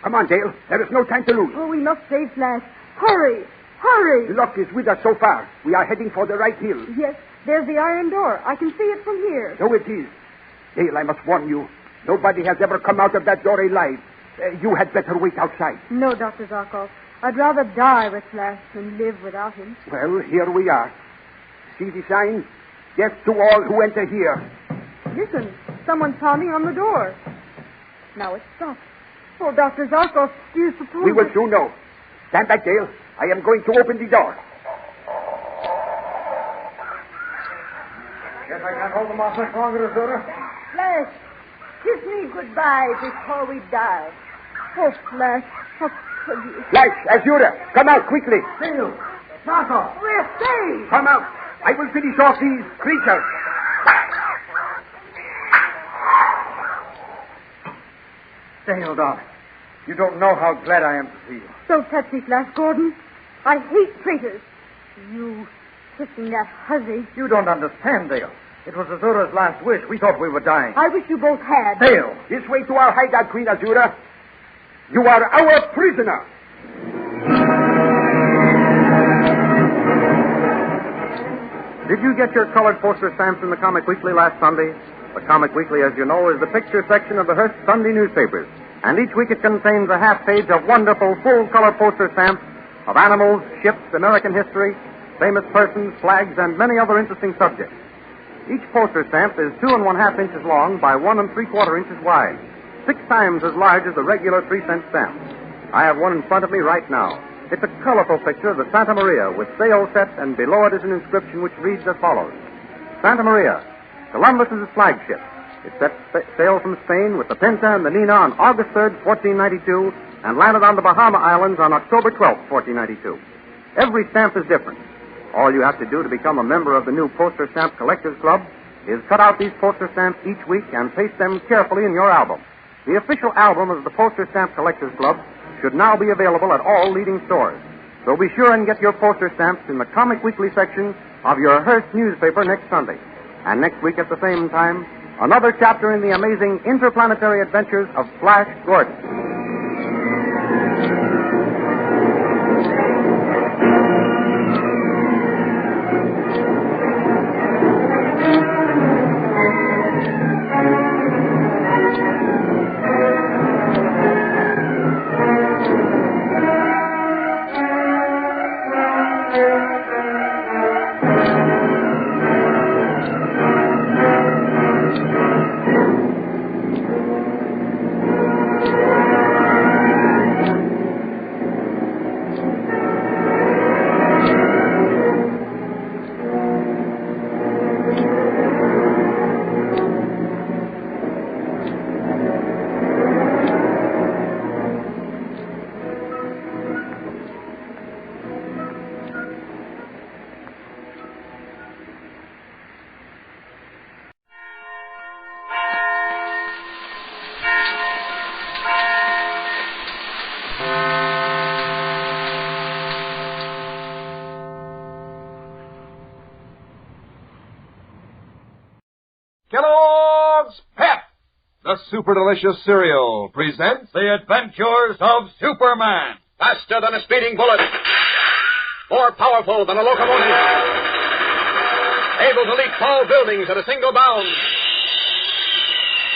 Come on, Dale. There is no time to lose. Oh, we must save Flash. Hurry! Hurry! Luck is with us so far. We are heading for the right hill. Yes, there's the iron door. I can see it from here. So it is. Dale, I must warn you. Nobody has ever come out of that door alive. You had better wait outside. No, Dr. Zarkov. I'd rather die with Flash than live without him. Well, here we are. See the sign? Death to all who enter here. Listen, someone's pounding on the door. Now it's stopped. Oh, Dr. Zarkov, do you suppose... We will soon know. Stand back, Dale. I am going to open the door. Guess I can't hold them off much longer, Azura. Flash, kiss me goodbye before we die. Oh, Flash, how could you... Flash, Azura, come out quickly. Dale, Zarkov. We're saved. Come out. I will finish off these creatures. Dale, darling, you don't know how glad I am to see you. Don't touch me, Flash Gordon. I hate traitors. You kissing that hussy. You don't understand, Dale. It was Azura's last wish. We thought we were dying. I wish you both had. Dale! This way to our hideout, Queen Azura. You are our prisoner. Did you get your colored poster stamps in the Comic Weekly last Sunday? The Comic Weekly, as you know, is the picture section of the Hearst Sunday newspapers. And each week it contains a half page of wonderful full-color poster stamps of animals, ships, American history, famous persons, flags, and many other interesting subjects. Each poster stamp is 2 1/2 inches long by 1 3/4 inches wide, 6 times as large as the regular 3-cent stamp. I have one in front of me right now. It's a colorful picture of the Santa Maria with sail set, and below it is an inscription which reads as follows. Santa Maria, Columbus's flagship. It set sail from Spain with the Pinta and the Nina on August 3rd, 1492, and landed on the Bahama Islands on October 12th, 1492. Every stamp is different. All you have to do to become a member of the new Poster Stamp Collectors Club is cut out these poster stamps each week and paste them carefully in your album. The official album of the Poster Stamp Collectors Club should now be available at all leading stores. So be sure and get your poster stamps in the Comic Weekly section of your Hearst newspaper next Sunday. And next week at the same time, another chapter in the amazing interplanetary adventures of Flash Gordon. Kellogg's Pep, the super delicious cereal, presents The Adventures of Superman. faster than a speeding bullet, more powerful than a locomotive, able to leap tall buildings at a single bound.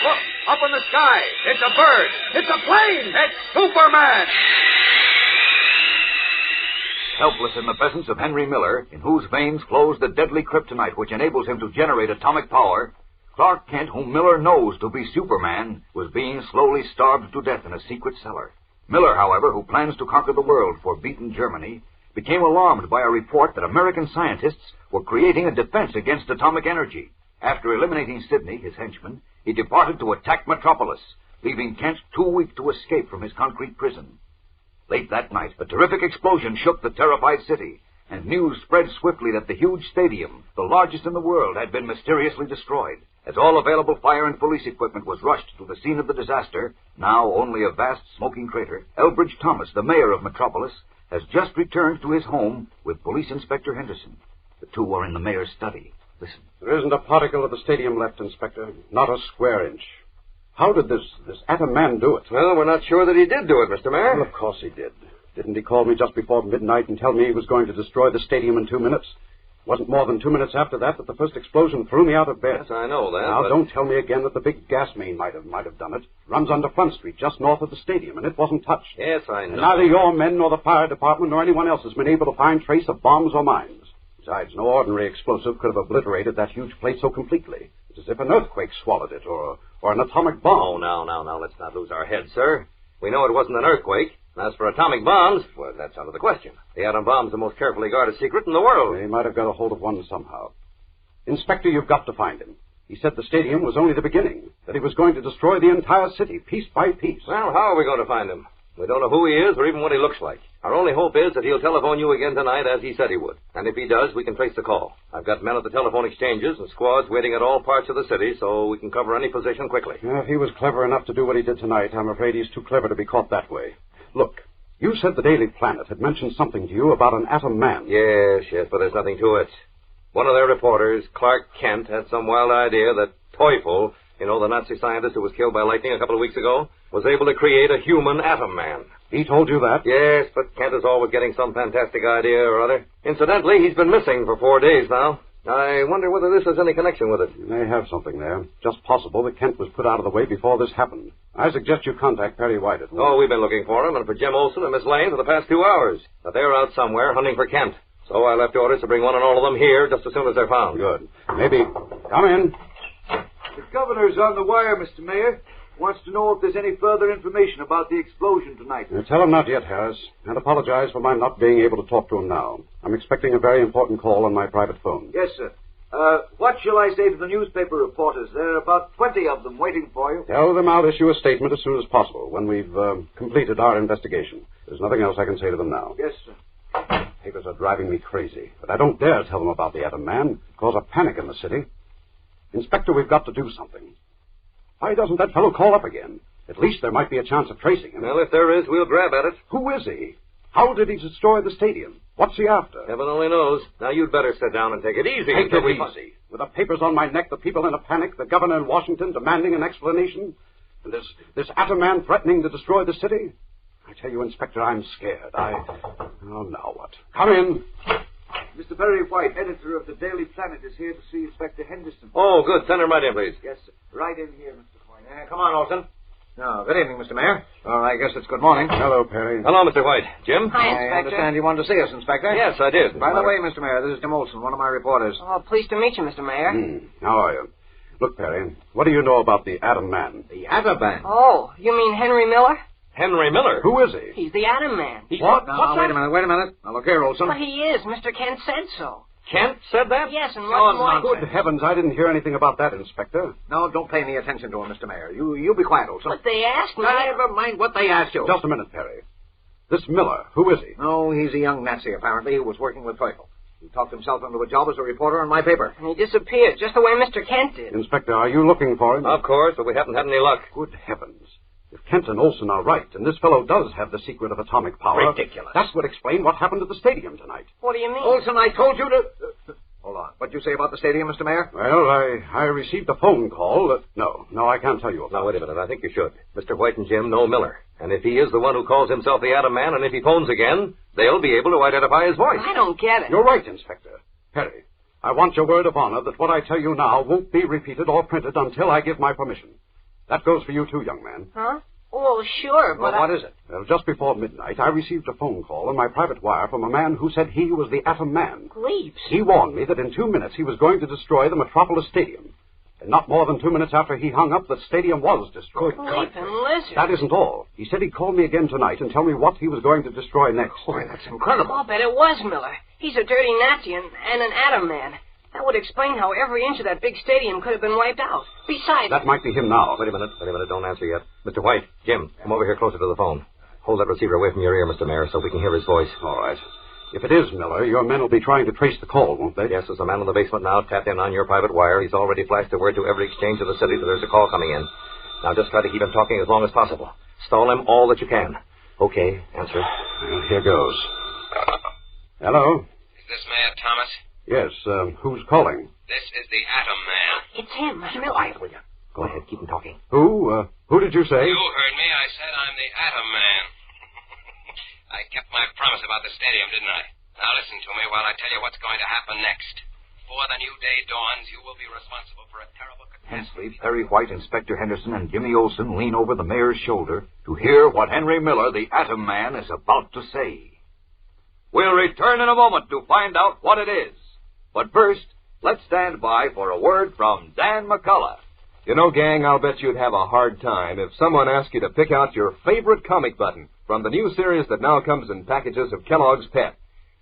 Look, up in the sky. It's a bird. It's a plane. It's Superman. Helpless in the presence of Henry Miller, in whose veins flows the deadly kryptonite which enables him to generate atomic power, Clark Kent, whom Miller knows to be Superman, was being slowly starved to death in a secret cellar. Miller, however, who plans to conquer the world for beaten Germany, became alarmed by a report that American scientists were creating a defense against atomic energy. After eliminating Sidney, his henchman, he departed to attack Metropolis, leaving Kent too weak to escape from his concrete prison. Late that night, a terrific explosion shook the terrified city, and news spread swiftly that the huge stadium, the largest in the world, had been mysteriously destroyed. As all available fire and police equipment was rushed to the scene of the disaster, now only a vast smoking crater, Elbridge Thomas, the mayor of Metropolis, has just returned to his home with Police Inspector Henderson. The two are in the mayor's study. Listen. There isn't a particle of the stadium left, Inspector. Not a square inch. How did this atom man do it? Well, we're not sure that he did do it, Mr. Mayor. Well, of course he did. Didn't he call me just before midnight and tell me he was going to destroy the stadium in 2 minutes? It wasn't more than 2 minutes after that the first explosion threw me out of bed. Yes, I know that. Now, don't tell me again that the big gas main might have done it. Runs under Front Street, just north of the stadium, and it wasn't touched. Yes, I know. And neither your men nor the fire department nor anyone else has been able to find trace of bombs or mines. Besides, no ordinary explosive could have obliterated that huge place so completely. It's as if an earthquake swallowed it, or an atomic bomb. Oh, now, let's not lose our heads, sir. We know it wasn't an earthquake. As for atomic bombs, well, that's out of the question. The atom bomb's the most carefully guarded secret in the world. He might have got a hold of one somehow. Inspector, you've got to find him. He said the stadium was only the beginning, that he was going to destroy the entire city, piece by piece. Well, how are we going to find him? We don't know who he is or even what he looks like. Our only hope is that he'll telephone you again tonight as he said he would. And if he does, we can trace the call. I've got men at the telephone exchanges and squads waiting at all parts of the city, so we can cover any position quickly. If he was clever enough to do what he did tonight, I'm afraid he's too clever to be caught that way. Look, you said the Daily Planet had mentioned something to you about an atom man. Yes, but there's nothing to it. One of their reporters, Clark Kent, had some wild idea that Teufel, the Nazi scientist who was killed by lightning a couple of weeks ago, was able to create a human atom man. He told you that? Yes, but Kent is always getting some fantastic idea or other. Incidentally, he's been missing for 4 days now. I wonder whether this has any connection with it. You may have something there. Just possible that Kent was put out of the way before this happened. I suggest you contact Perry White at once. Oh, we've been looking for him and for Jim Olson and Miss Lane for the past 2 hours. But they're out somewhere hunting for Kent. So I left orders to bring one and all of them here just as soon as they're found. Good. Maybe. Come in. The governor's on the wire, Mr. Mayor. Wants to know if there's any further information about the explosion tonight. Tell him not yet, Harris, and apologize for my not being able to talk to him now. I'm expecting a very important call on my private phone. Yes, sir. What shall I say to the newspaper reporters? There are about 20 of them waiting for you. Tell them I'll issue a statement as soon as possible when we've completed our investigation. There's nothing else I can say to them now. Yes, sir. Papers are driving me crazy, but I don't dare tell them about the atom man. Cause a panic in the city. Inspector, we've got to do something. Why doesn't that fellow call up again? At least there might be a chance of tracing him. Well, if there is, we'll grab at it. Who is he? How did he destroy the stadium? What's he after? Heaven only knows. Now, you'd better sit down and take it easy. Take it easy. With the papers on my neck, the people in a panic, the governor in Washington demanding an explanation, and this atom man threatening to destroy the city? I tell you, Inspector, I'm scared. Oh, now what? Come in. Mr. Perry White, editor of the Daily Planet, is here to see Inspector Henderson. Oh, good. Send him right in, please. Yes, sir. Right in here, Mr. White. Come on, Olson. Oh, good evening, Mr. Mayor. Or I guess it's good morning. Hello, Perry. Hello, Mr. White. Jim? Hi, Inspector. I understand you wanted to see us, Inspector. Yes, I did. By the way, Mr. Mayor, this is Jim Olson, one of my reporters. Oh, pleased to meet you, Mr. Mayor. How are you? Look, Perry, what do you know about the atom man? The atom man? Oh, you mean Henry Miller? Henry Miller? Who is he? He's the Atom Man. What? Now, wait a minute. Now, look here, Olson. But he is. Mr. Kent said so. Kent said that? Yes, and what's more... Good heavens, I didn't hear anything about that, Inspector. No, don't pay any attention to him, Mr. Mayor. You be quiet, Olson. But they asked me... Never mind what they asked you. Just a minute, Perry. This Miller, who is he? No, he's a young Nazi, apparently, who was working with Teufel. He talked himself into a job as a reporter on my paper. And he disappeared, just the way Mr. Kent did. Inspector, are you looking for him? Of course, but we haven't had any luck. Good heavens. If Kent and Olson are right, and this fellow does have the secret of atomic power... Ridiculous. That would explain what happened at the stadium tonight. What do you mean? Olson, I told you to... Hold on. What'd you say about the stadium, Mr. Mayor? Well, I received a phone call. No, I can't tell you about Now, wait a minute. I think you should. Mr. White and Jim know Miller. And if he is the one who calls himself the Atom Man, and if he phones again, they'll be able to identify his voice. I don't get it. You're right, Inspector. Harry, I want your word of honor that what I tell you now won't be repeated or printed until I give my permission. That goes for you too, young man. Huh? Oh, sure, but What is it? Well, just before midnight, I received a phone call on my private wire from a man who said he was the Atom Man. Gleeps. He warned me that in 2 minutes he was going to destroy the Metropolis Stadium. And not more than 2 minutes after he hung up, the stadium was destroyed. Gleep and lizard. That isn't all. He said he'd call me again tonight and tell me what he was going to destroy next. Boy, that's incredible. I'll bet it was Miller. He's a dirty Nazi and an Atom Man. That would explain how every inch of that big stadium could have been wiped out. Besides... That might be him now. Wait a minute. Don't answer yet. Mr. White, Jim, come over here closer to the phone. Hold that receiver away from your ear, Mr. Mayor, so we can hear his voice. All right. If it is Miller, your men will be trying to trace the call, won't they? Yes, there's a man in the basement now tapped in on your private wire. He's already flashed a word to every exchange of the city that there's a call coming in. Now just try to keep him talking as long as possible. Stall him all that you can. Okay, answer. Well, here goes. Hello? Is this Mayor Thomas? Yes, who's calling? This is the Atom Man. It's him, Miller. Quiet, will you? Go ahead, keep him talking. Who did you say? You heard me. I said I'm the Atom Man. I kept my promise about the stadium, didn't I? Now listen to me while I tell you what's going to happen next. Before the new day dawns, you will be responsible for a terrible catastrophe. Hensleigh, Perry White, Inspector Henderson, and Jimmy Olsen lean over the mayor's shoulder to hear what Henry Miller, the Atom Man, is about to say. We'll return in a moment to find out what it is. But first, let's stand by for a word from Dan McCullough. You know, gang, I'll bet you'd have a hard time if someone asked you to pick out your favorite comic button from the new series that now comes in packages of Kellogg's Pep.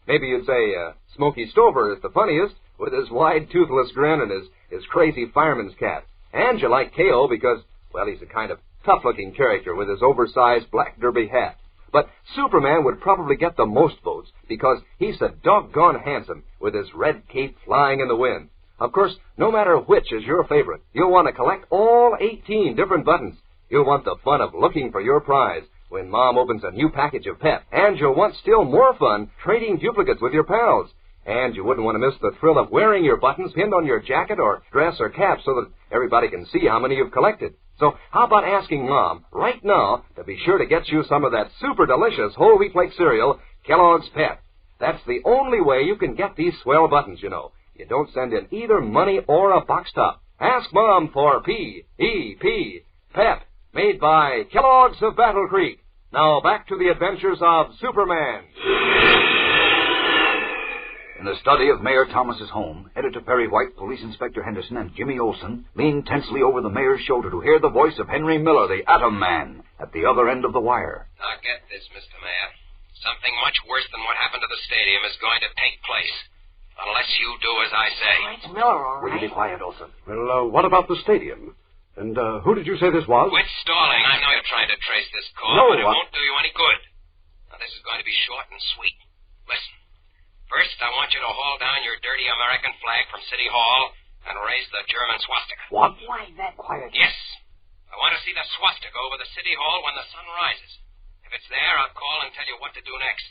Maybe you'd say Smokey Stover is the funniest with his wide, toothless grin and his crazy fireman's cap. And you like K.O. because, well, he's a kind of tough-looking character with his oversized black derby hat. But Superman would probably get the most votes because he's so doggone handsome with his red cape flying in the wind. Of course, no matter which is your favorite, you'll want to collect all 18 different buttons. You'll want the fun of looking for your prize when Mom opens a new package of Pep. And you'll want still more fun trading duplicates with your pals. And you wouldn't want to miss the thrill of wearing your buttons pinned on your jacket or dress or cap so that everybody can see how many you've collected. So how about asking Mom right now to be sure to get you some of that super delicious whole wheat flake cereal, Kellogg's Pep. That's the only way you can get these swell buttons, you know. You don't send in either money or a box top. Ask Mom for P-E-P, Pep, made by Kellogg's of Battle Creek. Now back to the adventures of Superman. In the study of Mayor Thomas's home, Editor Perry White, Police Inspector Henderson, and Jimmy Olsen leaned tensely over the mayor's shoulder to hear the voice of Henry Miller, the Atom Man, at the other end of the wire. Now get this, Mr. Mayor. Something much worse than what happened to the stadium is going to take place. Unless you do as I say. Oh, it's Miller, all right. Will you be quiet, Olsen? Well, what about the stadium? And who did you say this was? Quit stalling. I know you're trying to trace this call, No, but it won't do you any good. Now, this is going to be short and sweet. Listen. First, I want you to haul down your dirty American flag from City Hall and raise the German swastika. What? Why that quiet? Yes. I want to see the swastika over the City Hall when the sun rises. If it's there, I'll call and tell you what to do next.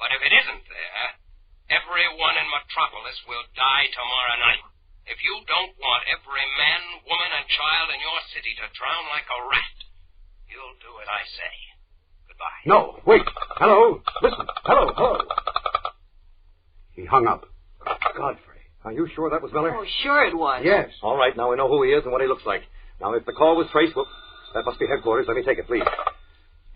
But if it isn't there, everyone in Metropolis will die tomorrow night. If you don't want every man, woman, and child in your city to drown like a rat, you'll do as I say. Goodbye. No, wait. Hello. Listen. Hello. He hung up. Godfrey, are you sure that was Miller? Oh, sure it was. Yes. All right, now we know who he is and what he looks like. Now, if the call was traced, well, that must be headquarters. Let me take it, please.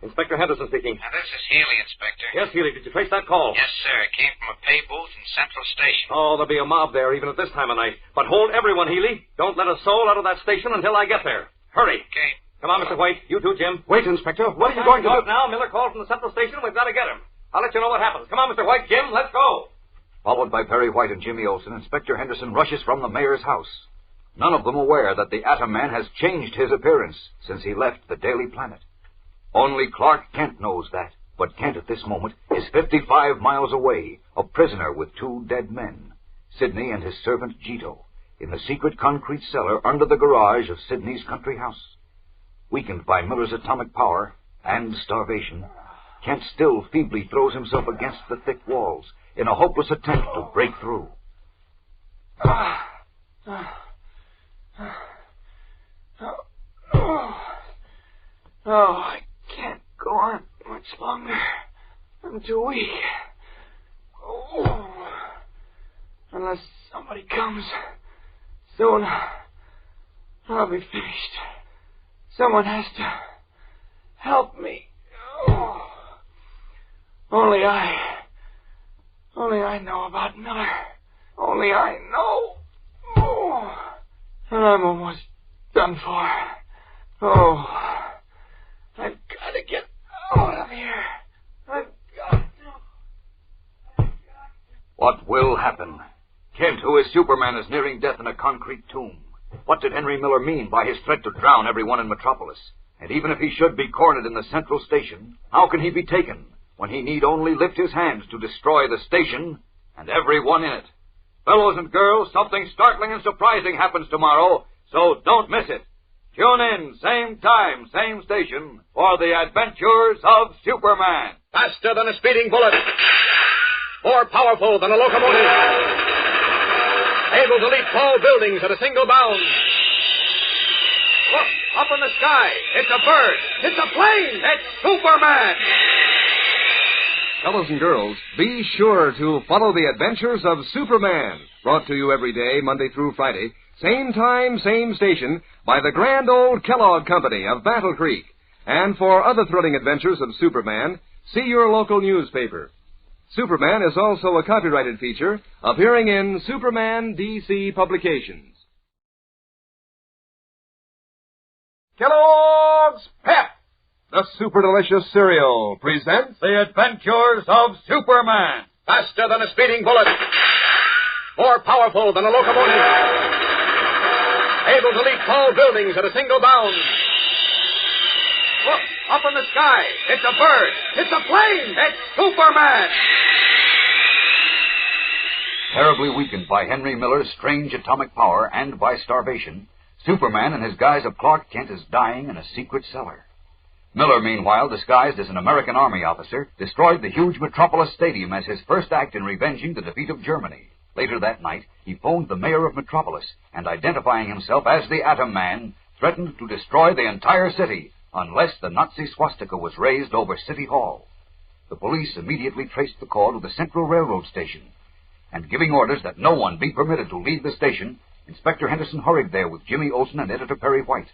Inspector Henderson speaking. Now, this is Healy, Inspector. Yes, Healy, did you trace that call? Yes, sir. It came from a pay booth in Central Station. Oh, there'll be a mob there even at this time of night. But hold everyone, Healy. Don't let a soul out of that station until I get there. Hurry. Okay. Come on, Mr. White. You too, Jim. Wait, Inspector. What are you going to do? Now, Miller called from the Central Station. We've got to get him. I'll let you know what happens. Come on, Mr. White. Jim, let's go. Followed by Perry White and Jimmy Olsen, Inspector Henderson rushes from the mayor's house. None of them aware that the Atom Man has changed his appearance since he left the Daily Planet. Only Clark Kent knows that, but Kent at this moment is 55 miles away, a prisoner with 2 dead men, Sidney and his servant Gito, in the secret concrete cellar under the garage of Sidney's country house. Weakened by Miller's atomic power and starvation, Kent still feebly throws himself against the thick walls in a hopeless attempt to break through. I can't go on much longer. I'm too weak. Unless somebody comes soon, I'll be finished. Someone has to help me. Only I know about Miller. Only I know. And I'm almost done for. I've got to get out of here. I've got to. What will happen? Kent, who is Superman, is nearing death in a concrete tomb. What did Henry Miller mean by his threat to drown everyone in Metropolis? And even if he should be cornered in the central station, how can he be taken when he need only lift his hands to destroy the station and everyone in it? Fellows and girls, something startling and surprising happens tomorrow, so don't miss it. Tune in, same time, same station, for the adventures of Superman. Faster than a speeding bullet. More powerful than a locomotive. Able to leap tall buildings at a single bound. Look, up in the sky. It's a bird. It's a plane. It's Superman. Fellows and girls, be sure to follow the adventures of Superman. Brought to you every day, Monday through Friday. Same time, same station, by the grand old Kellogg Company of Battle Creek. And for other thrilling adventures of Superman, see your local newspaper. Superman is also a copyrighted feature appearing in Superman DC Publications. Kellogg's Pep, the super delicious cereal, presents The Adventures of Superman. Faster than a speeding bullet. More powerful than a locomotive. Able to leap tall buildings at a single bound. Look, up in the sky. It's a bird. It's a plane. It's Superman. Terribly weakened by Henry Miller's strange atomic power and by starvation, Superman in his guise of Clark Kent is dying in a secret cellar. Miller, meanwhile, disguised as an American Army officer, destroyed the huge Metropolis Stadium as his first act in revenging the defeat of Germany. Later that night, he phoned the mayor of Metropolis and, identifying himself as the Atom Man, threatened to destroy the entire city unless the Nazi swastika was raised over City Hall. The police immediately traced the call to the Central Railroad Station, and giving orders that no one be permitted to leave the station, Inspector Henderson hurried there with Jimmy Olsen and Editor Perry White.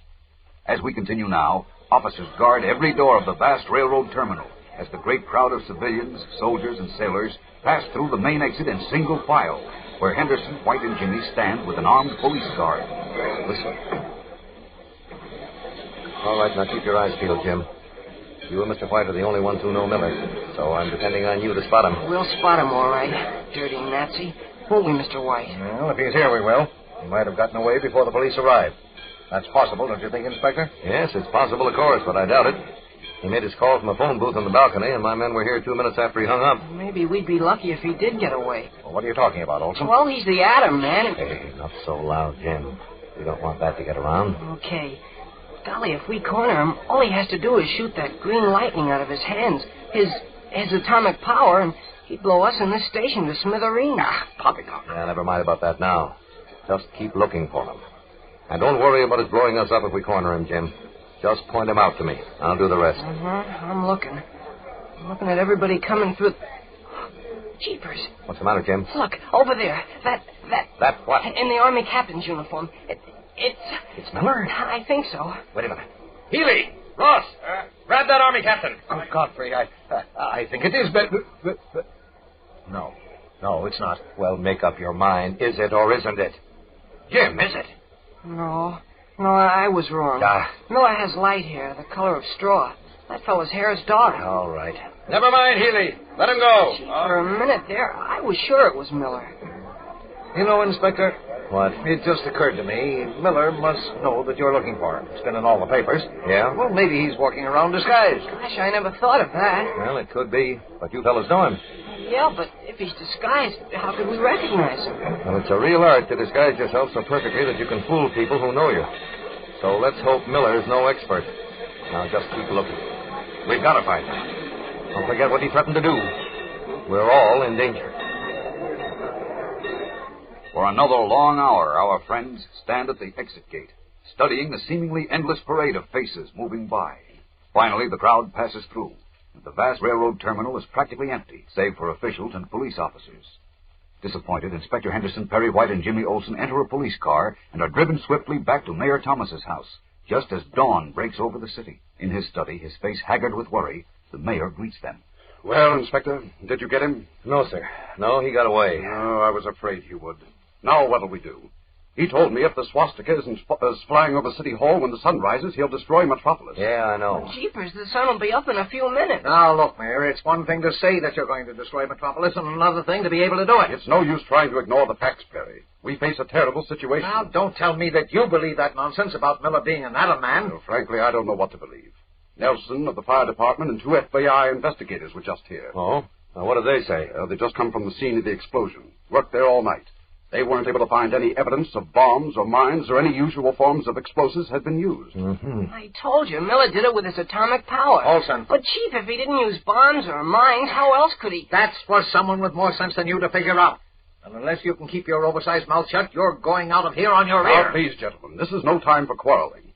As we continue now, officers guard every door of the vast railroad terminal as the great crowd of civilians, soldiers, and sailors pass through the main exit in single file, where Henderson, White, and Jimmy stand with an armed police guard. Listen. All right, now keep your eyes peeled, Jim. You and Mr. White are the only ones who know Miller, so I'm depending on you to spot him. We'll spot him, all right. Dirty Nazi. Won't we, Mr. White? Well, if he's here, we will. He might have gotten away before the police arrived. That's possible, don't you think, Inspector? Yes, it's possible, of course, but I doubt it. He made his call from a phone booth on the balcony, and my men were here 2 minutes after he hung up. Maybe we'd be lucky if he did get away. Well, what are you talking about, Olson? Well, he's the Atom Man. Hey, not so loud, Jim. We don't want that to get around. Okay. Golly, if we corner him, all he has to do is shoot that green lightning out of his hands. His atomic power, and he'd blow us in this station to smithereens. Poppycock. Yeah, never mind about that now. Just keep looking for him. And don't worry about his blowing us up if we corner him, Jim. Just point him out to me. I'll do the rest. I'm looking. I'm looking at everybody coming through. Jeepers. What's the matter, Jim? Look, over there. That what? In the Army captain's uniform. It's Miller? I think so. Wait a minute. Healy! Ross! Grab that Army captain. Oh, Godfrey, I think it is, but... No, it's not. Well, make up your mind. Is it or isn't it? Jim, is it? No, I was wrong. Miller has light hair, the color of straw. That fellow's hair is dark. All right. Never mind, Healy. Let him go. For a minute there, I was sure it was Miller. You know, Inspector... What? It just occurred to me, Miller must know that you're looking for him. It's been in all the papers. Yeah? Well, maybe he's walking around disguised. Gosh, I never thought of that. Well, it could be. But you fellas know him. Yeah, but if he's disguised, how could we recognize him? Well, it's a real art to disguise yourself so perfectly that you can fool people who know you. So let's hope Miller's no expert. Now, just keep looking. We've got to find him. Don't forget what he threatened to do. We're all in danger. For another long hour, our friends stand at the exit gate, studying the seemingly endless parade of faces moving by. Finally, the crowd passes through, and the vast railroad terminal is practically empty, save for officials and police officers. Disappointed, Inspector Henderson, Perry White, and Jimmy Olsen enter a police car and are driven swiftly back to Mayor Thomas's house, just as dawn breaks over the city. In his study, his face haggard with worry, the mayor greets them. Well, Inspector, did you get him? No, sir. No, he got away. Oh, I was afraid he would. Now what'll we do? He told me if the swastika is flying over City Hall when the sun rises, he'll destroy Metropolis. Yeah, I know. Well, jeepers, the sun will be up in a few minutes. Now, look, Mayor, it's one thing to say that you're going to destroy Metropolis and another thing to be able to do it. It's no use trying to ignore the facts, Perry. We face a terrible situation. Now, don't tell me that you believe that nonsense about Miller being an atom man. Well, frankly, I don't know what to believe. Nelson of the fire department and 2 FBI investigators were just here. Oh? Now, what did they say? They just come from the scene of the explosion. Worked there all night. They weren't able to find any evidence of bombs or mines or any usual forms of explosives had been used. Mm-hmm. I told you, Miller did it with his atomic power. Olsen. But, Chief, if he didn't use bombs or mines, how else could he? That's for someone with more sense than you to figure out. And unless you can keep your oversized mouth shut, you're going out of here on your ear. Now, please, gentlemen, this is no time for quarreling.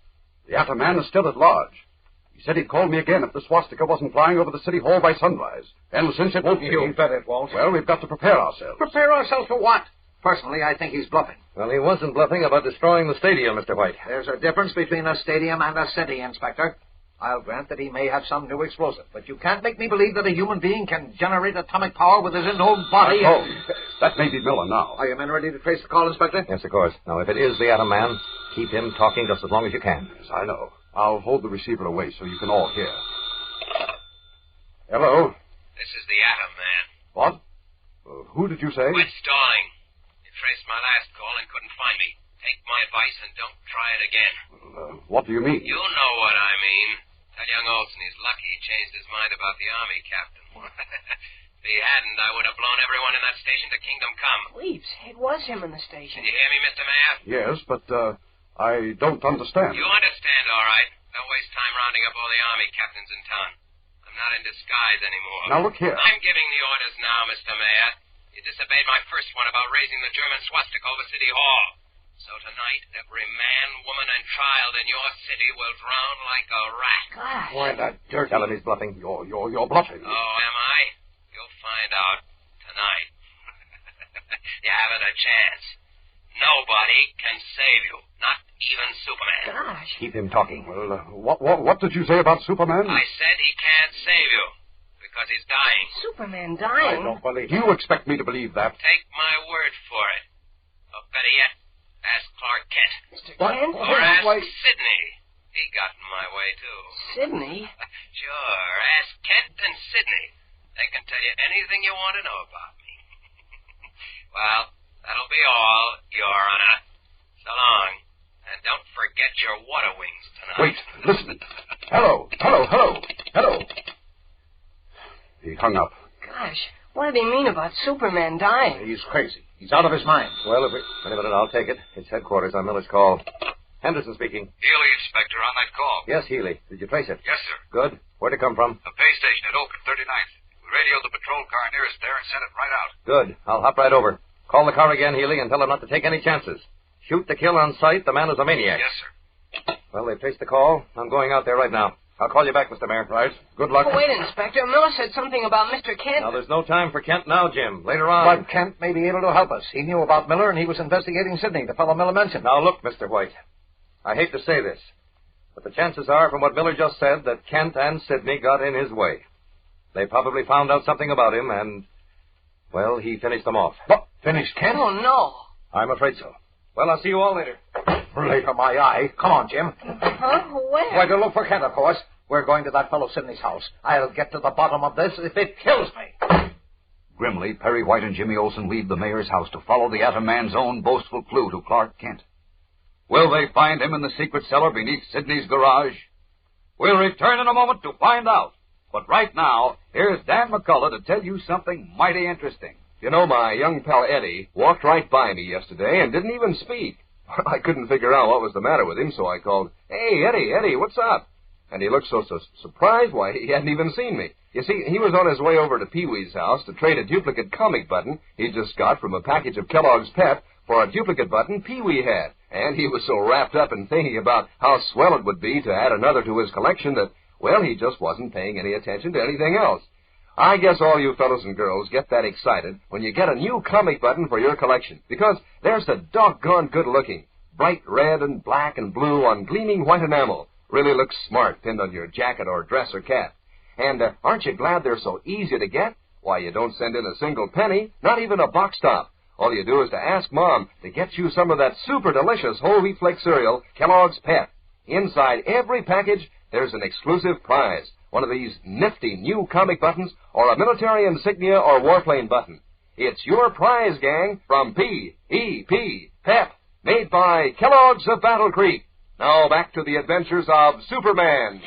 The atom man is still at large. He said he'd call me again if the swastika wasn't flying over the City Hall by sunrise. And since it won't be... You bet it won't. Well, we've got to prepare ourselves. Prepare ourselves for what? Personally, I think he's bluffing. Well, he wasn't bluffing about destroying the stadium, Mr. White. There's a difference between a stadium and a city, Inspector. I'll grant that he may have some new explosive, but you can't make me believe that a human being can generate atomic power with his own body. Oh, that may be Miller now. Are your men ready to trace the call, Inspector? Yes, of course. Now, if it is the atom man, keep him talking just as long as you can. Yes, I know. I'll hold the receiver away so you can all hear. Hello? This is the atom man. What? Who did you say? Quit stalling. You traced my last call and couldn't find me. Take my advice and don't try it again. What do you mean? You know what I mean. Tell young Olsen he's lucky he changed his mind about the Army captain. If he hadn't, I would have blown everyone in that station to kingdom come. Weeps, it was him in the station. Can you hear me, Mr. Mayor? Yes, but, I don't understand. You understand, all right. Don't waste time rounding up all the Army captains in town. I'm not in disguise anymore. Now, look here. I'm giving the orders now, Mr. Mayor. You disobeyed my first one about raising the German swastika over City Hall. So tonight, every man, woman, and child in your city will drown like a rat. Gosh. Why, that dirt. Tell him he's bluffing. You're bluffing. Oh, am I? You'll find out tonight. You haven't a chance. Nobody can save you. Not even Superman. Gosh. Keep him talking. Well, what did you say about Superman? I said he can't save you. Because he's dying. Superman dying? I don't believe... You expect me to believe that? Take my word for it. Or better yet, ask Clark Kent. Mr. Kent? Or ask Sidney. He got in my way, too. Sidney? Sure. Ask Kent and Sidney. They can tell you anything you want to know about me. Well, that'll be all, Your Honor. So long. And don't forget your water wings tonight. Wait, listen. Hello. He hung up. Gosh, what did he mean about Superman dying? He's crazy. He's out of his mind. Well, wait a minute, I'll take it. It's headquarters on Miller's call. Henderson speaking. Healy, Inspector, on that call. Yes, Healy. Did you trace it? Yes, sir. Good. Where'd it come from? A pay station at Oak and 39th. We radioed the patrol car nearest there and sent it right out. Good. I'll hop right over. Call the car again, Healy, and tell him not to take any chances. Shoot to kill on sight. The man is a maniac. Yes, sir. Well, they've traced the call. I'm going out there right now. I'll call you back, Mr. Mayor. Right. Good luck. Oh, wait, Inspector. Miller said something about Mr. Kent. Now, there's no time for Kent now, Jim. Later on. But Kent may be able to help us. He knew about Miller, and he was investigating Sidney, the fellow Miller mentioned. Now, look, Mr. White. I hate to say this, but the chances are, from what Miller just said, that Kent and Sidney got in his way. They probably found out something about him, and, well, he finished them off. What? Finished Kent? Oh, no. I'm afraid so. Well, I'll see you all later. Later, my eye. Come on, Jim. Huh? Where? Why, to look for Kent, of course. We're going to that fellow Sidney's house. I'll get to the bottom of this if it kills me. Grimly, Perry White and Jimmy Olsen leave the mayor's house to follow the atom man's own boastful clue to Clark Kent. Will they find him in the secret cellar beneath Sidney's garage? We'll return in a moment to find out. But right now, here's Dan McCullough to tell you something mighty interesting. You know, my young pal Eddie walked right by me yesterday and didn't even speak. I couldn't figure out what was the matter with him, so I called, "Hey, Eddie, what's up?" And he looked so surprised. Why, he hadn't even seen me. You see, he was on his way over to Pee-wee's house to trade a duplicate comic button he'd just got from a package of Kellogg's Pep for a duplicate button Pee-wee had, and he was so wrapped up in thinking about how swell it would be to add another to his collection that, well, he just wasn't paying any attention to anything else. I guess all you fellows and girls get that excited when you get a new comic button for your collection, because they're so doggone good-looking. Bright red and black and blue on gleaming white enamel. Really looks smart pinned on your jacket or dress or cap. And aren't you glad they're so easy to get? Why, you don't send in a single penny, not even a box top. All you do is to ask Mom to get you some of that super delicious whole wheat flake cereal, Kellogg's Pep. Inside every package, there's an exclusive prize. One of these nifty new comic buttons or a military insignia or warplane button. It's your prize, gang, from P.E.P. Pep, made by Kellogg's of Battle Creek. Now back to the adventures of Superman.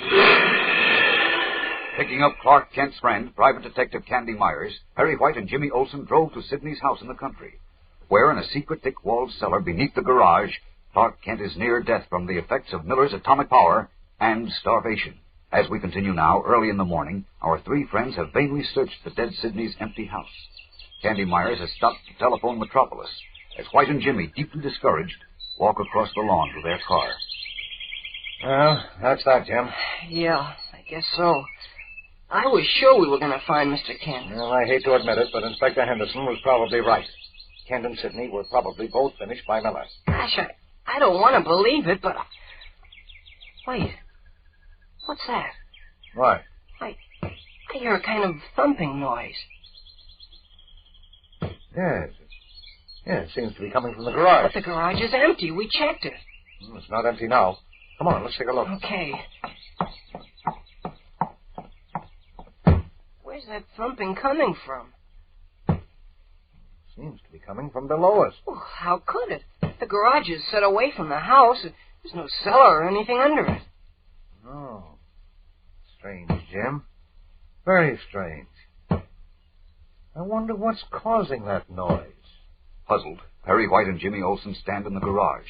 Picking up Clark Kent's friend, Private Detective Candy Myers, Perry White and Jimmy Olsen drove to Sidney's house in the country, where in a secret thick-walled cellar beneath the garage, Clark Kent is near death from the effects of Miller's atomic power and starvation. As we continue now, early in the morning, our three friends have vainly searched the dead Sidney's empty house. Candy Myers has stopped to telephone Metropolis, as White and Jimmy, deeply discouraged, walk across the lawn to their car. Well, that's that, Jim. Yeah, I guess so. I was sure we were going to find Mr. Kent. Well, I hate to admit it, but Inspector Henderson was probably right. Kent and Sidney were probably both finished by Miller. Gosh, I don't want to believe it, but... Wait. What's that? What? I hear a kind of thumping noise. Yes. Yeah, it seems to be coming from the garage. But the garage is empty. We checked it. It's not empty now. Come on, let's take a look. Okay. Where's that thumping coming from? Seems to be coming from below us. Well, how could it? The garage is set away from the house. There's no cellar or anything under it. Oh. Strange, Jim. Very strange. I wonder what's causing that noise. Puzzled, Perry White and Jimmy Olsen stand in the garage,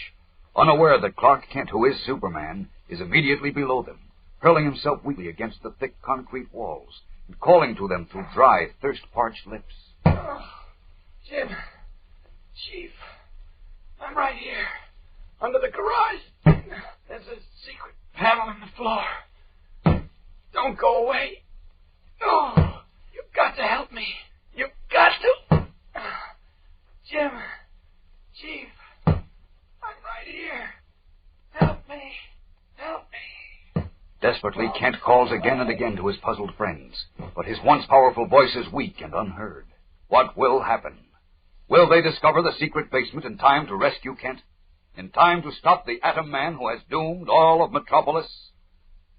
unaware that Clark Kent, who is Superman, is immediately below them, hurling himself weakly against the thick concrete walls and calling to them through dry, thirst-parched lips. Oh, Jim, Chief, I'm right here, under the garage. There's a secret panel in the floor. Don't go away. No, you've got to help me. You've got to. Jim, Chief, I'm right here. Help me. Help me. Desperately, Kent calls again and again to his puzzled friends, but his once powerful voice is weak and unheard. What will happen? Will they discover the secret basement in time to rescue Kent? In time to stop the Atom Man who has doomed all of Metropolis?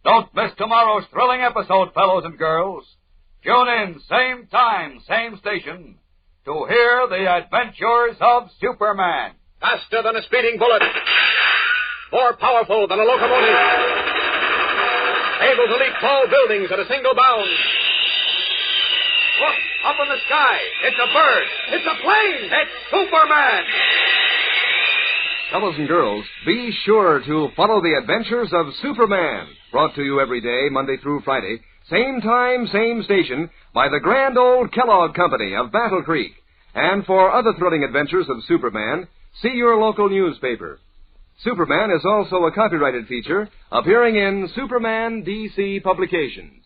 Don't miss tomorrow's thrilling episode, fellows and girls. Tune in, same time, same station, to hear the adventures of Superman. Faster than a speeding bullet. More powerful than a locomotive. Able to leap tall buildings at a single bound. Look, up in the sky. It's a bird. It's a plane. It's Superman. Fellows and girls, be sure to follow the adventures of Superman, brought to you every day, Monday through Friday, same time, same station, by the grand old Kellogg Company of Battle Creek. And for other thrilling adventures of Superman, see your local newspaper. Superman is also a copyrighted feature appearing in Superman DC Publications.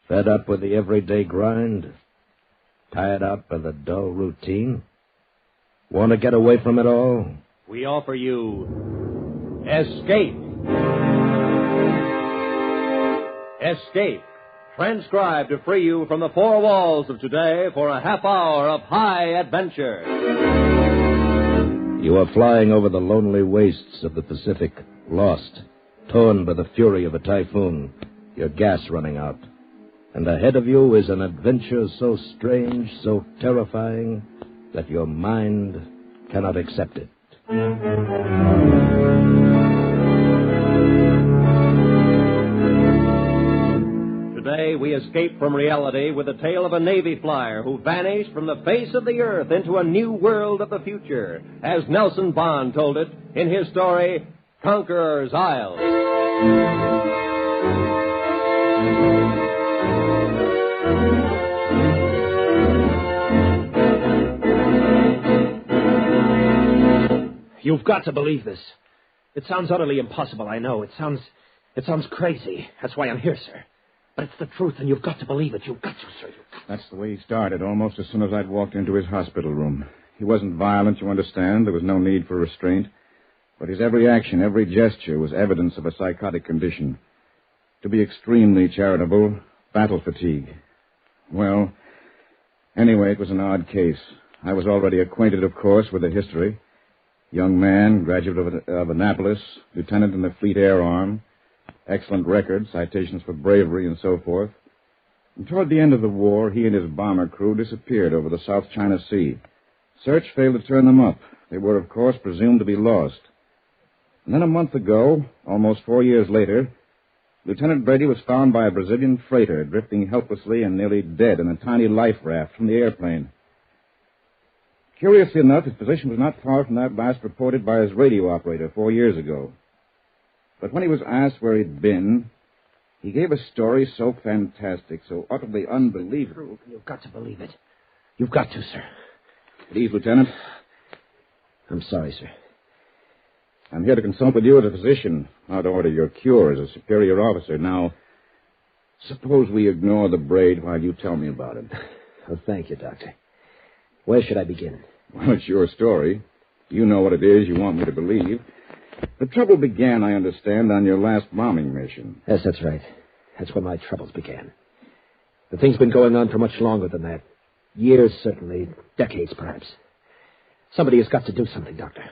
Fed up with the everyday grind? Tired out by the dull routine? Want to get away from it all? We offer you Escape. Escape. Transcribed to free you from the four walls of today for a half hour of high adventure. You are flying over the lonely wastes of the Pacific, lost, torn by the fury of a typhoon, your gas running out. And ahead of you is an adventure so strange, so terrifying, that your mind cannot accept it. Today we we escape from reality with the tale of a Navy flyer who vanished from the face of the earth into a new world of the future, as Nelson Bond told it in his story, Conquerors Isle. You've got to believe this. It sounds utterly impossible, I know. It sounds crazy. That's why I'm here, sir. But it's the truth, and you've got to believe it. You've got to, sir. That's the way he started, almost as soon as I'd walked into his hospital room. He wasn't violent, you understand. There was no need for restraint. But his every action, every gesture was evidence of a psychotic condition. To be extremely charitable, battle fatigue. Well, anyway, it was an odd case. I was already acquainted, of course, with the history. Young man, graduate of Annapolis, lieutenant in the Fleet Air Arm, excellent record, citations for bravery and so forth. And toward the end of the war, he and his bomber crew disappeared over the South China Sea. Search failed to turn them up. They were, of course, presumed to be lost. And then a month ago, almost 4 years later, Lieutenant Brady was found by a Brazilian freighter drifting helplessly and nearly dead in a tiny life raft from the airplane. Curiously enough, his position was not far from that last reported by his radio operator 4 years ago. But when he was asked where he'd been, he gave a story so fantastic, so utterly unbelievable. You've got to believe it. You've got to, sir. At ease, Lieutenant. I'm sorry, sir. I'm here to consult with you as a physician, not to order your cure as a superior officer. Now, suppose we ignore the braid while you tell me about it. Oh, thank you, Doctor. Where should I begin? Well, it's your story. You know what it is you want me to believe. The trouble began, I understand, on your last bombing mission. Yes, that's right. That's when my troubles began. The thing's been going on for much longer than that. Years, certainly. Decades, perhaps. Somebody has got to do something, Doctor.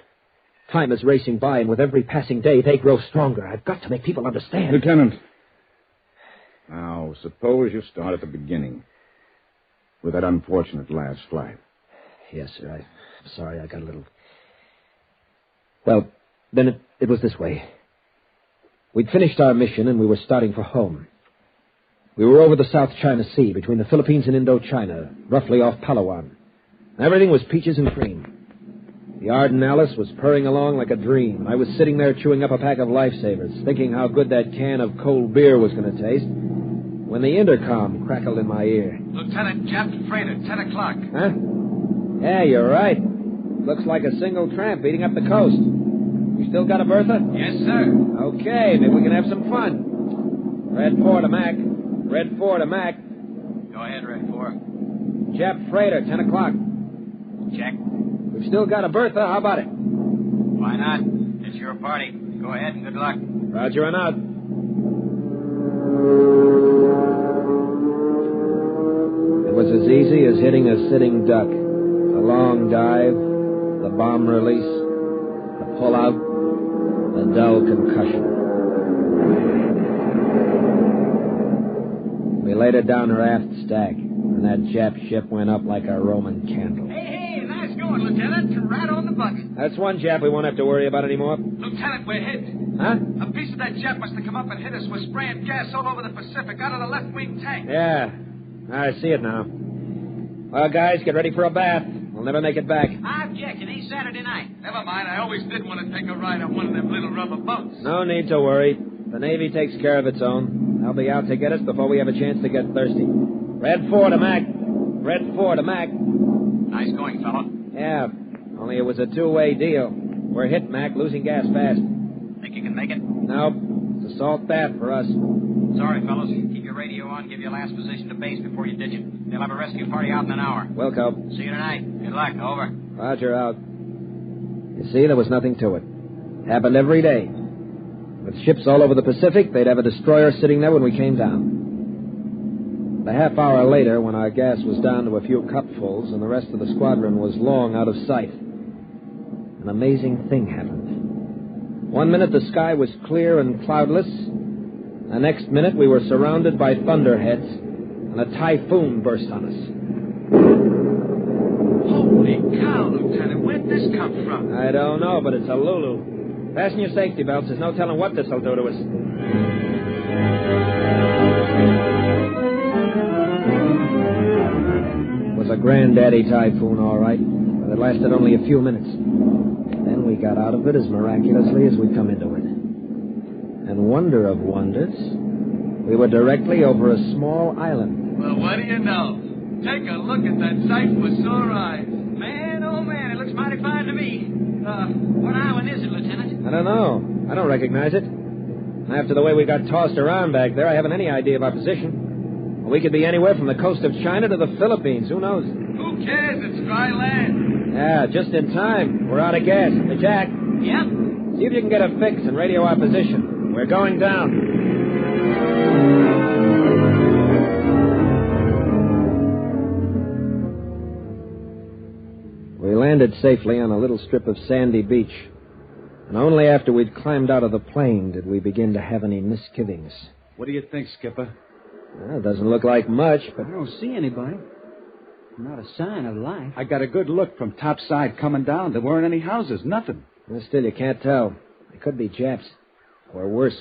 Time is racing by, and with every passing day, they grow stronger. I've got to make people understand. Lieutenant. Now, suppose you start at the beginning. With that unfortunate last flight. Yes, sir. I'm sorry I got a little... Well, then it was this way. We'd finished our mission, and we were starting for home. We were over the South China Sea, between the Philippines and Indochina, roughly off Palawan. Everything was peaches and cream. The Arden Alice was purring along like a dream, and I was sitting there chewing up a pack of lifesavers, thinking how good that can of cold beer was going to taste, when the intercom crackled in my ear. Lieutenant, Jap freighter, 10 o'clock. Huh? Yeah, you're right. Looks like a single tramp beating up the coast. You still got a Bertha? Yes, sir. Okay, maybe we can have some fun. Red 4 to Mac. Red 4 to Mac. Go ahead, Red 4. Jap freighter, 10 o'clock. Check. We've still got a Bertha. How about it? Why not? It's your party. Go ahead and good luck. Roger and out. It was as easy as hitting a sitting duck. The long dive, the bomb release, the pull-out, the dull concussion. We laid her down her aft stack, and that Jap ship went up like a Roman candle. Hey, nice going, Lieutenant. Right on the button. That's one Jap we won't have to worry about anymore. Lieutenant, we're hit. Huh? A piece of that Jap must have come up and hit us. We're spraying gas all over the Pacific out of the left wing tank. Yeah, I see it now. Well, guys, get ready for a bath. We'll never make it back. I object. It ain't Saturday night. Never mind. I always did want to take a ride on one of them little rubber boats. No need to worry. The Navy takes care of its own. They'll be out to get us before we have a chance to get thirsty. Red 4 to Mac. Red 4 to Mac. Nice going, fella. Yeah, only it was a two-way deal. We're hit, Mac, losing gas fast. Think you can make it? Nope. It's a salt bath for us. Sorry, fellas. Keep your radio on. Give your last position to base before you ditch it. They'll have a rescue party out in an hour. Wilco. See you tonight. Good luck. Over. Roger, out. You see, there was nothing to it. Happened every day. With ships all over the Pacific, they'd have a destroyer sitting there when we came down. A half hour later, when our gas was down to a few cupfuls and the rest of the squadron was long out of sight, an amazing thing happened. 1 minute the sky was clear and cloudless. The next minute we were surrounded by thunderheads, and a typhoon burst on us. Holy cow, Lieutenant. Where'd this come from? I don't know, but it's a Lulu. Fasten your safety belts. There's no telling what this'll do to us. was a granddaddy typhoon, all right, but it lasted only a few minutes. Then we got out of it as miraculously as we'd come into it. And wonder of wonders, we were directly over a small island. Well, what do you know? Take a look at that sight with sore eyes. Man, oh man, it looks mighty fine to me. What island is it, Lieutenant? I don't know. I don't recognize it. After the way we got tossed around back there, I haven't any idea of our position. We could be anywhere from the coast of China to the Philippines. Who knows? Who cares? It's dry land. Yeah, just in time. We're out of gas. Hey, Jack. Yep? See if you can get a fix and radio our position. We're going down. We landed safely on a little strip of sandy beach. And only after we'd climbed out of the plane did we begin to have any misgivings. What do you think, Skipper? Well, it doesn't look like much, but... I don't see anybody. Not a sign of life. I got a good look from topside coming down. There weren't any houses, nothing. Well, still, you can't tell. They could be Japs. Or worse.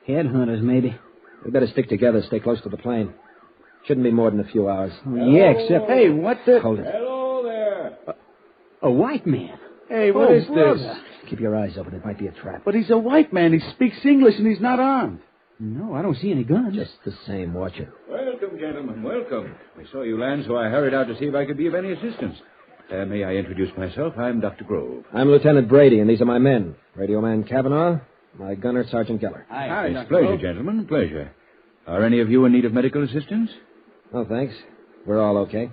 Headhunters, maybe. We better stick together, stay close to the plane. Shouldn't be more than a few hours. Yeah, except... Hey, what the... Hold it. Hello there. A white man. Hey, what is this? Keep your eyes open. It might be a trap. But he's a white man. He speaks English and he's not armed. No, I don't see any guns. Just the same. Watch it. Welcome, gentlemen. Welcome. I saw you land, so I hurried out to see if I could be of any assistance. May I introduce myself? I'm Dr. Grove. I'm Lieutenant Brady, and these are my men. Radio Man Kavanaugh, my gunner, Sergeant Geller. Hi, it's pleasure, gentlemen. Pleasure. Are any of you in need of medical assistance? Oh, thanks. We're all okay.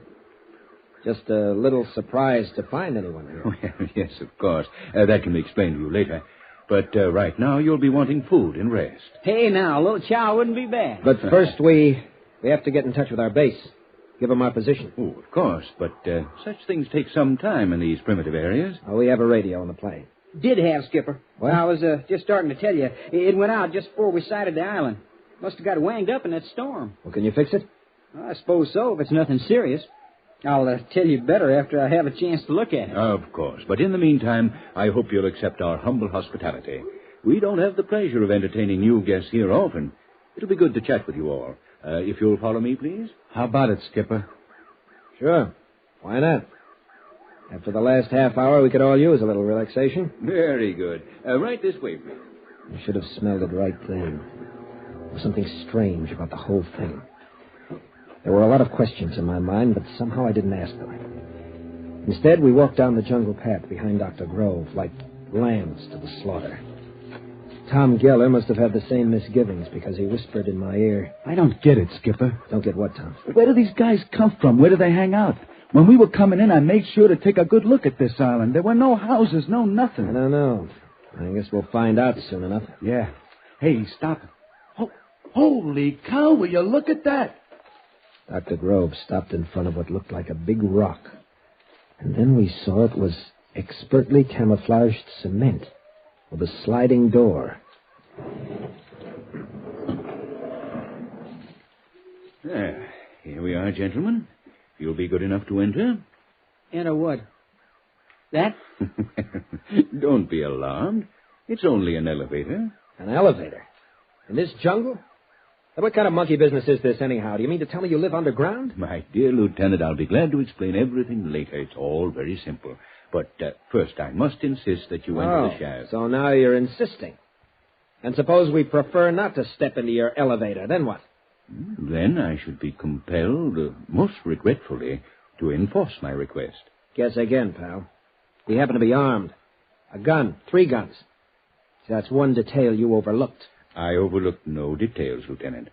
Just a little surprised to find anyone here. Well, yes, of course. That can be explained to you later. But right now, you'll be wanting food and rest. Hey, now, a little chow wouldn't be bad. But first, we have to get in touch with our base. Give them our position. Oh, of course. But such things take some time in these primitive areas. Oh, we have a radio on the plane. Did have, Skipper. What? I was just starting to tell you. It went out just before we sighted the island. Must have got wanged up in that storm. Well, can you fix it? Well, I suppose so, if it's nothing serious. I'll tell you better after I have a chance to look at it. Of course. But in the meantime, I hope you'll accept our humble hospitality. We don't have the pleasure of entertaining new guests here often. It'll be good to chat with you all. If you'll follow me, please. How about it, Skipper? Sure. Why not? After the last half hour, we could all use a little relaxation. Very good. Right this way, please. I should have smelled it right then. There was something strange about the whole thing. There were a lot of questions in my mind, but somehow I didn't ask them. Instead, we walked down the jungle path behind Dr. Grove, like lambs to the slaughter. Tom Geller must have had the same misgivings because he whispered in my ear. I don't get it, Skipper. Don't get what, Tom? Where do these guys come from? Where do they hang out? When we were coming in, I made sure to take a good look at this island. There were no houses, no nothing. I don't know. I guess we'll find out soon enough. Yeah. Hey, stop. Holy cow, will you look at that? Dr. Grove stopped in front of what looked like a big rock. And then we saw it was expertly camouflaged cement with a sliding door. There. Here we are, gentlemen. If you'll be good enough to enter. Enter what? That? Don't be alarmed. It's only an elevator. An elevator? In this jungle? What kind of monkey business is this, anyhow? Do you mean to tell me you live underground? My dear Lieutenant, I'll be glad to explain everything later. It's all very simple. But first, I must insist that you enter the shaft. So now you're insisting. And suppose we prefer not to step into your elevator. Then what? Then I should be compelled, most regretfully, to enforce my request. Guess again, pal. We happen to be armed. A gun. 3 guns. See, that's one detail you overlooked. I overlooked no details, Lieutenant.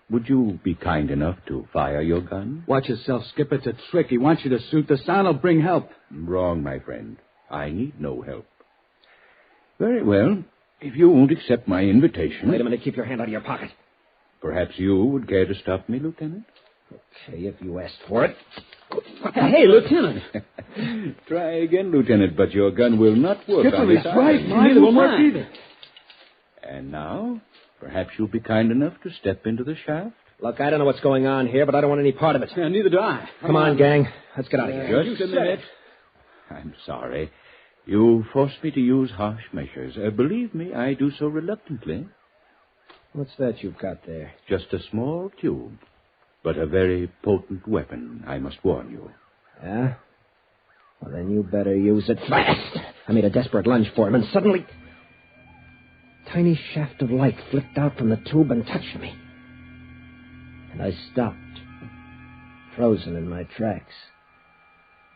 Would you be kind enough to fire your gun? Watch yourself, Skipper. It's a trick. He wants you to shoot. The sound will bring help. Wrong, my friend. I need no help. Very well. If you won't accept my invitation... Wait a minute. Keep your hand out of your pocket. Perhaps you would care to stop me, Lieutenant? Okay, if you asked for it. Hey, Lieutenant. Try again, Lieutenant, but your gun will not work Skipper, on this he's right. island. Neither will work either. And now, perhaps you'll be kind enough to step into the shaft? Look, I don't know what's going on here, but I don't want any part of it. Yeah, neither do I. Come on, gang. Let's get out of here. Just a minute. I'm sorry. You forced me to use harsh measures. Believe me, I do so reluctantly. What's that you've got there? Just a small tube. but a very potent weapon, I must warn you. Yeah? Well, then you better use it fast. I made a desperate lunge for him, and suddenly... a tiny shaft of light flicked out from the tube and touched me. And I stopped, frozen in my tracks.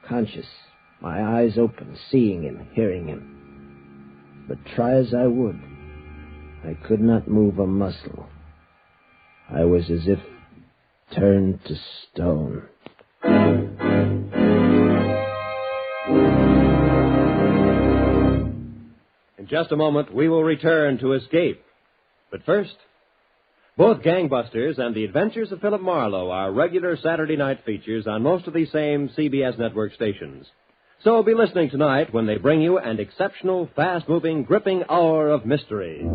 Conscious, my eyes open, seeing him, hearing him. But try as I would, I could not move a muscle. I was as if turned to stone. In just a moment, we will return to Escape. But first, both Gangbusters and The Adventures of Philip Marlowe are regular Saturday night features on most of these same CBS network stations. So be listening tonight when they bring you an exceptional, fast-moving, gripping hour of mystery.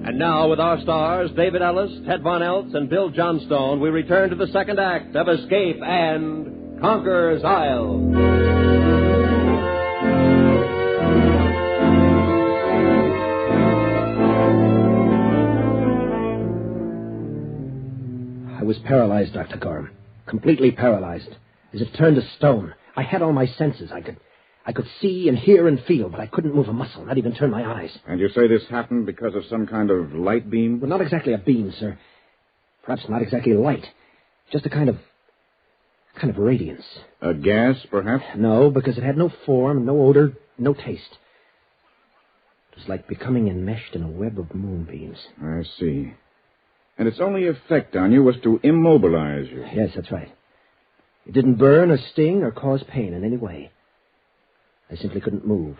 And now, with our stars, David Ellis, Ted Von Eltz, and Bill Johnstone, we return to the second act of Escape and Conquerors Isle. I was paralyzed, Dr. Gorham. Completely paralyzed. As if turned to stone. I had all my senses. I could see and hear and feel, but I couldn't move a muscle, not even turn my eyes. And you say this happened because of some kind of light beam? Well, not exactly a beam, sir. Perhaps not exactly light. Just a kind of radiance. A gas, perhaps? No, because it had no form, no odor, no taste. It was like becoming enmeshed in a web of moonbeams. I see. And its only effect on you was to immobilize you. Yes, that's right. It didn't burn or sting or cause pain in any way. I simply couldn't move.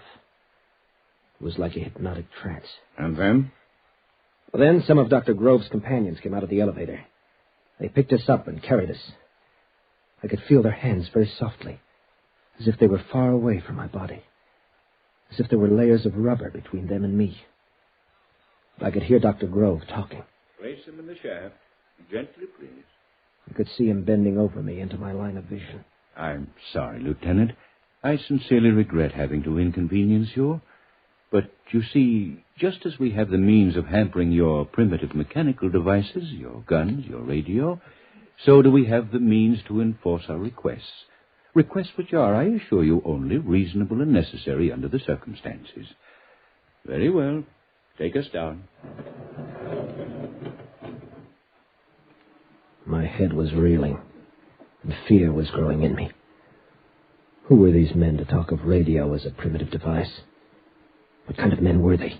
It was like a hypnotic trance. And then? Well, then some of Dr. Grove's companions came out of the elevator. They picked us up and carried us. I could feel their hands very softly, as if they were far away from my body, as if there were layers of rubber between them and me. But I could hear Dr. Grove talking. Place him in the shaft. Gently, please. I could see him bending over me into my line of vision. I'm sorry, Lieutenant. I sincerely regret having to inconvenience you. But, you see, just as we have the means of hampering your primitive mechanical devices, your guns, your radio, so do we have the means to enforce our requests. Requests which are, I assure you, only reasonable and necessary under the circumstances. Very well. Take us down. My head was reeling, and fear was growing in me. Who were these men to talk of radio as a primitive device? What kind of men were they?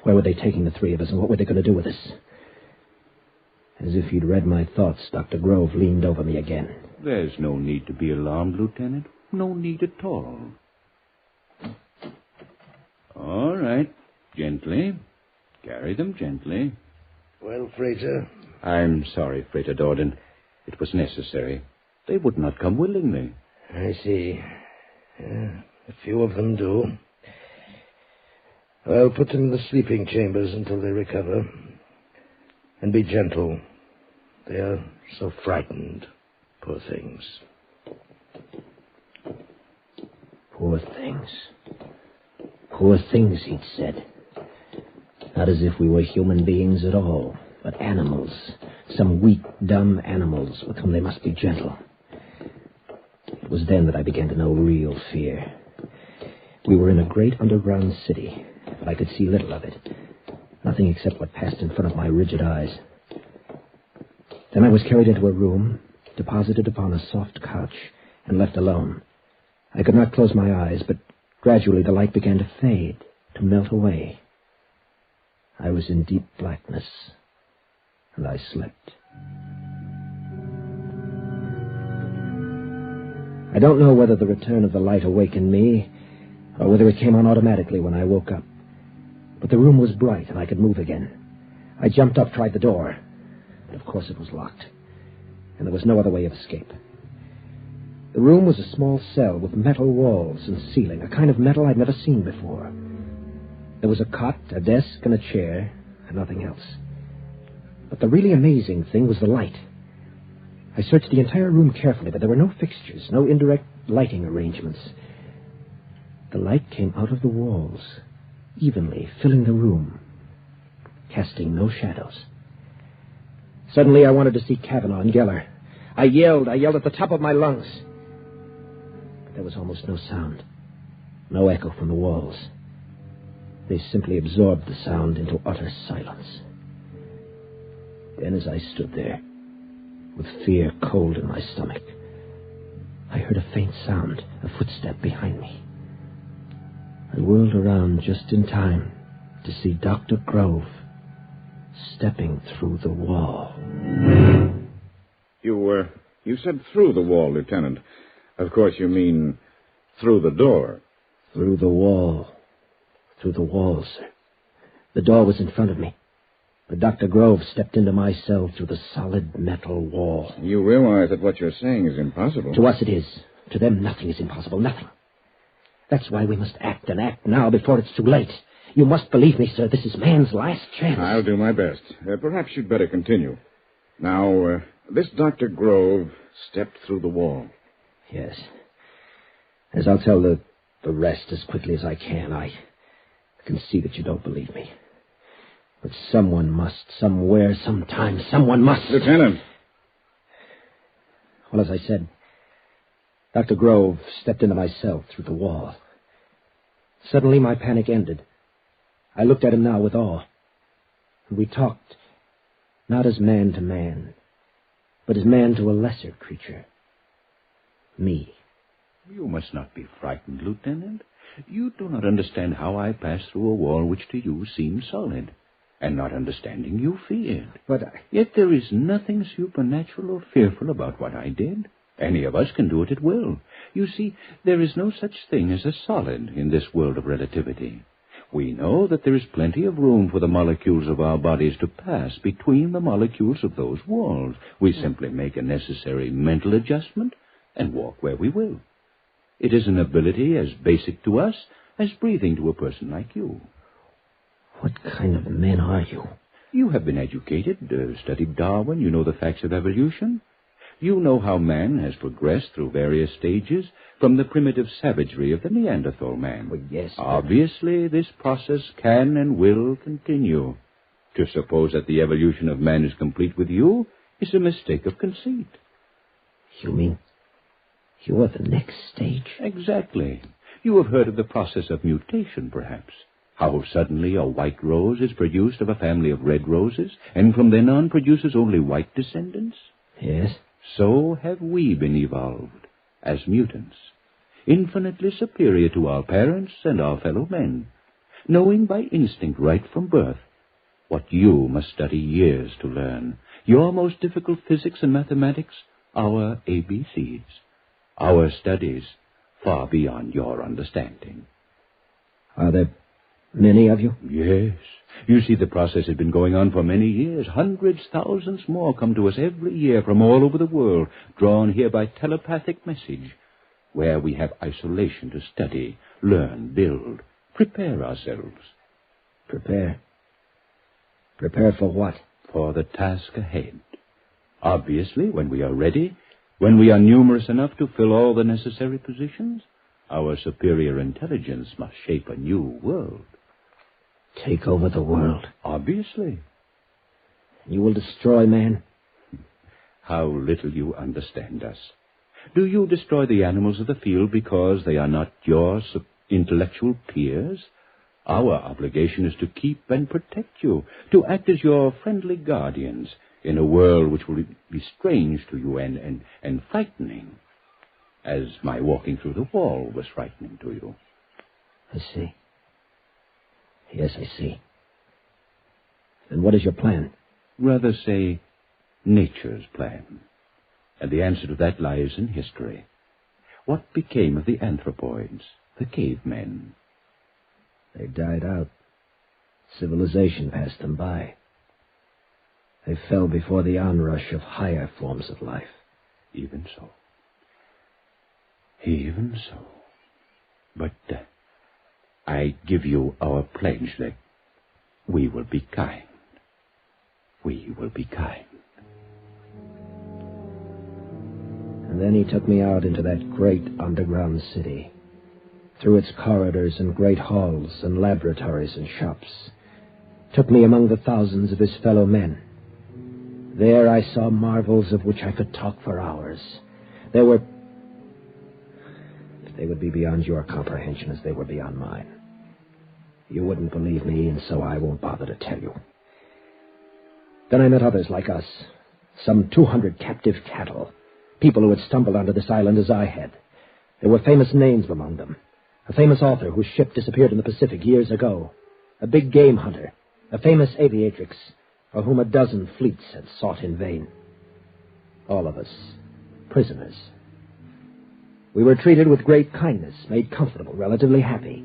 Where were they taking the three of us, and what were they going to do with us? As if he'd read my thoughts, Dr. Grove leaned over me again. There's no need to be alarmed, Lieutenant. No need at all. All right. Gently. Carry them gently. Well, Frater? I'm sorry, Frater Dorden. It was necessary. They would not come willingly. I see. Yeah, a few of them do. Well, put them in the sleeping chambers until they recover. And be gentle. They are so frightened. Poor things. Poor things. Poor things, he'd said. Not as if we were human beings at all, but animals. Some weak, dumb animals with whom they must be gentle. It was then that I began to know real fear. We were in a great underground city, but I could see little of it. Nothing except what passed in front of my rigid eyes. Then I was carried into a room, deposited upon a soft couch, and left alone. I could not close my eyes, but gradually the light began to fade, to melt away. I was in deep blackness, and I slept. I don't know whether the return of the light awakened me, or whether it came on automatically when I woke up. But the room was bright, and I could move again. I jumped up, tried the door, but of course it was locked, and there was no other way of escape. The room was a small cell with metal walls and ceiling, a kind of metal I'd never seen before. There was a cot, a desk, and a chair, and nothing else. But the really amazing thing was the light. I searched the entire room carefully, but there were no fixtures, no indirect lighting arrangements. The light came out of the walls, evenly filling the room, casting no shadows. Suddenly, I wanted to see Kavanaugh and Geller. I yelled at the top of my lungs. But there was almost no sound, no echo from the walls. They simply absorbed the sound into utter silence. Then, as I stood there, with fear cold in my stomach, I heard a faint sound, a footstep behind me. I whirled around just in time to see Dr. Grove stepping through the wall. You said through the wall, Lieutenant. Of course you mean through the door. Through the wall. Through the wall, sir. The door was in front of me. But Dr. Grove stepped into my cell through the solid metal wall. You realize that what you're saying is impossible. To us it is. To them, nothing is impossible. Nothing. That's why we must act, and act now before it's too late. You must believe me, sir. This is man's last chance. I'll do my best. Perhaps you'd better continue. Now, this Dr. Grove stepped through the wall. Yes. As I'll tell the rest as quickly as I can. I can see that you don't believe me. But someone must, somewhere, sometime, someone must. Lieutenant. Well, as I said, Dr. Grove stepped into my cell through the wall. Suddenly, my panic ended. I looked at him now with awe. And we talked, not as man to man, but as man to a lesser creature. Me. You must not be frightened, Lieutenant. You do not understand how I passed through a wall which to you seemed solid. And not understanding, you feared. But Yet there is nothing supernatural or fearful about what I did. Any of us can do it at will. You see, there is no such thing as a solid in this world of relativity. We know that there is plenty of room for the molecules of our bodies to pass between the molecules of those walls. We simply make a necessary mental adjustment and walk where we will. It is an ability as basic to us as breathing to a person like you. What kind of men are you? You have been educated, studied Darwin. You know the facts of evolution. You know how man has progressed through various stages from the primitive savagery of the Neanderthal man. Well, yes. Obviously, this process can and will continue. To suppose that the evolution of man is complete with you is a mistake of conceit. You mean you're the next stage? Exactly. You have heard of the process of mutation, perhaps. How suddenly a white rose is produced of a family of red roses, and from then on produces only white descendants? Yes. So have we been evolved, as mutants, infinitely superior to our parents and our fellow men, knowing by instinct right from birth what you must study years to learn, your most difficult physics and mathematics, our ABCs, our studies far beyond your understanding. Are there many of you? Yes. You see, the process has been going on for many years. Hundreds, thousands more come to us every year from all over the world, drawn here by telepathic message, where we have isolation to study, learn, build, prepare ourselves. Prepare? Prepare for what? For the task ahead. Obviously, when we are ready, when we are numerous enough to fill all the necessary positions, our superior intelligence must shape a new world. Take over the world? Obviously. You will destroy man? How little you understand us. Do you destroy the animals of the field because they are not your intellectual peers? Our obligation is to keep and protect you, to act as your friendly guardians in a world which will be strange to you and frightening, as my walking through the wall was frightening to you. I see. Yes, I see. Then what is your plan? Rather say, nature's plan. And the answer to that lies in history. What became of the anthropoids, the cavemen? They died out. Civilization passed them by. They fell before the onrush of higher forms of life. Even so. Even so. But I give you our pledge that we will be kind. We will be kind. And then he took me out into that great underground city, through its corridors and great halls and laboratories and shops. Took me among the thousands of his fellow men. There I saw marvels of which I could talk for hours. There were... They would be beyond your comprehension as they were beyond mine. You wouldn't believe me, and so I won't bother to tell you. Then I met others like us, some 200 captive cattle, people who had stumbled onto this island as I had. There were famous names among them. A famous author whose ship disappeared in the Pacific years ago. A big game hunter. A famous aviatrix for whom a dozen fleets had sought in vain. All of us, prisoners. We were treated with great kindness, made comfortable, relatively happy.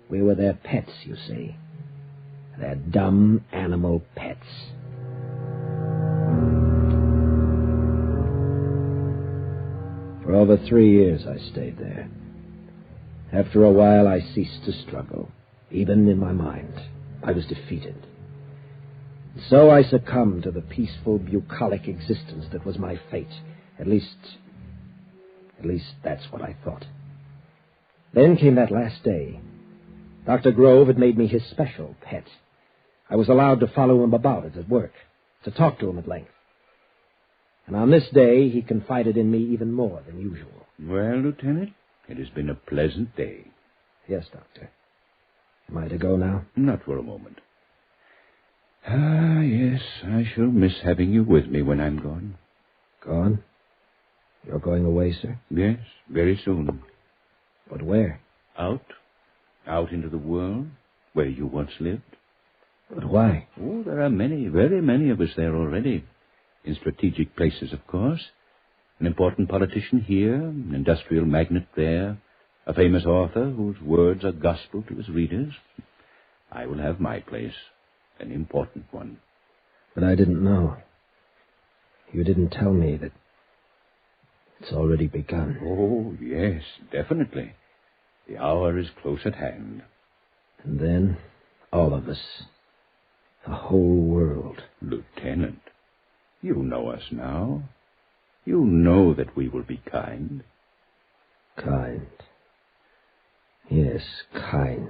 We were their pets, you see. Their dumb animal pets. For over 3 years I stayed there. After a while I ceased to struggle. Even in my mind, I was defeated. So I succumbed to the peaceful, bucolic existence that was my fate. At least that's what I thought. Then came that last day. Dr. Grove had made me his special pet. I was allowed to follow him about it at work, to talk to him at length. And on this day, he confided in me even more than usual. Well, Lieutenant, it has been a pleasant day. Yes, Doctor. Am I to go now? Not for a moment. Ah, yes, I shall miss having you with me when I'm gone. Gone? You're going away, sir? Yes, very soon. But where? Out into the world, where you once lived. But why? Oh, there are many, very many of us there already. In strategic places, of course. An important politician here, an industrial magnate there, a famous author whose words are gospel to his readers. I will have my place, an important one. But I didn't know. You didn't tell me that it's already begun. Oh, yes, definitely. The hour is close at hand. And then, all of us, the whole world. Lieutenant, you know us now. You know that we will be kind. Kind. Yes, kind.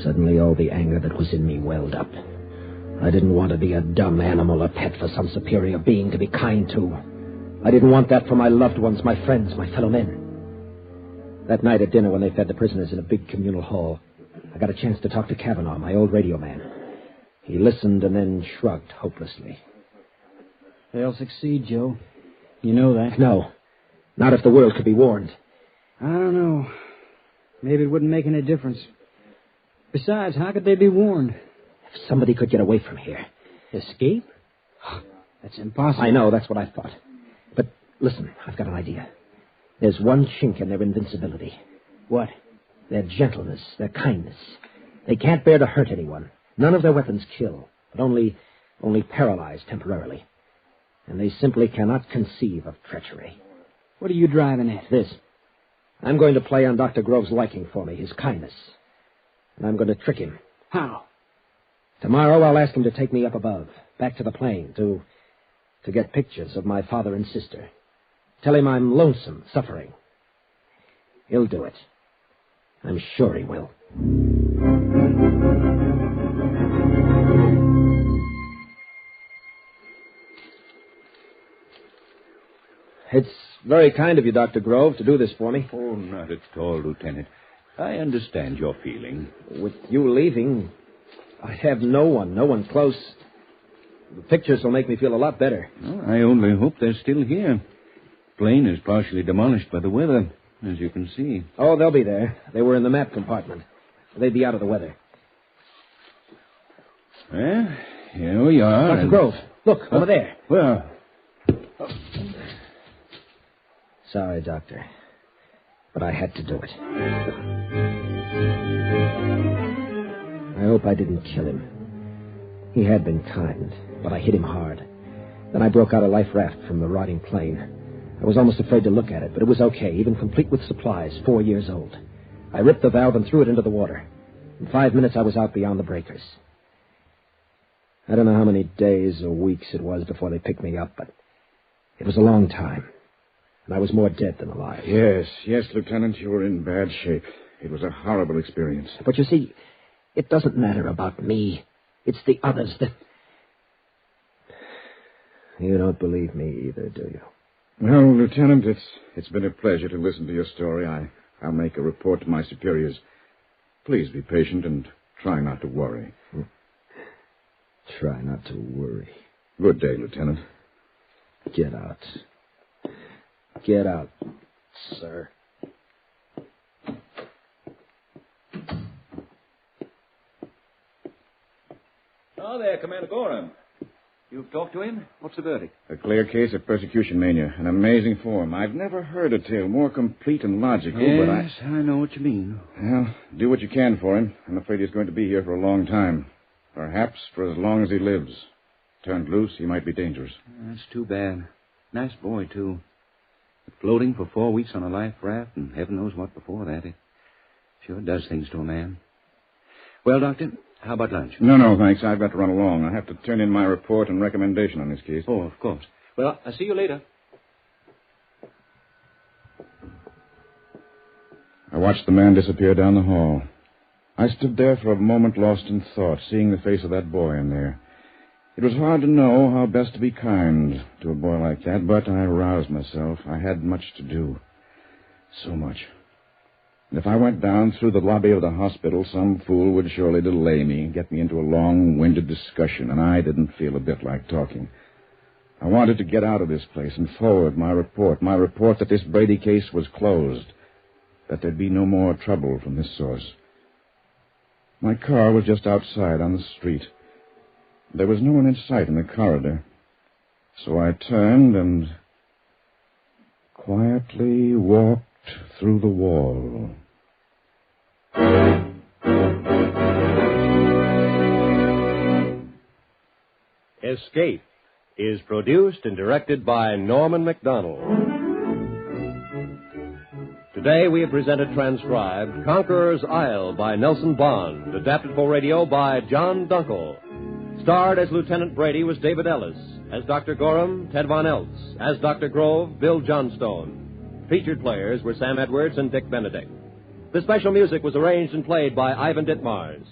Suddenly all the anger that was in me welled up. I didn't want to be a dumb animal, a pet for some superior being to be kind to. I didn't want that for my loved ones, my friends, my fellow men. That night at dinner when they fed the prisoners in a big communal hall, I got a chance to talk to Kavanaugh, my old radio man. He listened and then shrugged hopelessly. They'll succeed, Joe. You know that. No. Not if the world could be warned. I don't know. Maybe it wouldn't make any difference. Besides, how could they be warned? If somebody could get away from here. Escape? That's impossible. I know, that's what I thought. But listen, I've got an idea. There's one chink in their invincibility. What? Their gentleness, their kindness. They can't bear to hurt anyone. None of their weapons kill, but only paralyze temporarily. And they simply cannot conceive of treachery. What are you driving at? This. I'm going to play on Dr. Grove's liking for me, his kindness. And I'm going to trick him. How? Tomorrow I'll ask him to take me up above, back to the plane, to get pictures of my father and sister. Tell him I'm lonesome, suffering. He'll do it. I'm sure he will. It's very kind of you, Dr. Grove, to do this for me. Oh, not at all, Lieutenant. I understand your feeling. With you leaving, I have no one close. The pictures will make me feel a lot better. Well, I only hope they're still here. The plane is partially demolished by the weather, as you can see. Oh, they'll be there. They were in the map compartment. They'd be out of the weather. Well, here we are. Dr. Grove, look, over there. Where? Oh. Sorry, Doctor, but I had to do it. I hope I didn't kill him. He had been kind, but I hit him hard. Then I broke out a life raft from the rotting plane. I was almost afraid to look at it, but it was okay, even complete with supplies, 4 years old. I ripped the valve and threw it into the water. In 5 minutes, I was out beyond the breakers. I don't know how many days or weeks it was before they picked me up, but it was a long time. And I was more dead than alive. Yes, Lieutenant, you were in bad shape. It was a horrible experience. But you see, it doesn't matter about me. It's the others that... You don't believe me either, do you? Well, Lieutenant, it's been a pleasure to listen to your story. I'll make a report to my superiors. Please be patient and try not to worry. Try not to worry. Good day, Lieutenant. Get out. Get out, sir. Oh, there, Commander Gorham. You've talked to him? What's the verdict? A clear case of persecution mania. An amazing form. I've never heard a tale more complete and logical, but Yes, I know what you mean. Well, do what you can for him. I'm afraid he's going to be here for a long time. Perhaps for as long as he lives. Turned loose, he might be dangerous. That's too bad. Nice boy, too. Floating for 4 weeks on a life raft, and heaven knows what before that. It sure does things to a man. Well, Doctor, how about lunch? No, thanks. I've got to run along. I have to turn in my report and recommendation on this case. Oh, of course. Well, I'll see you later. I watched the man disappear down the hall. I stood there for a moment lost in thought, seeing the face of that boy in there. It was hard to know how best to be kind to a boy like that, but I roused myself. I had much to do. So much. And if I went down through the lobby of the hospital, some fool would surely delay me, get me into a long-winded discussion, and I didn't feel a bit like talking. I wanted to get out of this place and forward my report that this Brady case was closed, that there'd be no more trouble from this source. My car was just outside on the street. There was no one in sight in the corridor. So I turned and quietly walked through the wall. Escape is produced and directed by Norman MacDonald. Today we have presented transcribed Conquerors Isle by Nelson Bond, adapted for radio by John Dunkel. Starred as Lieutenant Brady was David Ellis, as Dr. Gorham, Ted Von Eltz, as Dr. Grove, Bill Johnstone. Featured players were Sam Edwards and Dick Benedict. The special music was arranged and played by Ivan Ditmars.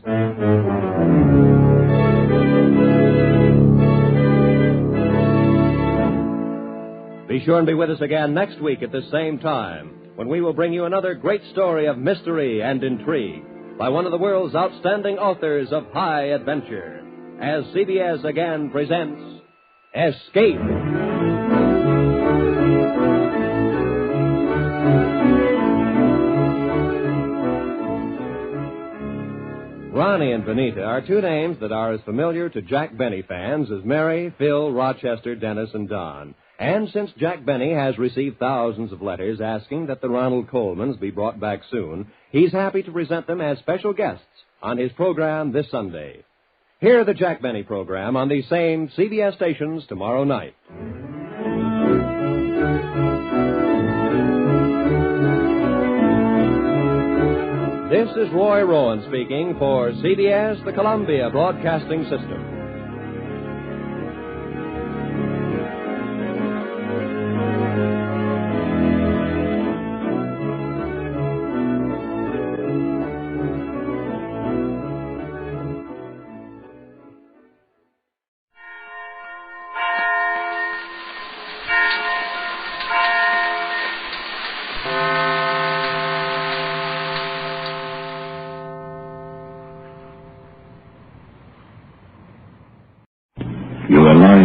Be sure and be with us again next week at the same time, when we will bring you another great story of mystery and intrigue by one of the world's outstanding authors of high adventure, as CBS again presents Escape. Ronnie and Benita are two names that are as familiar to Jack Benny fans as Mary, Phil, Rochester, Dennis, and Don. And since Jack Benny has received thousands of letters asking that the Ronald Colemans be brought back soon, he's happy to present them as special guests on his program this Sunday. Hear the Jack Benny program on these same CBS stations tomorrow night. This is Roy Rowan speaking for CBS, the Columbia Broadcasting System.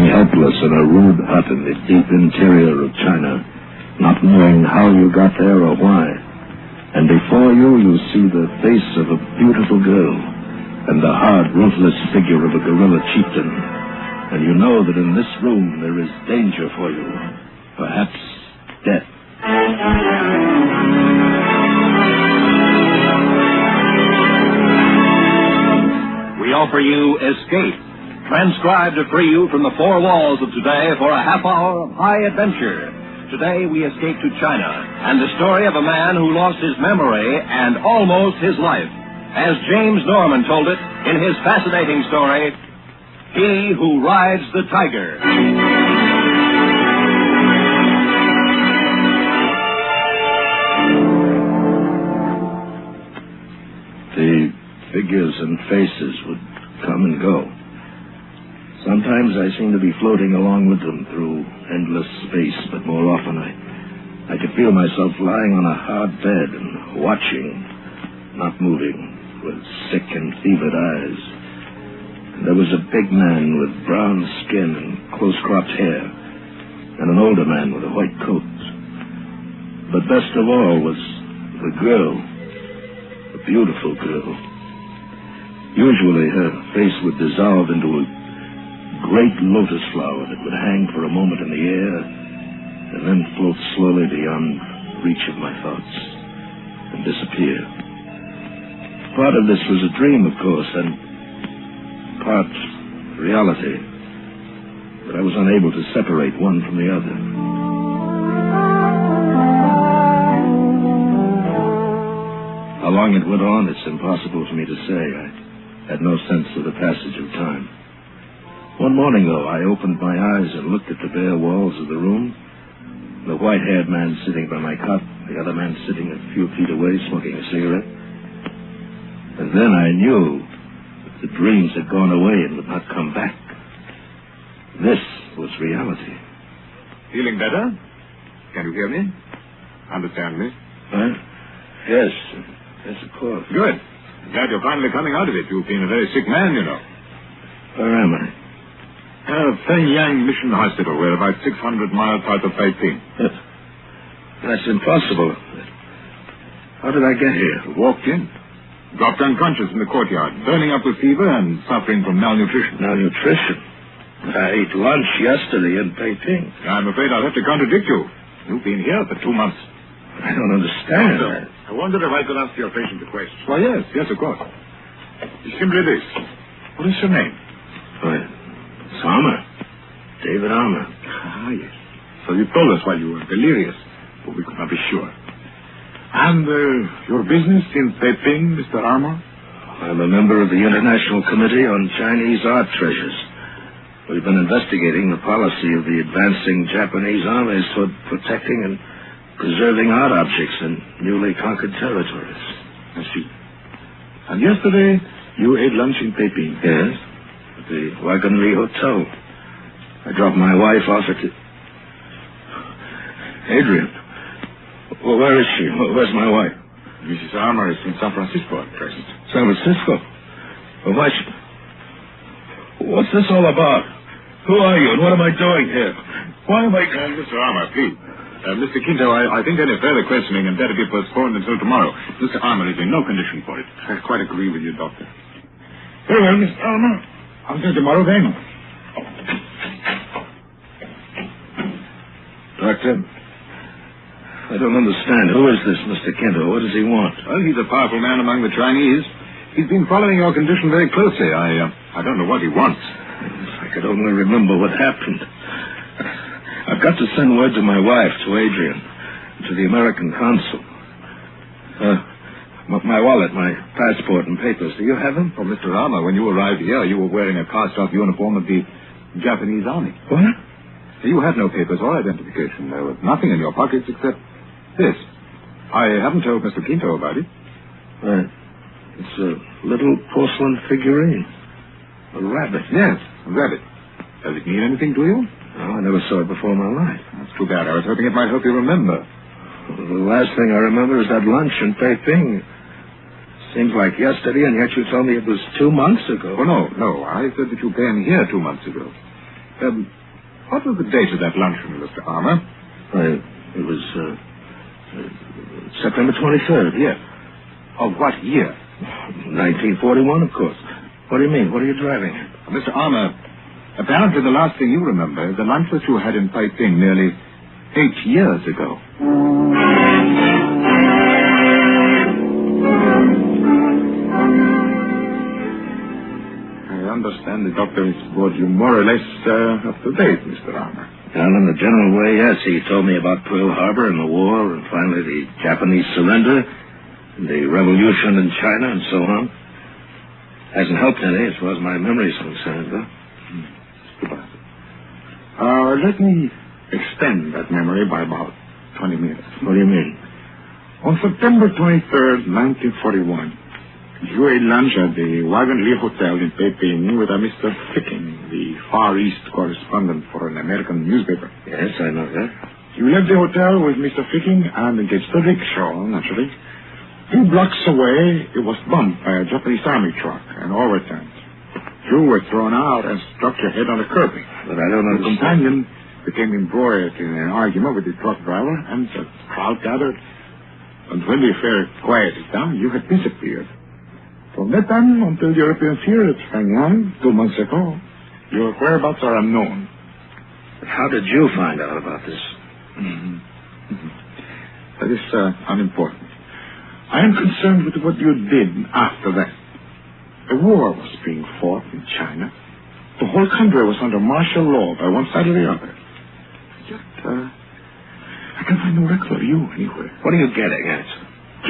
Helpless in a rude hut in the deep interior of China, not knowing how you got there or why. And before you, you see the face of a beautiful girl and the hard, ruthless figure of a guerrilla chieftain. And you know that in this room there is danger for you, perhaps death. We offer you Escape, transcribed to free you from the four walls of today for a half hour of high adventure. Today we escape to China and the story of a man who lost his memory and almost his life. As James Norman told it in his fascinating story, He Who Rides the Tiger. The figures and faces would come and go. Sometimes I seem to be floating along with them through endless space, but more often I could feel myself lying on a hard bed and watching, not moving, with sick and fevered eyes. And there was a big man with brown skin and close-cropped hair, and an older man with a white coat. But best of all was the girl, a beautiful girl. Usually her face would dissolve into a great lotus flower that would hang for a moment in the air and then float slowly beyond reach of my thoughts and disappear. Part of this was a dream, of course, and part reality, but I was unable to separate one from the other. How long it went on, it's impossible for me to say. I had no sense of the passage of time. One morning, though, I opened my eyes and looked at the bare walls of the room. The white-haired man sitting by my cot, the other man sitting a few feet away smoking a cigarette. And then I knew that the dreams had gone away and would not come back. This was reality. Feeling better? Can you hear me? Understand me? Huh? Yes. Yes, of course. Good. Glad you're finally coming out of it. You've been a very sick man, you know. Where am I? Fenyang Mission Hospital. We're about 600 miles south of Beijing. That's impossible. How did I get here? Walked in. Dropped unconscious in the courtyard, burning up with fever and suffering from malnutrition. Malnutrition? I ate lunch yesterday in Beijing. I'm afraid I'll have to contradict you. You've been here for 2 months. I don't understand. Doctor, I wondered if I could ask your patient a question. Why, yes, of course. It's simply this. What is your name? It's Armour. David Armour. Ah, yes. So you told us while you were delirious, but we could not be sure. And your business in Beijing, Mr. Armour? I'm a member of the International Committee on Chinese Art Treasures. We've been investigating the policy of the advancing Japanese armies toward protecting and preserving art objects in newly conquered territories. I see. And yesterday, you ate lunch in Beijing? Yes, at the Wagenli Hotel. I dropped my wife off at the... Adrian. Well, where is she? Where's my wife? Mrs. Armour is in San Francisco at present. San Francisco? Well, why what's this all about? Who are you and what am I doing here? Why am I... Mr. Armour, please. Mr. Quinto, I think any further questioning had better be postponed until tomorrow. Mr. Armour is in no condition for it. I quite agree with you, Doctor. Very well, Mr. Armour. Until tomorrow, then. Doctor, I don't understand. Who is this Mr. Quinto? What does he want? Well, he's a powerful man among the Chinese. He's been following your condition very closely. I don't know what he wants. If I could only remember what happened. I've got to send word to my wife, to Adrian, to the American consul. My wallet, my passport and papers. Do you have them? Oh, Mr. Armour, when you arrived here, you were wearing a cast-off uniform of the Japanese Army. What? You had no papers or identification. There was nothing in your pockets except this. I haven't told Mr. Quinto about it. It's a little porcelain figurine. A rabbit. Yes, a rabbit. Does it mean anything to you? No, I never saw it before in my life. That's too bad. I was hoping it might help you remember. The last thing I remember is that lunch in Beijing. Seems like yesterday, and yet you told me it was 2 months ago. Oh, no. I said that you came here 2 months ago. What was the date of that luncheon, Mr. Armour? It was September 23rd, yeah. Of what year? 1941, of course. What do you mean? What are you driving at? Mr. Armour, apparently the last thing you remember is the lunch that you had in Beijing nearly 8 years ago. I understand the doctor has brought you more or less up to date, Mr. Armour. Well, in the general way, yes. He told me about Pearl Harbor and the war, and finally the Japanese surrender, and the revolution in China, and so on. Hasn't helped any as far as my memory is concerned, though. Let me extend that memory by about 20 minutes. What do you mean? On September 23rd, 1941, You ate lunch at the Wagon Wheel Hotel in Peiping with a Mr. Ficking, the Far East correspondent for an American newspaper. Yes, I know that. You left the hotel with Mr. Ficking and engaged the rickshaw, naturally. 2 blocks away, it was bumped by a Japanese army truck and overturned. You were thrown out and struck your head on the curbing. But I don't understand. Your companion became embroiled in an argument with the truck driver, and the crowd gathered. And when the affair quieted down, you had disappeared. From that time until your appearance here at Shanghai 2 months ago, your whereabouts are unknown. But how did you find out about this? That is unimportant. I am concerned with what you did after that. A war was being fought in China. The whole country was under martial law by one side or the other. Yet, I can find no record of you anywhere. What are you getting at?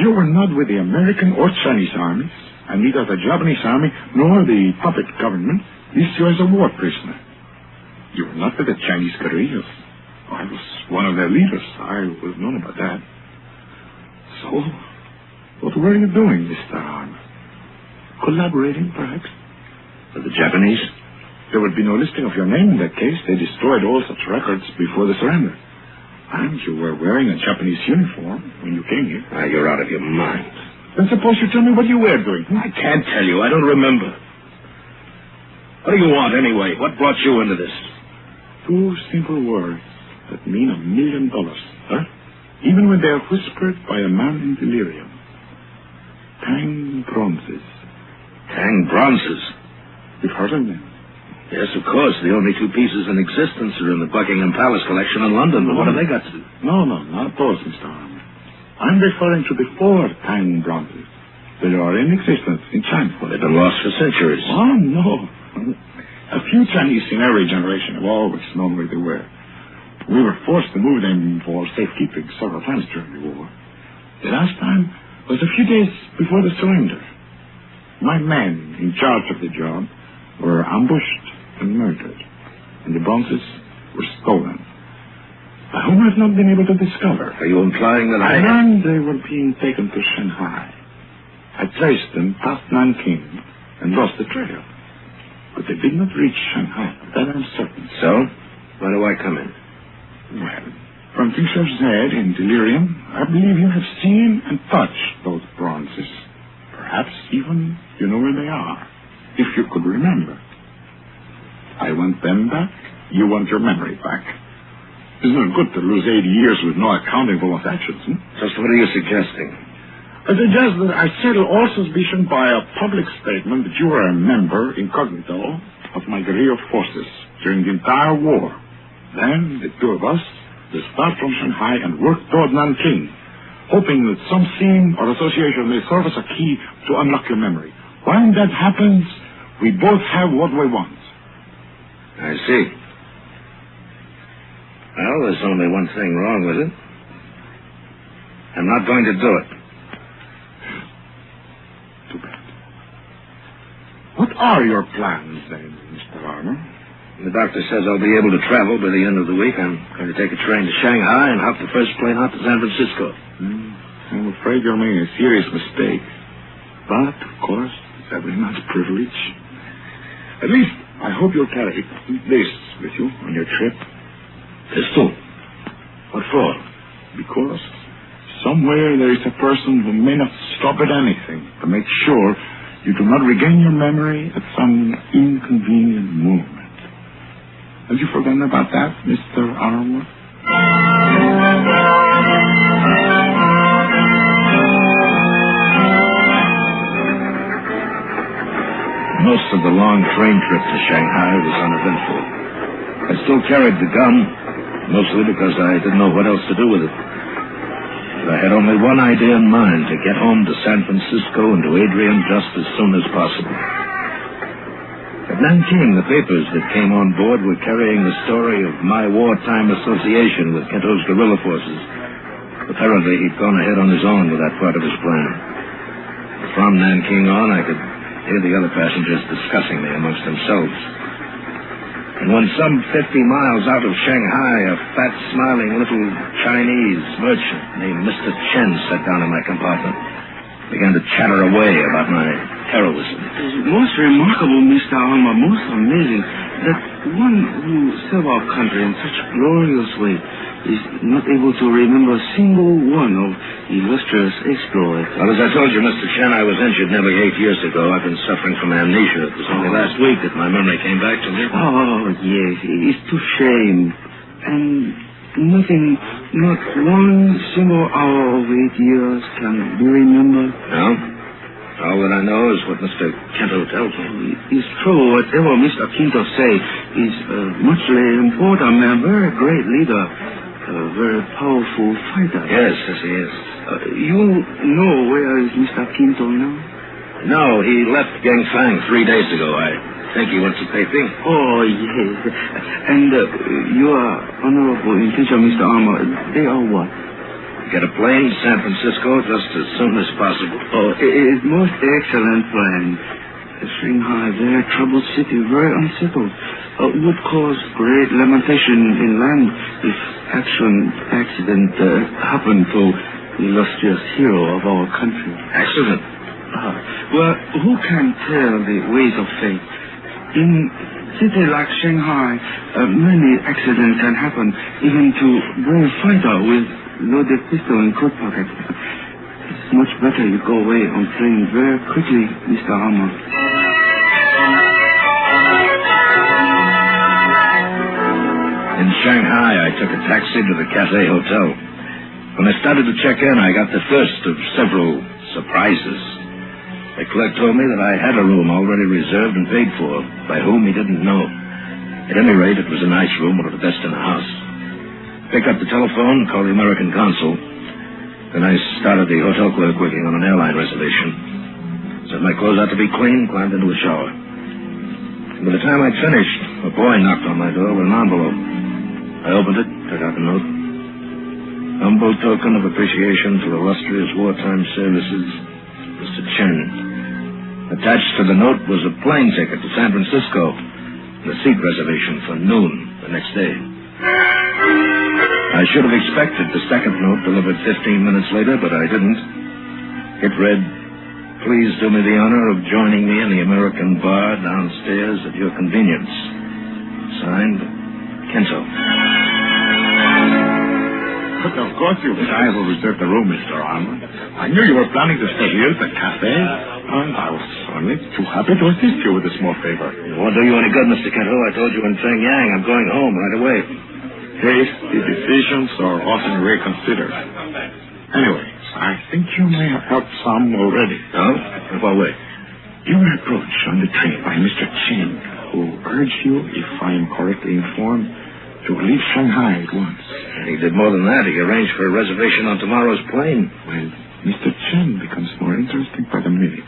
You were not with the American or Chinese armies, and neither the Japanese army nor the puppet government used you as a war prisoner. You were not with the Chinese guerrillas. I was one of their leaders. I would have known about that. So, what were you doing, Mr. Arnold? Collaborating, perhaps? With the Japanese? There would be no listing of your name in that case. They destroyed all such records before the surrender. And you were wearing a Japanese uniform when you came here. You're out of your mind. Then suppose you tell me what you were doing. I can't tell you. I don't remember. What do you want, anyway? What brought you into this? 2 simple words that mean $1 million, huh? Even when they are whispered by a man in delirium. Tang bronzes. Tang bronzes? You've heard of them? Yes, of course. The only 2 pieces in existence are in the Buckingham Palace collection in London. But what have they got to do? No, not those, Mr. Arnold. I'm referring to the 4 Tang bronzes that are in existence in China. Well, they've been lost for centuries. Oh, no. A few Chinese in every generation have always known where they were. We were forced to move them for safekeeping several times during the war. The last time was a few days before the surrender. My men in charge of the job were ambushed and murdered, and the bronzes were stolen. By whom I've not been able to discover. Are you implying that I learned they were being taken to Shanghai. I traced them past Nanking and lost the trail. But they did not reach Shanghai. That I'm certain. So? Where do I come in? Well, from things I've said in delirium, I believe you have seen and touched those bronzes. Perhaps even you know where they are, if you could remember. I want them back. You want your memory back. Isn't it good to lose 80 years with no accounting for one's actions? Just what are you suggesting? I suggest that I settle all suspicion by a public statement that you were a member, incognito, of my guerrilla forces during the entire war. Then, the 2 of us will start from Shanghai and work toward Nanking, hoping that some scene or association may serve as a key to unlock your memory. When that happens, we both have what we want. I see. Well, there's only one thing wrong with it. I'm not going to do it. Too bad. What are your plans, then, Mr. Arnold? The doctor says I'll be able to travel by the end of the week. I'm going to take a train to Shanghai and hop the first plane out to San Francisco. I'm afraid you're making a serious mistake. But, of course, it's every man's privilege. At least, I hope you'll carry this with you on your trip. Pistol? What for? Because somewhere there is a person who may not stop at anything to make sure you do not regain your memory at some inconvenient moment. Have you forgotten about that, Mr. Arnold? Most of the long train trip to Shanghai was uneventful. I still carried the gun, mostly because I didn't know what else to do with it. But I had only one idea in mind, to get home to San Francisco and to Adrian just as soon as possible. At Nanking, the papers that came on board were carrying the story of my wartime association with Kento's guerrilla forces. Apparently, he'd gone ahead on his own with that part of his plan. From Nanking on, I could hear the other passengers discussing me amongst themselves. And when some 50 miles out of Shanghai, a fat, smiling little Chinese merchant named Mr. Chen sat down in my compartment. began to chatter away about my heroism. It's most remarkable, Mr. Alma, most amazing, that one who served our country in such glorious way is not able to remember a single one of illustrious exploits. Well, as I told you, Mr. Chen, I was injured nearly 8 years ago. I've been suffering from amnesia. It was only last week that my memory came back to me. Oh, yes, it's too shame. And nothing, not one single hour of 8 years can be remembered. No? All that I know is what Mr. Kento tells me. It's true. Whatever Mr. Kento say is muchly important man, very great leader, a very powerful fighter. Yes, he is. You know where is Mr. Kento now? No, he left Gangfang 3 days ago. I think he went to Peiping. Oh, yes. And your honorable intention, Mr. Armour, they are what? Get a plane to San Francisco just as soon as possible. Oh, it is most excellent plan. Shanghai, very troubled city, very unsettled. Would cause great lamentation in land if accident happened to the illustrious hero of our country. Accident? Well, who can tell the ways of fate? In city like Shanghai, many accidents can happen, even to brave fighter with loaded pistol in coat pocket. It's much better you go away on plane very quickly, Mr. Armour. In Shanghai, I took a taxi to the Cathay Hotel. When I started to check in, I got the first of several surprises. The clerk told me that I had a room already reserved and paid for, by whom he didn't know. At any rate, it was a nice room, one of the best in the house. Picked up the telephone, called the American consul. Then I started the hotel clerk working on an airline reservation. Set my clothes out to be clean, climbed into a shower. And by the time I'd finished, a boy knocked on my door with an envelope. I opened it, took out the note. Humble token of appreciation for illustrious wartime services, Mr. Chen. Attached to the note was a plane ticket to San Francisco and a seat reservation for noon the next day. I should have expected the second note delivered 15 minutes later, but I didn't. It read, "Please do me the honor of joining me in the American bar downstairs at your convenience." Signed, Kento. But of course you and I will reserve the room, Mr. Armour. I knew you were planning to stay here at the cafe, and I was only too happy to assist you with a small favor. It won't do you any good, Mr. Kento. I told you in Pyongyang I'm going home right away. Hasty decisions are often reconsidered. Anyway, I think you may have helped some already. Oh? In what way? You were approached on the train by Mr. Chen, who urged you, if I am correctly informed, to leave Shanghai at once. He did more than that. He arranged for a reservation on tomorrow's plane. Well, Mr. Chen becomes more interesting by the minute.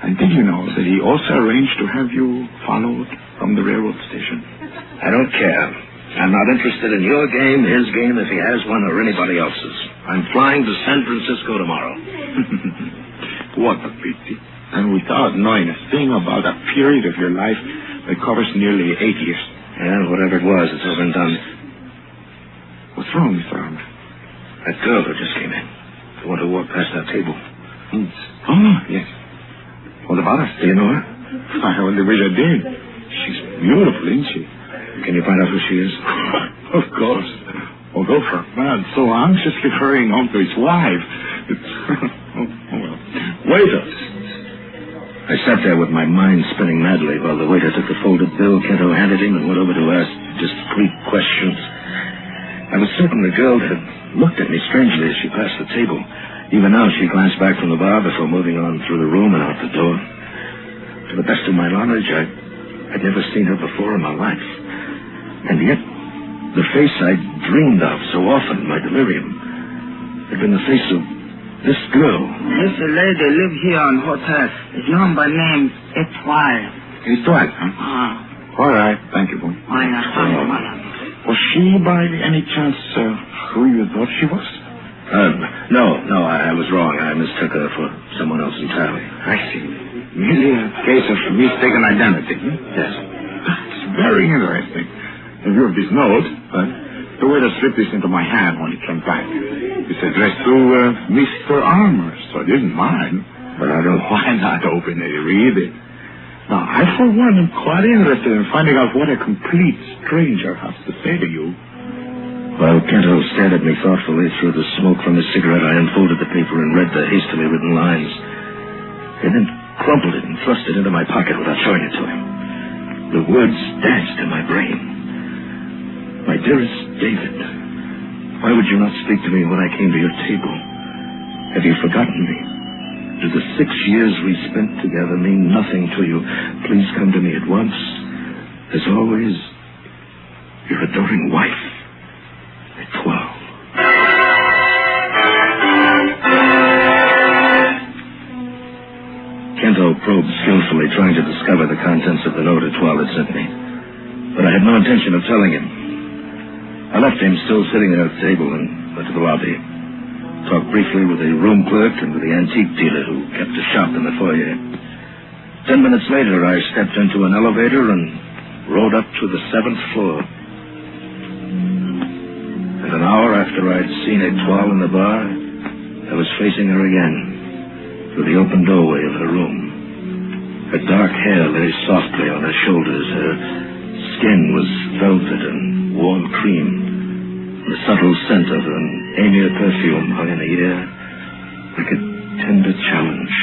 And did you know that he also arranged to have you followed from the railroad station? I don't care. I'm not interested in your game, his game, if he has one, or anybody else's. I'm flying to San Francisco tomorrow. What a pity. And without knowing a thing about a period of your life that covers nearly 8 years. Yeah, whatever it was, it's over and done. What's wrong, Mr. Armour? That girl who just came in. The one who walked past our table. Oh, yes. What about her? Do you know her? I only wish I did. She's beautiful, isn't she? Can you find out who she is? Of course. Although for a man so anxiously hurrying home to his wife, it's... oh, well. Waiter! I sat there with my mind spinning madly while the waiter took the folded bill Kento handed him and went over to ask discreet questions. I was certain the girl had looked at me strangely as she passed the table. Even now, she glanced back from the bar before moving on through the room and out the door. To the best of my knowledge, I'd never seen her before in my life. And yet, the face I'd dreamed of so often in my delirium had been the face of this girl. This lady live here on hotel. It's known by name Etoile. Etoile, huh? All right. Thank you, boy. Was she by any chance who you thought she was? No, I was wrong. I mistook her for someone else entirely. I see. Merely a case of mistaken identity. Yes. It's very interesting. In view of this note, but the waiter slipped this into my hand when he came back. It's addressed to Mr. Armour, so it isn't mine. But I don't know why not open it, read it. Now, I, for one, am quite interested in finding out what a complete stranger has to say to you. While Kento stared at me thoughtfully through the smoke from his cigarette, I unfolded the paper and read the hastily written lines. And then crumpled it and thrust it into my pocket without showing it to him. The words danced in my brain. My dearest David, why would you not speak to me when I came to your table? Have you forgotten me? Do the 6 years we spent together mean nothing to you? Please come to me at once. As always, your adoring wife, Étoile. Kento probed skillfully, trying to discover the contents of the note Étoile had sent me. But I had no intention of telling him. I left him still sitting at a table and went to the lobby. Talked briefly with the room clerk and with the antique dealer who kept a shop in the foyer. 10 minutes later, I stepped into an elevator and rode up to the 7th floor. And an hour after I'd seen Étoile in the bar, I was facing her again through the open doorway of her room. Her dark hair lay softly on her shoulders. Her skin was velvet and warm cream. The subtle scent of an amia perfume hung in the air like a tender challenge.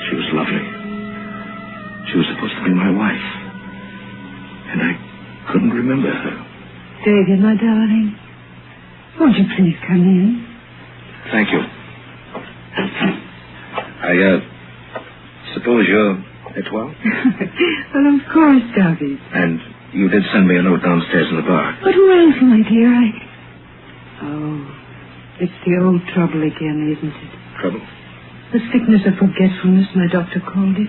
She was lovely. She was supposed to be my wife. And I couldn't remember her. David, my darling, won't you please come in? Thank you. I suppose you're Étoile? Well, of course, David. And you did send me a note downstairs in the bar. But who else, my dear? Oh, it's the old trouble again, isn't it? Trouble? The sickness of forgetfulness, my doctor called it.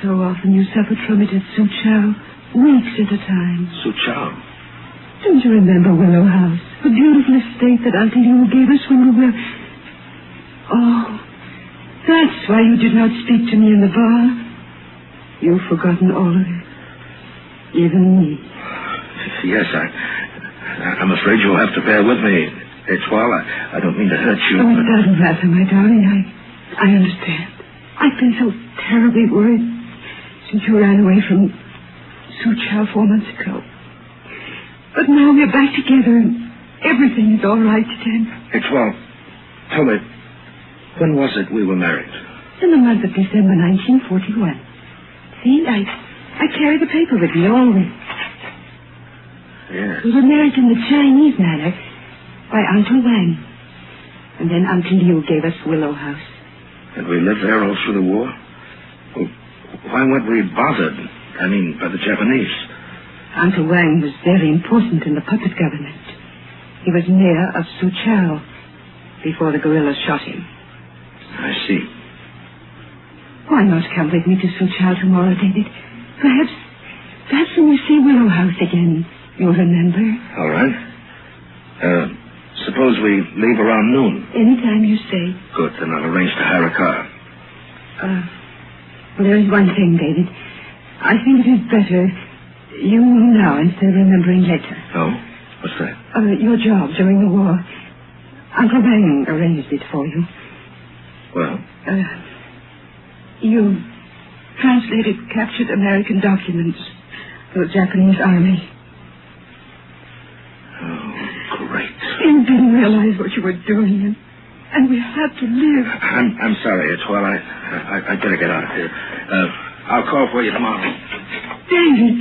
So often you suffered from it at Su-Chao, weeks at a time. Su-Chao? Don't you remember Willow House? The beautiful estate that Uncle Hugh gave us when we were... Oh, that's why you did not speak to me in the bar. You've forgotten all of it. Even me. Yes, I'm afraid you'll have to bear with me, Étoile. I don't mean to hurt you. Oh, it doesn't matter, my darling. I understand. I've been so terribly worried since you ran away from Su-Chao 4 months ago. But now we're back together and everything is all right again. Étoile, tell me, when was it we were married? In the month of December 1941. See, I carry the paper with me always. Yes. We were married in the Chinese manner by Uncle Wang. And then Uncle Liu gave us Willow House. And we lived there all through the war? Well, why weren't we bothered? I mean, by the Japanese? Uncle Wang was very important in the puppet government. He was mayor of Su-Chao before the guerrillas shot him. I see. Why not come with me to Su-Chao tomorrow, David? Perhaps when you see Willow House again, you'll remember. All right. Suppose we leave around noon. Anytime you say. Good, then I'll arrange to hire a car. Well, there is one thing, David. I think it is better you know now instead of remembering later. Oh? What's that? Your job during the war. Uncle Wang arranged it for you. Well? You translated captured American documents for the Japanese army. Oh, great. You didn't realize what you were doing, and we had to live. I'm sorry, Étoile. I better get out of here. I'll call for you tomorrow. David,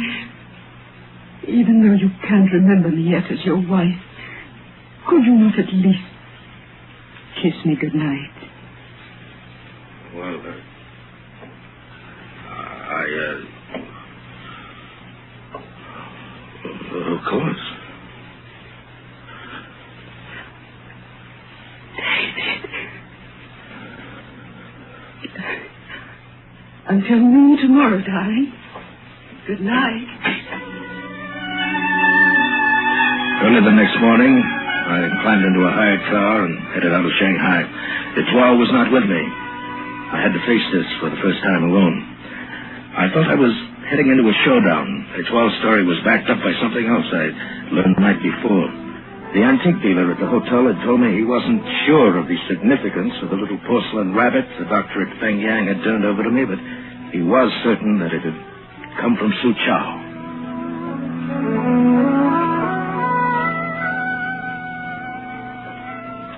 even though you can't remember me yet as your wife, could you not at least kiss me goodnight? Well, of course. Until noon tomorrow, darling. Good night. Early the next morning, I climbed into a hired car and headed out of Shanghai. Étoile was not with me. I had to face this for the first time alone. I thought I was heading into a showdown. The 12-story was backed up by something else I learned the night before. The antique dealer at the hotel had told me he wasn't sure of the significance of the little porcelain rabbit the doctor at Feng Yang had turned over to me, but he was certain that it had come from Su-Chao.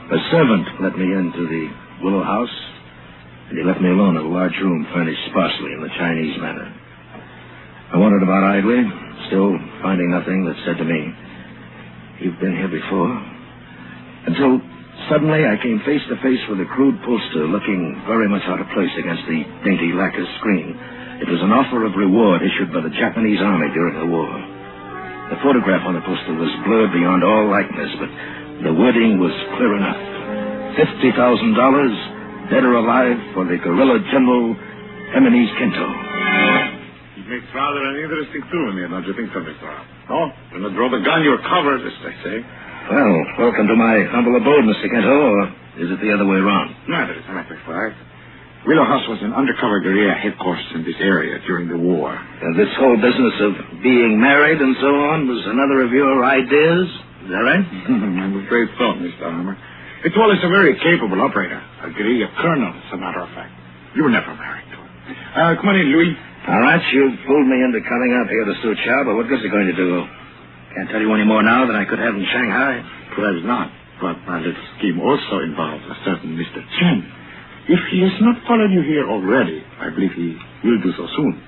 A servant let me into the willow house, and he left me alone in a large room furnished sparsely in the Chinese manner. I wandered about idly, still finding nothing that said to me, "You've been here before," until suddenly I came face to face with a crude poster looking very much out of place against the dainty lacquer screen. It was an offer of reward issued by the Japanese army during the war. The photograph on the poster was blurred beyond all likeness, but the wording was clear enough. $50,000, dead or alive, for the guerrilla general Eminese Kinto. It makes rather an interesting tune here, don't you think so, Mr. Arm? Oh, when you draw the gun, you're covered, as they say. Well, welcome to my humble abode, Mr. Kinto, or is it the other way around? Neither is a matter of fact. Willow House was an undercover guerrilla headquarters in this area during the war. And this whole business of being married and so on was another of your ideas? Is that right? I'm afraid so, Mr. Armour. It's always a very capable operator. A guerrilla colonel, as a matter of fact. You were never married to him. Come on in, Louis. All right, you fooled me into coming up here to Su-Chao, but what good's it going to do? Can't tell you any more now than I could have in Shanghai. Perhaps not. But my little scheme also involves a certain Mr. Chen. If he has not followed you here already, I believe he will do so soon.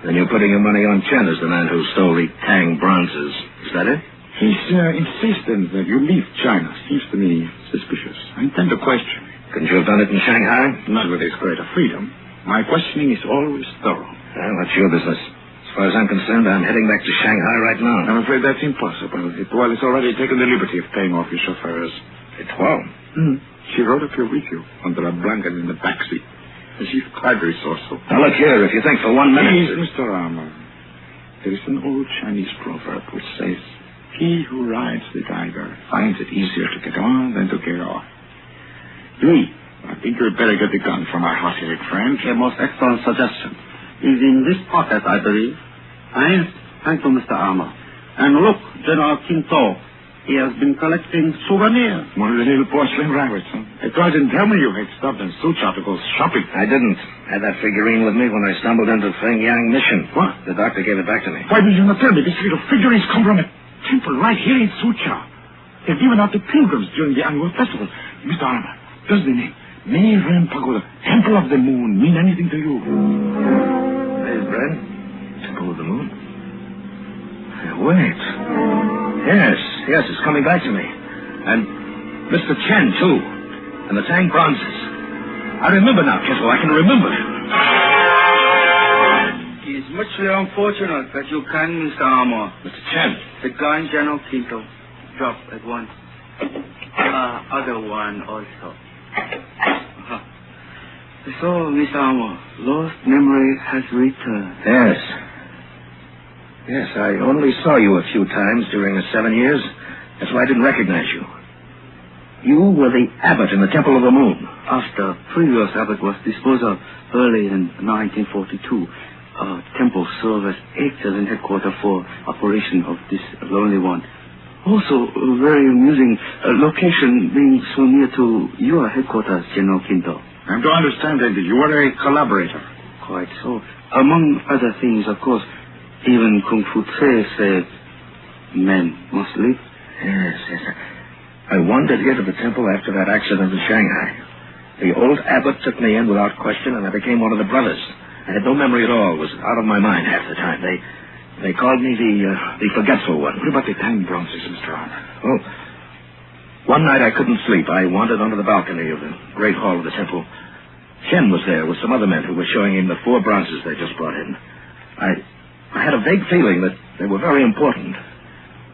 Then you're putting your money on Chen as the man who stole the Tang bronzes. Is that it? His insistence that you leave China seems to me suspicious. I intend to question. Couldn't you have done it in Shanghai? Not with his greater freedom. My questioning is always thorough. Well, that's your business. As far as I'm concerned, I'm heading back to Shanghai right now. I'm afraid that's impossible. Etoile has already taken the liberty of paying off your chauffeurs. Etoile? She rode up here with you under a blanket in the back seat. And she's quite resourceful. Now, look here, if you think for 1 minute... Please, Mr. Armour, there is an old Chinese proverb which says, "He who rides the tiger finds it easier to get on than to get off." Louis, I think you'd better get the gun from our hot-headed friend. A most excellent suggestion. Is in this pocket, I believe. Thank you, Mr. Armour. And look, General Kinto. He has been collecting souvenirs. One of the little porcelain rabbits, huh? Etoile didn't tell me you had stopped in Su-Chao to go shopping. I didn't. Had that figurine with me when I stumbled into Feng Yang Mission. What? The doctor gave it back to me. Why did you not tell me? This little figurine's come from a temple right here in Su-Chao. They're given out to pilgrims during the annual festival. Mr. Armour, does the name Meiren Pagoda, Temple of the Moon, mean anything to you? Hey, Brad. Temple of the Moon? Wait. Yes, it's coming back to me. And Mr. Chen, too. And the Tang bronzes. I remember now, Kinto. I can remember. It is much unfortunate that you can't, Mr. Armour. Mr. Chen. The gun, General Kinto, dropped at once. Other one also. So, Mr. Armour, lost memory has returned. Yes, I only saw you a few times during the 7 years. That's why I didn't recognize you. You were the abbot in the Temple of the Moon. After previous abbot was disposed of early in 1942, temple served as excellent headquarters for operation of this lonely one. Also, a very amusing location being so near to your headquarters, General Kinto. I'm to understand that you were a collaborator. Quite so. Among other things, of course, even Kung Fu Tse said men must live. Yes. I wandered here to the temple after that accident in Shanghai. The old abbot took me in without question, and I became one of the brothers. I had no memory at all. Was out of my mind half the time. They called me the forgetful one. What about the Tang bronzes, Mr. Armour? Oh, one night I couldn't sleep. I wandered onto the balcony of the great hall of the temple. Chen was there with some other men who were showing him the 4 bronzes they just brought in. I had a vague feeling that they were very important.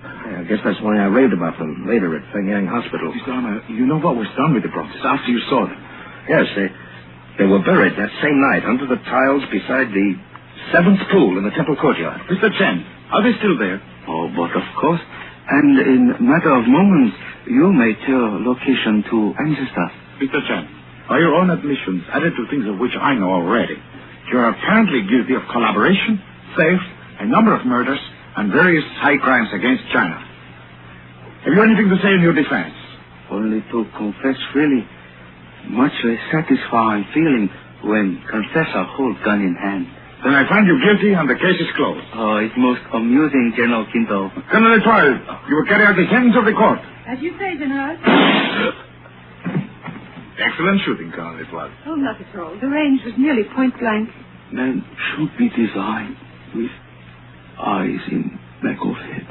I guess that's why I raved about them later at Feng Yang Hospital. Mr. Armour, you know what was done with the bronzes after you saw them? Yes, they were buried that same night under the tiles beside the 7th pool in the temple courtyard. Mr. Chen, are they still there? Oh, but of course. And in a matter of moments, you may tell location to ancestors. Mr. Chen, by your own admissions, added to things of which I know already, you're apparently guilty of collaboration, theft, a number of murders, and various high crimes against China. Have you anything to say in your defense? Only to confess freely. Much less satisfying feeling when confessor holds gun in hand. Then I find you guilty and the case is closed. Oh, it's most amusing, General Quinto. Colonel Etoile, you will carry out the sentence of the court. As you say, General. Excellent shooting, Colonel Etoile. Oh, not at all. The range was nearly point blank. Men should be designed with eyes in back of head.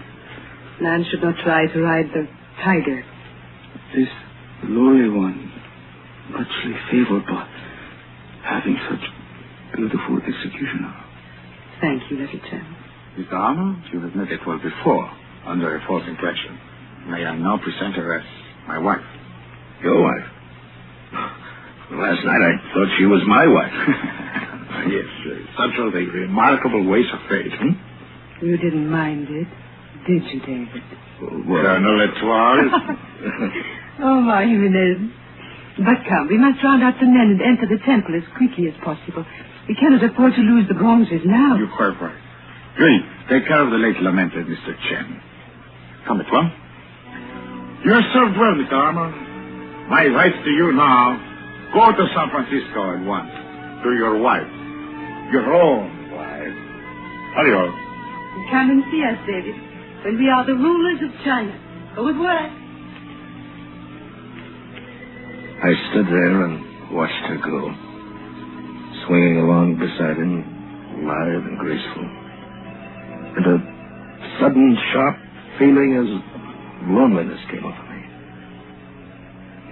Man should not try to ride the tiger. This lowly one, muchly favored by having such beautiful executioner. Thank you, little General. Mr. Arnold, you have met Etoile before, under a false impression. May I now present her as my wife? Your wife? Last night I thought she was my wife. Yes, such are the remarkable ways of fate, You didn't mind it, did you, David? Colonel Etoile. Oh, my Jimenez. But come, we must round out the men and enter the temple as quickly as possible. We cannot afford to lose the bronzes now. You're quite right. Really, take care of the late lamented Mr. Chen. Come, Etoile. You are served well, Mr. Armour. My advice to you now, go to San Francisco at once. To your wife. Your own wife. Adios. Come and see us, David, when we are the rulers of China. Go with work. I stood there and watched her go, swinging along beside him, lithe and graceful. And a sudden, sharp feeling of loneliness came over me.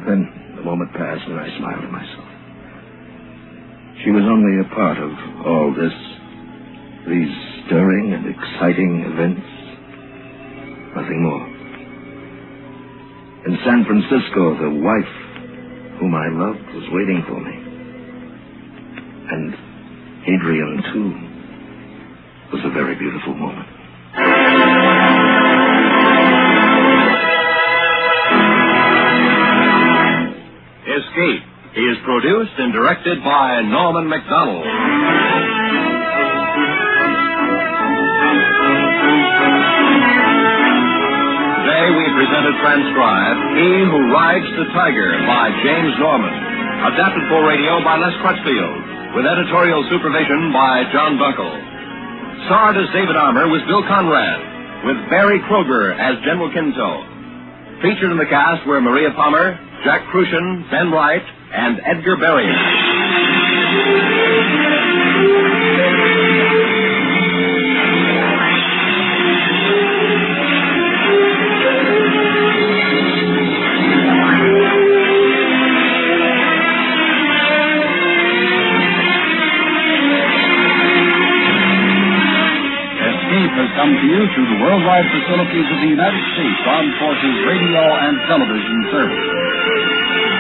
Then the moment passed and I smiled to myself. She was only a part of all this, these stirring and exciting events. Nothing more. In San Francisco, the wife whom I loved was waiting for me. And Adrian, too, was a very beautiful moment. Escape is produced and directed by Norman MacDonald. Today we presented transcribed He Who Rides the Tiger by James Norman, adapted for radio by Les Crutchfield, with editorial supervision by John Dunkel. Starred as David Armour was Bill Conrad, with Barry Kroger as General Quinto. Featured in the cast were Maria Palmer, Jack Crucian, Ben Wright, and Edgar Berrien. Has come to you through the worldwide facilities of the United States Armed Forces Radio and Television Service.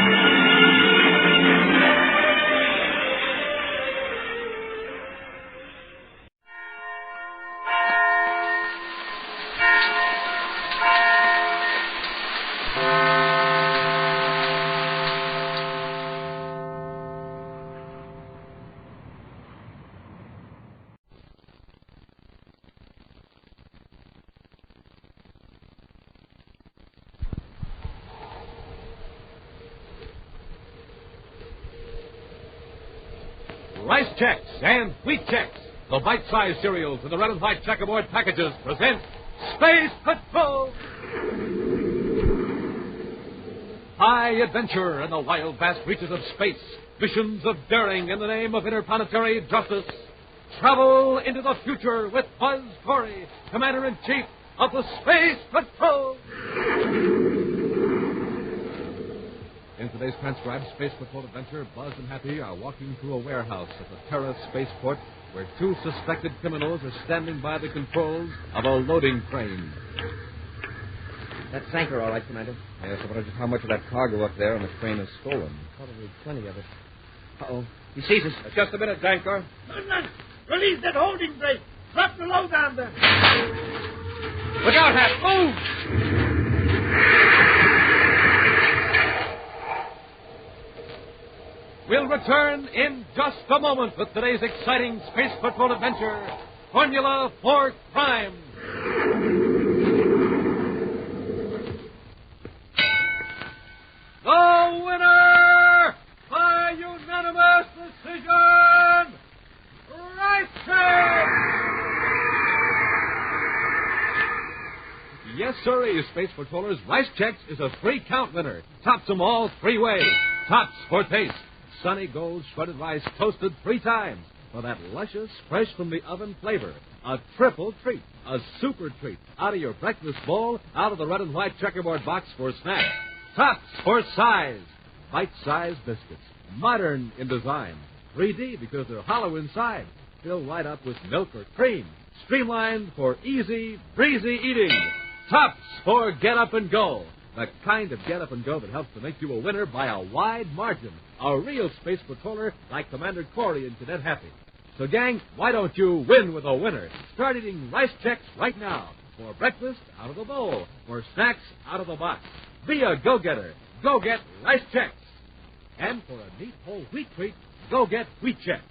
Rice Chex and Wheat Chex, the bite-sized cereals in the red and white checkerboard packages, present Space Patrol! High adventure in the wild, vast reaches of space. Missions of daring in the name of interplanetary justice. Travel into the future with Buzz Corey, Commander-in-Chief of the Space Patrol! In today's transcribed Space Patrol adventure, Buzz and Happy are walking through a warehouse at the Terra spaceport where two suspected criminals are standing by the controls of a loading crane. That's Sanker, all right, Commander. Yes, I wonder just how much of that cargo up there on the crane is stolen. Probably plenty of it. Uh-oh. He sees us. Just a minute, Sanker. Lieutenant, release that holding brake. Drop the load down there. Look out, Hap. Move! We'll return in just a moment with today's exciting Space Patrol adventure, Formula for Crime. The winner by unanimous decision, Rice Check! Yes, sirree, Space Patrollers, Rice Chex is a 3-count winner. Tops them all 3 ways. Tops for taste. Sunny Gold shredded rice toasted 3 times for that luscious, fresh from the oven flavor. A triple treat, a super treat, out of your breakfast bowl, out of the red and white checkerboard box for snacks. Tops for size. Bite-sized biscuits, modern in design. 3D because they're hollow inside. Filled right up with milk or cream. Streamlined for easy, breezy eating. Tops for Get Up and Go. The kind of Get Up and Go that helps to make you a winner by a wide margin. A real Space Patroller like Commander Corey and Cadet Happy. So, gang, why don't you win with a winner? Start eating Rice Chex right now. For breakfast, out of the bowl. For snacks, out of the box. Be a go-getter. Go get Rice Chex. And for a neat whole wheat treat, go get Wheat Chex.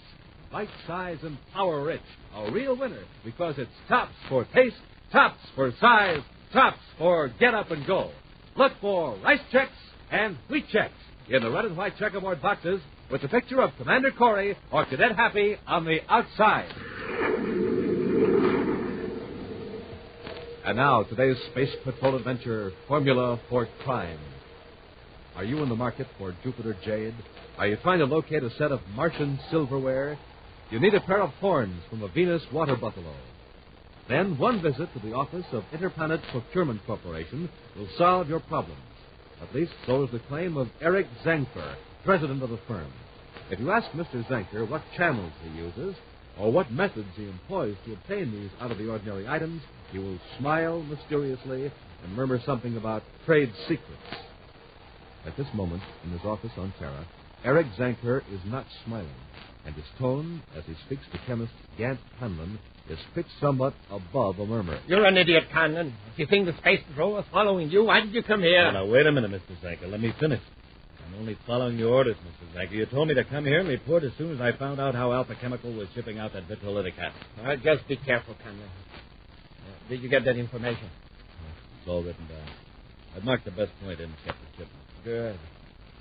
Bite-size and power-rich. A real winner because it's tops for taste, tops for size, tops for Get Up and Go. Look for Rice Chex and Wheat Chex in the red and white checkerboard boxes with the picture of Commander Corey or Cadet Happy on the outside. And now, today's Space Patrol adventure, Formula for Crime. Are you in the market for Jupiter Jade? Are you trying to locate a set of Martian silverware? You need a pair of horns from a Venus water buffalo. Then one visit to the office of Interplanet Procurement Corporation will solve your problems. At least so is the claim of Eric Zanker, president of the firm. If you ask Mr. Zanker what channels he uses or what methods he employs to obtain these out-of-the-ordinary items, he will smile mysteriously and murmur something about trade secrets. At this moment, in his office on Terra, Eric Zanker is not smiling, and his tone, as he speaks to chemist Gant Hanlon, is pitched somewhat above a murmur. You're an idiot, Conlon. If you think the Space Patrol was following you, why did you come here? Now, wait a minute, Mr. Zanker. Let me finish. I'm only following your orders, Mr. Zanker. You told me to come here and report as soon as I found out how Alpha Chemical was shipping out that vitriolitic acid. Just be careful, Conlon. Did you get that information? It's all written down. I've marked the best point in and kept the shipment. Good.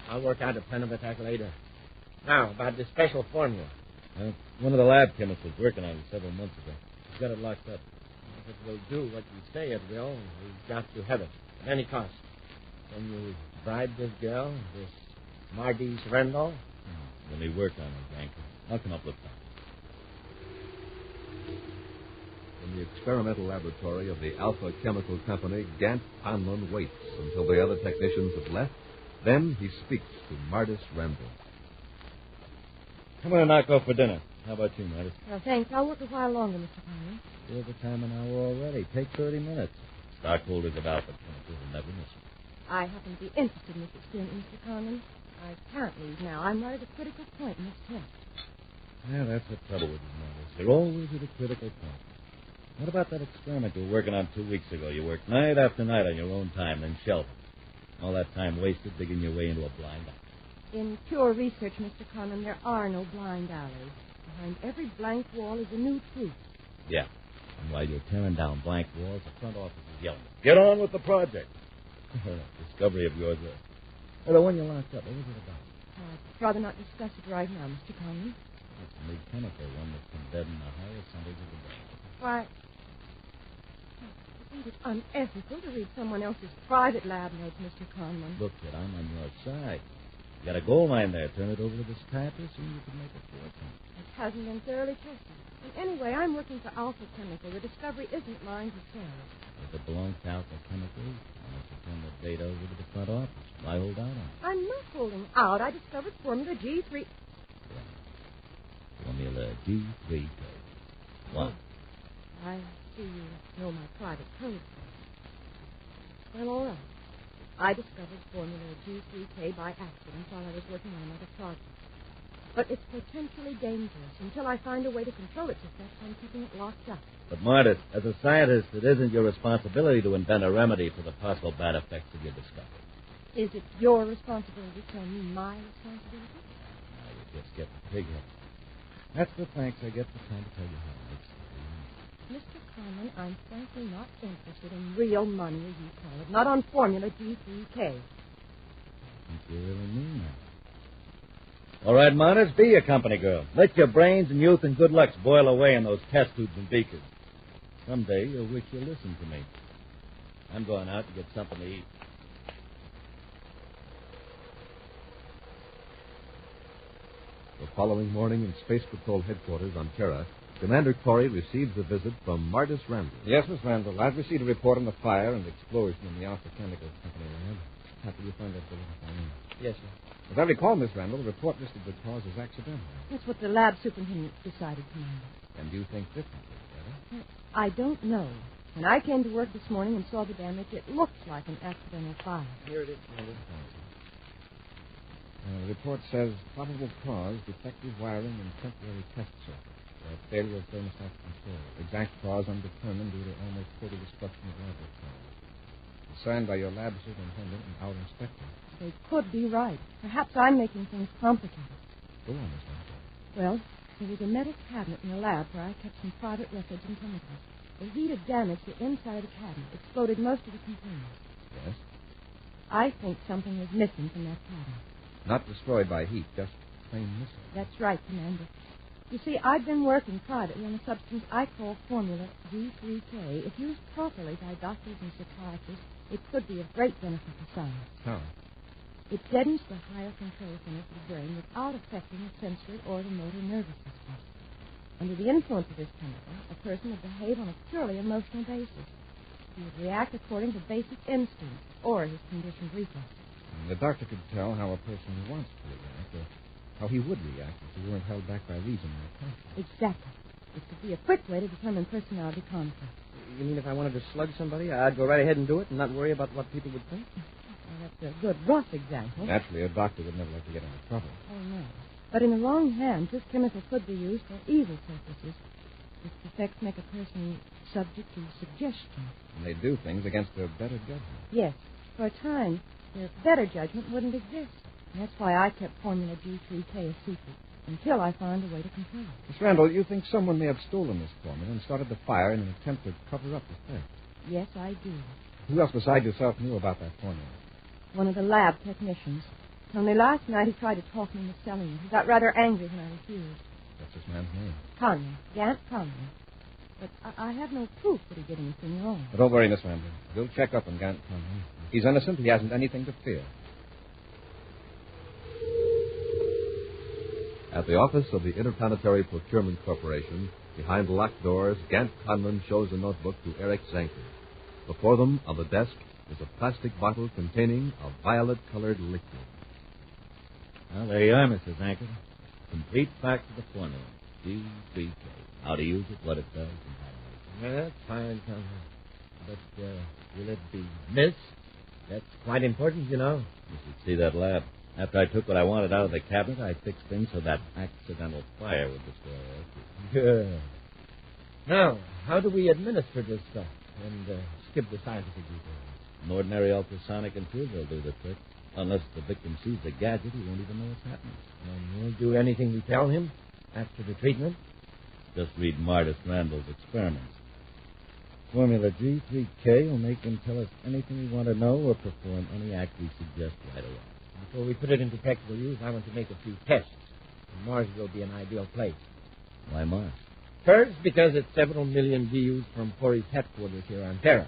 I'll work out a plan of attack later. Now, about the special formula. One of the lab chemists was working on it several months ago. He's got it locked up. If it will do what you say it will, we've got to have it at any cost. Can you bribe this girl, this Mardis Rendell? Let me work on it, Zanker. I'll come up with that. In the experimental laboratory of the Alpha Chemical Company, Gant Hanlon waits until the other technicians have left. Then he speaks to Mardis Rendell. I'm going to knock off for dinner. How about you, Mardis? Well, thanks. I'll work a while longer, Mr. Conlon. Over time an hour already. Take 30 minutes. Stockholders of Alpha Chemical will never miss you. I happen to be interested in this experiment, Mr. Conlon. I can't leave now. I'm right at a critical point in this test. Yeah, that's the trouble with you, Mardis. They're always at a critical point. What about that experiment you were working on 2 weeks ago? You worked night after night on your own time, then shelved it. All that time wasted digging your way into a blind alley. In pure research, Mr. Conlon, there are no blind alleys. Behind every blank wall is a new truth. Yeah. And while you're tearing down blank walls, the front office is yelling, "Get on with the project." Discovery of yours. The one you locked up. What was it about? I'd rather not discuss it right now, Mr. Conlon. It's a big chemical, one that's been dead in the highest centers of the brain. Why, isn't it unethical to read someone else's private lab notes, Mr. Conlon? Look, kid, I'm on your side. You got a gold mine there. Turn it over to this typist, and you can make a fortune. It hasn't been thoroughly tested. And anyway, I'm working for Alpha Chemical. The discovery isn't mine to sell. If it belongs to Alpha Chemical, I'll have to turn the data over to the front office. Why hold out on it? I'm not holding out. I discovered Formula G3. Yeah. Formula G3K. What? I see you know my private code. Well, all right. I discovered Formula G3K by accident while I was working on another project. But it's potentially dangerous. Until I find a way to control its effects, I'm keeping it locked up. But, Mardis, as a scientist, it isn't your responsibility to invent a remedy for the possible bad effects of your discovery. Is it your responsibility to tell me my responsibility? Now you just get the pig head. That's the thanks I get for trying to tell you how it makes Mr. Conlon, I'm frankly not interested in real money, as you call it. Not on Formula G3K. I think you really mean that. All right, Monitors, be a company girl. Let your brains and youth and good looks boil away in those test tubes and beakers. Someday you'll wish you listened to me. I'm going out to get something to eat. The following morning in Space Patrol headquarters on Terra, Commander Corey receives a visit from Martis Randall. Yes, Miss Randall. I've received a report on the fire and explosion in the Alpha Chemical Company lab. Happy you found that building. Yes, sir. As I recall, Miss Randall, the report listed the cause as accidental. That's what the lab superintendent decided, Commander. And you think differently, Sarah? I don't know. When I came to work this morning and saw the damage, it looked like an accidental fire. Here it is, Commander. The report says probable cause, defective wiring and temporary test circuit. Failure of thermostat control. Exact cause undetermined due to almost total destruction of laboratory. Signed by your lab superintendent and our inspector. They could be right. Perhaps I'm making things complicated. Go on, Miss Randall. Well, there was a metal cabinet in the lab where I kept some private records and chemicals. The heat had damaged the inside of the cabinet, exploded most of the components. Yes? I think something was missing from that cabinet. Not destroyed by heat, just plain missing. That's right, Commander. You see, I've been working privately on a substance I call Formula G3K. If used properly by doctors and psychiatrists, it could be of great benefit to science. How? It deadens the higher control centers of the brain without affecting the sensory or the motor nervous system. Under the influence of this chemical, a person would behave on a purely emotional basis. He would react according to basic instincts or his conditioned reflexes. The doctor could tell how a person wants to react, or how he would react if he weren't held back by reason or conscience. Exactly. It could be a quick way to determine personality conflict. You mean if I wanted to slug somebody, I'd go right ahead and do it and not worry about what people would think? Well, that's a good, rough example. Naturally, a doctor would never like to get into trouble. Oh, no. But in the wrong hands, this chemical could be used for evil purposes. Its effects make a person subject to suggestion. And they do things against their better judgment. Yes. For a time, their better judgment wouldn't exist. And that's why I kept Formula G3K a secret, until I found a way to control it. Miss Randall, you think someone may have stolen this formula and started the fire in an attempt to cover up the theft? Yes, I do. Who else besides yourself knew about that formula? One of the lab technicians. Only last night he tried to talk me into selling it. He got rather angry when I refused. What's this man's name? Conlon. Gant Conlon. But I have no proof that he did anything wrong. But don't worry, Miss Randall. We'll check up on Gant Conlon. If he's innocent, he hasn't anything to fear. At the office of the Interplanetary Procurement Corporation, behind locked doors, Gant Conlon shows a notebook to Eric Zanker. Before them, on the desk, is a plastic bottle containing a violet-colored liquid. Well, there you are, Mr. Zanker. Complete facts of the formula. G3K. How to use it, what it does, and how to make it. Well, that's fine, Conlon. But will it be missed? That's quite important, you know. You should see that lab. After I took what I wanted out of the cabinet, I fixed things so that accidental fire would destroy it. Good. Now, how do we administer this stuff and skip the scientific details? An ordinary ultrasonic intruder will do the trick. Unless the victim sees the gadget, he won't even know what's happening. And we'll do anything we tell him after the treatment? Just read Martis Randall's experiments. Formula G3K will make him tell us anything we want to know or perform any act we suggest right away. Before we put it into practical use, I want to make a few tests. And Mars will be an ideal place. Why Mars? First, because it's several million views from Corey's headquarters here on Terra.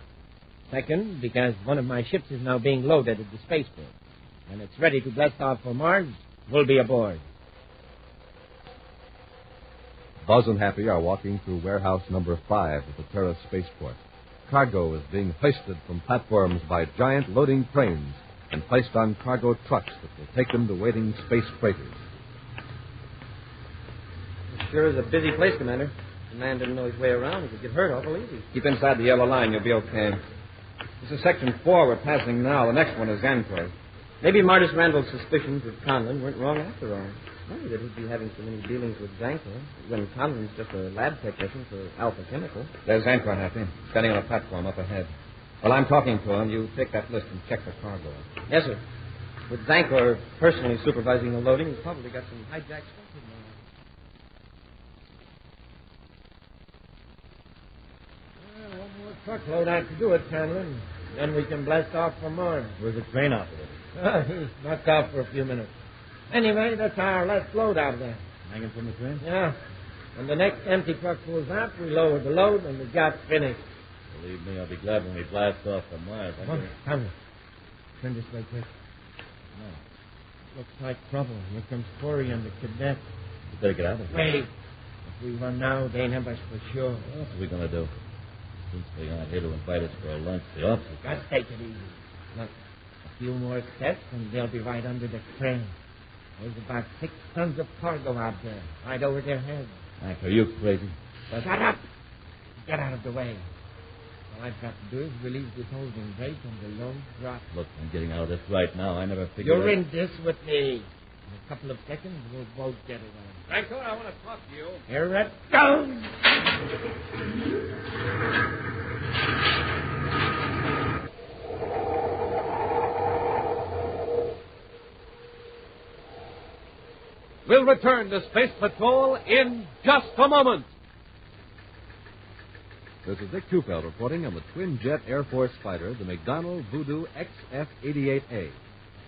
Second, because one of my ships is now being loaded at the spaceport. When it's ready to blast off for Mars, we'll be aboard. Buzz and Happy are walking through warehouse number 5 at the Terra spaceport. Cargo is being hoisted from platforms by giant loading trains and placed on cargo trucks that will take them to waiting space freighters. It sure is a busy place, Commander. The man didn't know his way around. He could get hurt awful easy. Keep inside the yellow line. You'll be okay. This is Section 4 we're passing now. The next one is Zanker. Maybe Martis Randall's suspicions of Conlon weren't wrong after all. Funny that he'd be having so many dealings with Zanker when Conlon's just a lab technician for Alpha Chemical. There's Zanker, Happy, standing on a platform up ahead. While I'm talking to him, you take that list and check the cargo. Yes, sir. With Zanker personally supervising the loading, he's probably got some hijacked stuff in there. truckload out to do it, Conlon. Then we can blast off for Mars. Where's the train operator? He's knocked off for a few minutes. Anyway, that's our last load out of there. Hanging from the train? Yeah. When the next empty truck pulls out, we lower the load and the job's finished. Believe me, I'll be glad when we blast off for Mars. Come. Turn this way quick. No. Looks like trouble. Here comes Corey and the cadet. You better get out of here. Wait. If we run now, they have us for sure. What are we going to do? Since they aren't here to invite us for a lunch, the officers... Just take it easy. Look, a few more steps and they'll be right under the crane. There's about 6 tons of cargo out there, right over their heads. Hank, are you crazy? Shut up! Get out of the way. All I've got to do is release this holding brake and the load drops. Look, I'm getting out of this right now. I never figured... You're in this with me. In a couple of seconds, we'll both get away. Franco, I want to talk to you. Here it goes! We'll return to Space Patrol in just a moment. This is Dick Tufeld reporting on the twin-jet Air Force fighter, the McDonnell Voodoo XF-88A.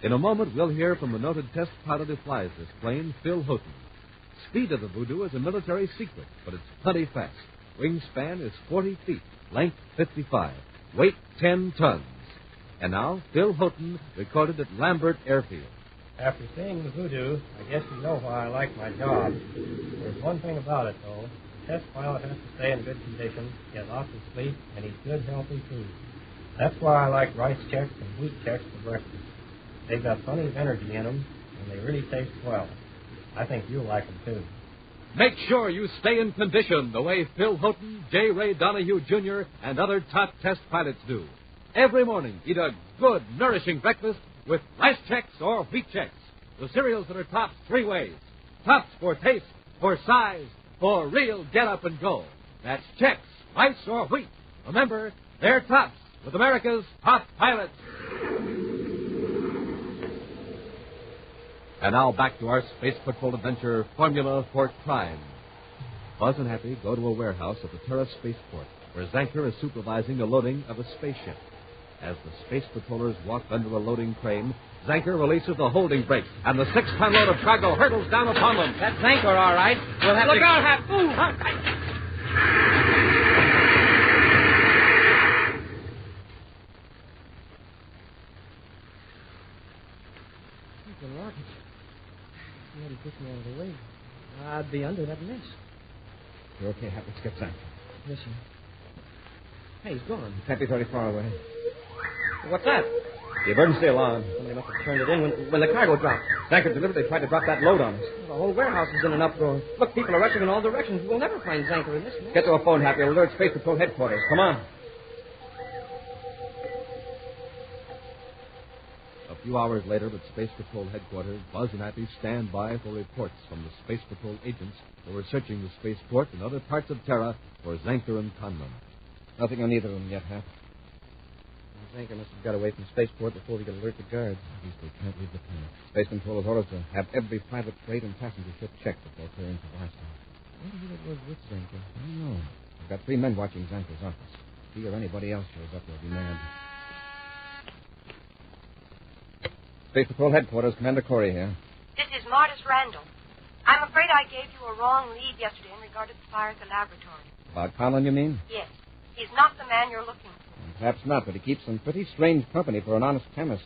In a moment, we'll hear from the noted test pilot who flies this plane, Phil Houghton. Speed of the Voodoo is a military secret, but it's plenty fast. Wingspan is 40 feet, length 55, weight 10 tons. And now, Phil Houghton recorded at Lambert Airfield. After seeing the Voodoo, I guess you know why I like my job. There's one thing about it, though. The test pilot has to stay in good condition, get lots of sleep, and eat good, healthy food. That's why I like rice checks and wheat checks for breakfast. They've got plenty of energy in them, and they really taste well. I think you'll like them, too. Make sure you stay in condition the way Phil Houghton, J. Ray Donahue, Jr., and other top test pilots do. Every morning, eat a good, nourishing breakfast with rice checks or wheat checks, the cereals that are tops 3 ways. Tops for taste, for size, for real get up and go. That's checks, rice or wheat. Remember, they're tops with America's top pilots. And now back to our Space Patrol adventure, Formula for Crime. Buzz and Happy go to a warehouse at the Terra Spaceport, where Zanker is supervising the loading of a spaceship. As the Space Patrollers walk under a loading crane, Zanker releases the holding brake, and the 6-ton load of cargo hurtles down upon them. That's Zanker, all right. We'll have Look to... out, Hap! Move! The rockets. You hadn't pushed me out of the way. I'd be under that mess. You're okay, Hap. Let's get Zanker. Yes, sir. Hey, he's gone. Can't be very far away. What's that? The emergency alarm. Somebody must have turned it in when the cargo dropped. Zanker deliberately tried to drop that load on us. The whole warehouse is in an uproar. Look, people are rushing in all directions. We'll never find Zanker in this mess. Get to a phone, Happy. We'll alert Space Patrol headquarters. Come on. A few hours later at Space Patrol headquarters, Buzz and Happy stand by for reports from the Space Patrol agents who are searching the spaceport and other parts of Terra for Zanker and Conlon. Nothing on either of them yet, Hap. Zanker must have got away from spaceport before we could alert the guards. At least they can't leave the planet. Space Control has orders to have every private freight and passenger ship checked before clearing for blast off. What do you think it was with Zanker? I don't know. I've got 3 men watching Zanker's office. If he or anybody else shows up, they'll be mad. Space Patrol headquarters, Commander Corey here. This is Martis Randall. I'm afraid I gave you a wrong lead yesterday in regard to the fire at the laboratory. About Conlon, you mean? Yes. He's not the man you're looking for. Perhaps not, but he keeps some pretty strange company for an honest chemist.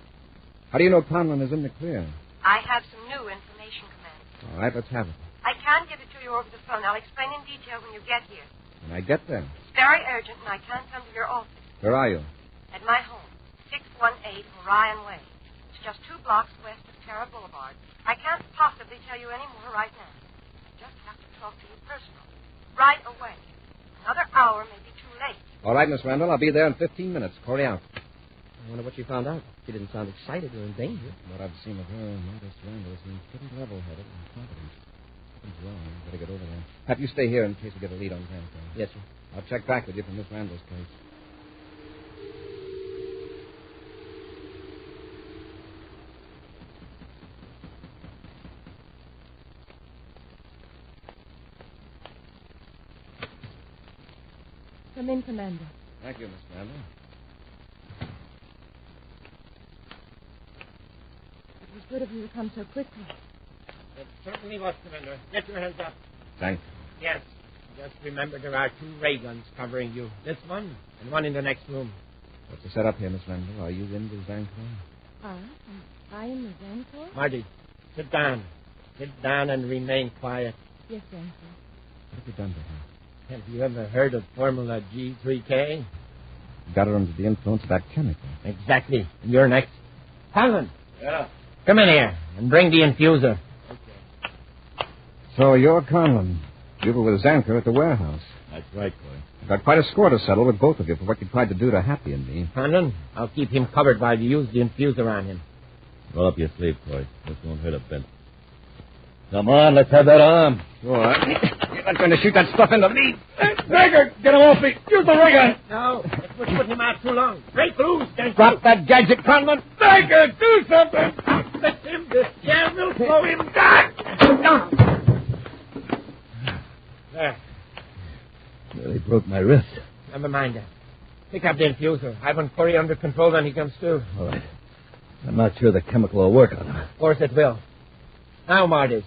How do you know Conlon is in the clear? I have some new information, Commander. All right, let's have it. I can't give it to you over the phone. I'll explain in detail when you get here. When I get there. It's very urgent, and I can't come to your office. Where are you? At my home, 618 Orion Way. It's just 2 blocks west of Terra Boulevard. I can't possibly tell you any more right now. I just have to talk to you personally. Right away. Another hour may be too late. All right, Miss Randall. I'll be there in 15 minutes. Corey out. I wonder what she found out. She didn't sound excited or in danger. What I've seen of her, Martis Randall seems pretty level-headed and competent. Something's wrong. Better get over there. Have you stay here in case we get a lead on Zanker. Yes, sir. I'll check back with you from Miss Randall's place. Come in, Commander. Thank you, Miss Randall. It was good of you to come so quickly. It certainly was, Commander. Get your hands up. Thanks. Yes. Just remember there are 2 ray guns covering you. This one and one in the next room. What's the setup here, Miss Randall? Are you in the Zancor? I am the Zancor? Marty, sit down. Sit down and remain quiet. Yes, Zancor. What have you done to her? Have you ever heard of Formula G3K? Got her under the influence of that chemical. Exactly. And you're next. Conlon. Yeah. Come in here and bring the infuser. So you're Conlon. You were with Zancor at the warehouse. That's right, Coy. I've got quite a score to settle with both of you for what you tried to do to Happy and me. Conlon, I'll keep him covered while you use the infuser on him. Roll up your sleeve, Coy. This won't hurt a bit. Come on, let's have that arm. Sure. You're not going to shoot that stuff into me. Bagger, get him off me. Use the ray gun. No, it was putting him out too long. Break loose. Drop that gadget, Conlon. Bagger, do something. Let him. This jam will slow him down. There. Nearly broke my wrist. Never mind that. Pick up the infuser. I want Corey under control when he comes to. All right. I'm not sure the chemical will work on him. Of course it will. Now, Martis,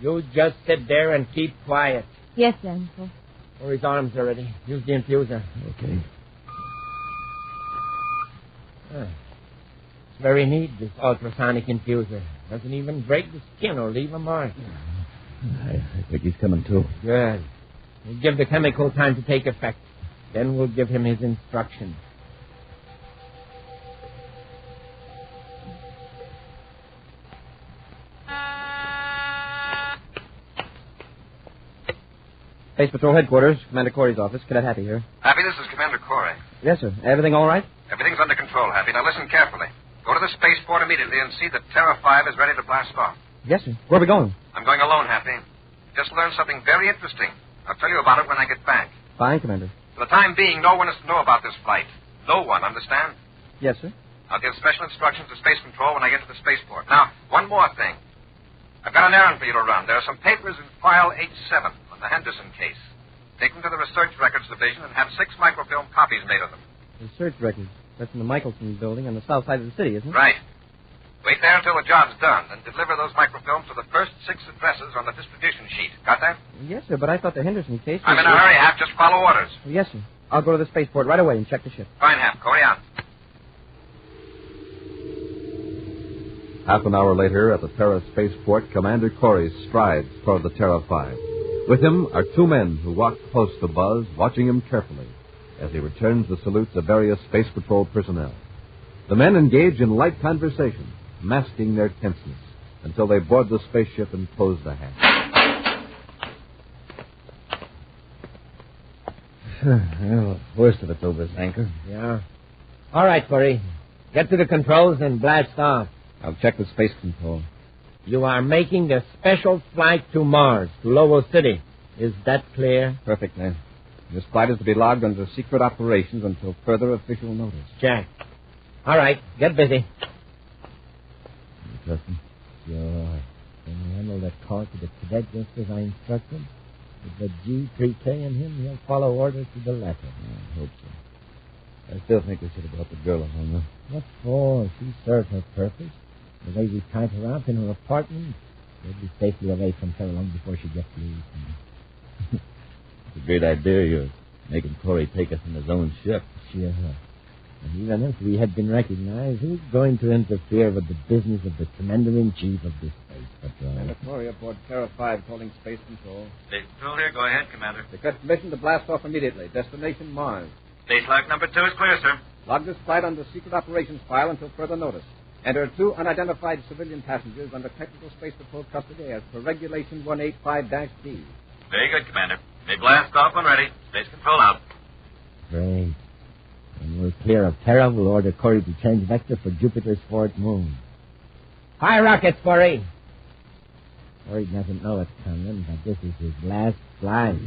you just sit there and keep quiet. Yes, Zancor. Corey's arms are ready. Use the infuser. Okay. It's very neat, this ultrasonic infuser. Doesn't even break the skin or leave a mark. I think he's coming to. Good. We'll give the chemical time to take effect. Then we'll give him his instructions. Space Patrol Headquarters, Commander Corey's office. Cadet Happy here. Happy, this is Commander Corey. Yes, sir. Everything all right? Everything's under control, Happy. Now listen carefully. Go to the spaceport immediately and see that Terra 5 is ready to blast off. Yes, sir. Where are we going? I'm going alone, Happy. Just learned something very interesting. I'll tell you about it when I get back. Fine, Commander. For the time being, no one is to know about this flight. No one, understand? Yes, sir. I'll give special instructions to Space Control when I get to the spaceport. Now, one more thing. I've got an errand for you to run. There are some papers in file H7 on the Henderson case. Take them to the Research Records Division and have 6 microfilm copies made of them. Research records. That's in the Michelson building on the south side of the city, isn't it? Right. Wait there until the job's done, and deliver those microfilms to the first 6 addresses on the distribution sheet. Got that? Yes, sir, but I thought the Henderson case was... I'm in a hurry, Hap. Just follow orders. Yes, sir. I'll go to the spaceport right away and check the ship. Fine, Hap. Cody out. Half an hour later, at the Terra spaceport, Commander Corey strides toward the Terra 5. With him are 2 men who walk close to Buzz, watching him carefully as he returns the salutes of various Space Patrol personnel. The men engage in light conversation, masking their tenseness, until they board the spaceship and close the hatch. Well, worst of it's over, Anchor. Yeah. All right, Corey. Get to the controls and blast off. I'll check with Space Control. You are making the special flight to Mars, to Lowell City. Is that clear? Perfect, man. This flight is to be logged under secret operations until further official notice. Jack. All right, get busy. Justin? Sure. Can you handle that call to the cadet just as I instructed? With the G3K and him, he'll follow orders to the letter. I hope so. I still think we should have brought the girl along, though. What for? She served her purpose. The way we tied her up in her apartment, she'll be safely away from her long before she gets loose. It's a great idea, yours. Making Corey take us in his own ship. Sure. And even if we had been recognized, who's going to interfere with the business of the Commander-in-Chief of this Space Patrol? Commander Corey aboard Terra 5 calling Space Control. Space Control here. Go ahead, Commander. Request permission to blast off immediately. Destination Mars. Space lock number 2 is clear, sir. Log this flight under secret operations file until further notice. Enter 2 unidentified civilian passengers under Technical Space Patrol custody as per Regulation 185-D. Very good, Commander. May blast off when ready. Space Control out. Great. When we're clear of Terra, we'll order Corey to change vector for Jupiter's fourth moon. High rockets, Corey. Corey doesn't know it's coming, but this is his last flight.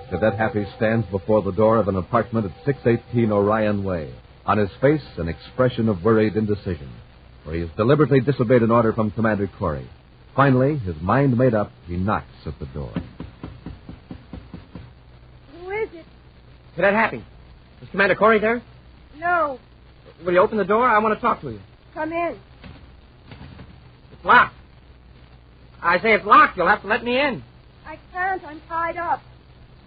Cadet Happy stands before the door of an apartment at 618 Orion Way. On his face, an expression of worried indecision, for he has deliberately disobeyed an order from Commander Corey. Finally, his mind made up, he knocks at the door. Who is it? Cadet Happy. Is Commander Corey there? No. Will you open the door? I want to talk to you. Come in. It's locked. I say it's locked. You'll have to let me in. I can't. I'm tied up.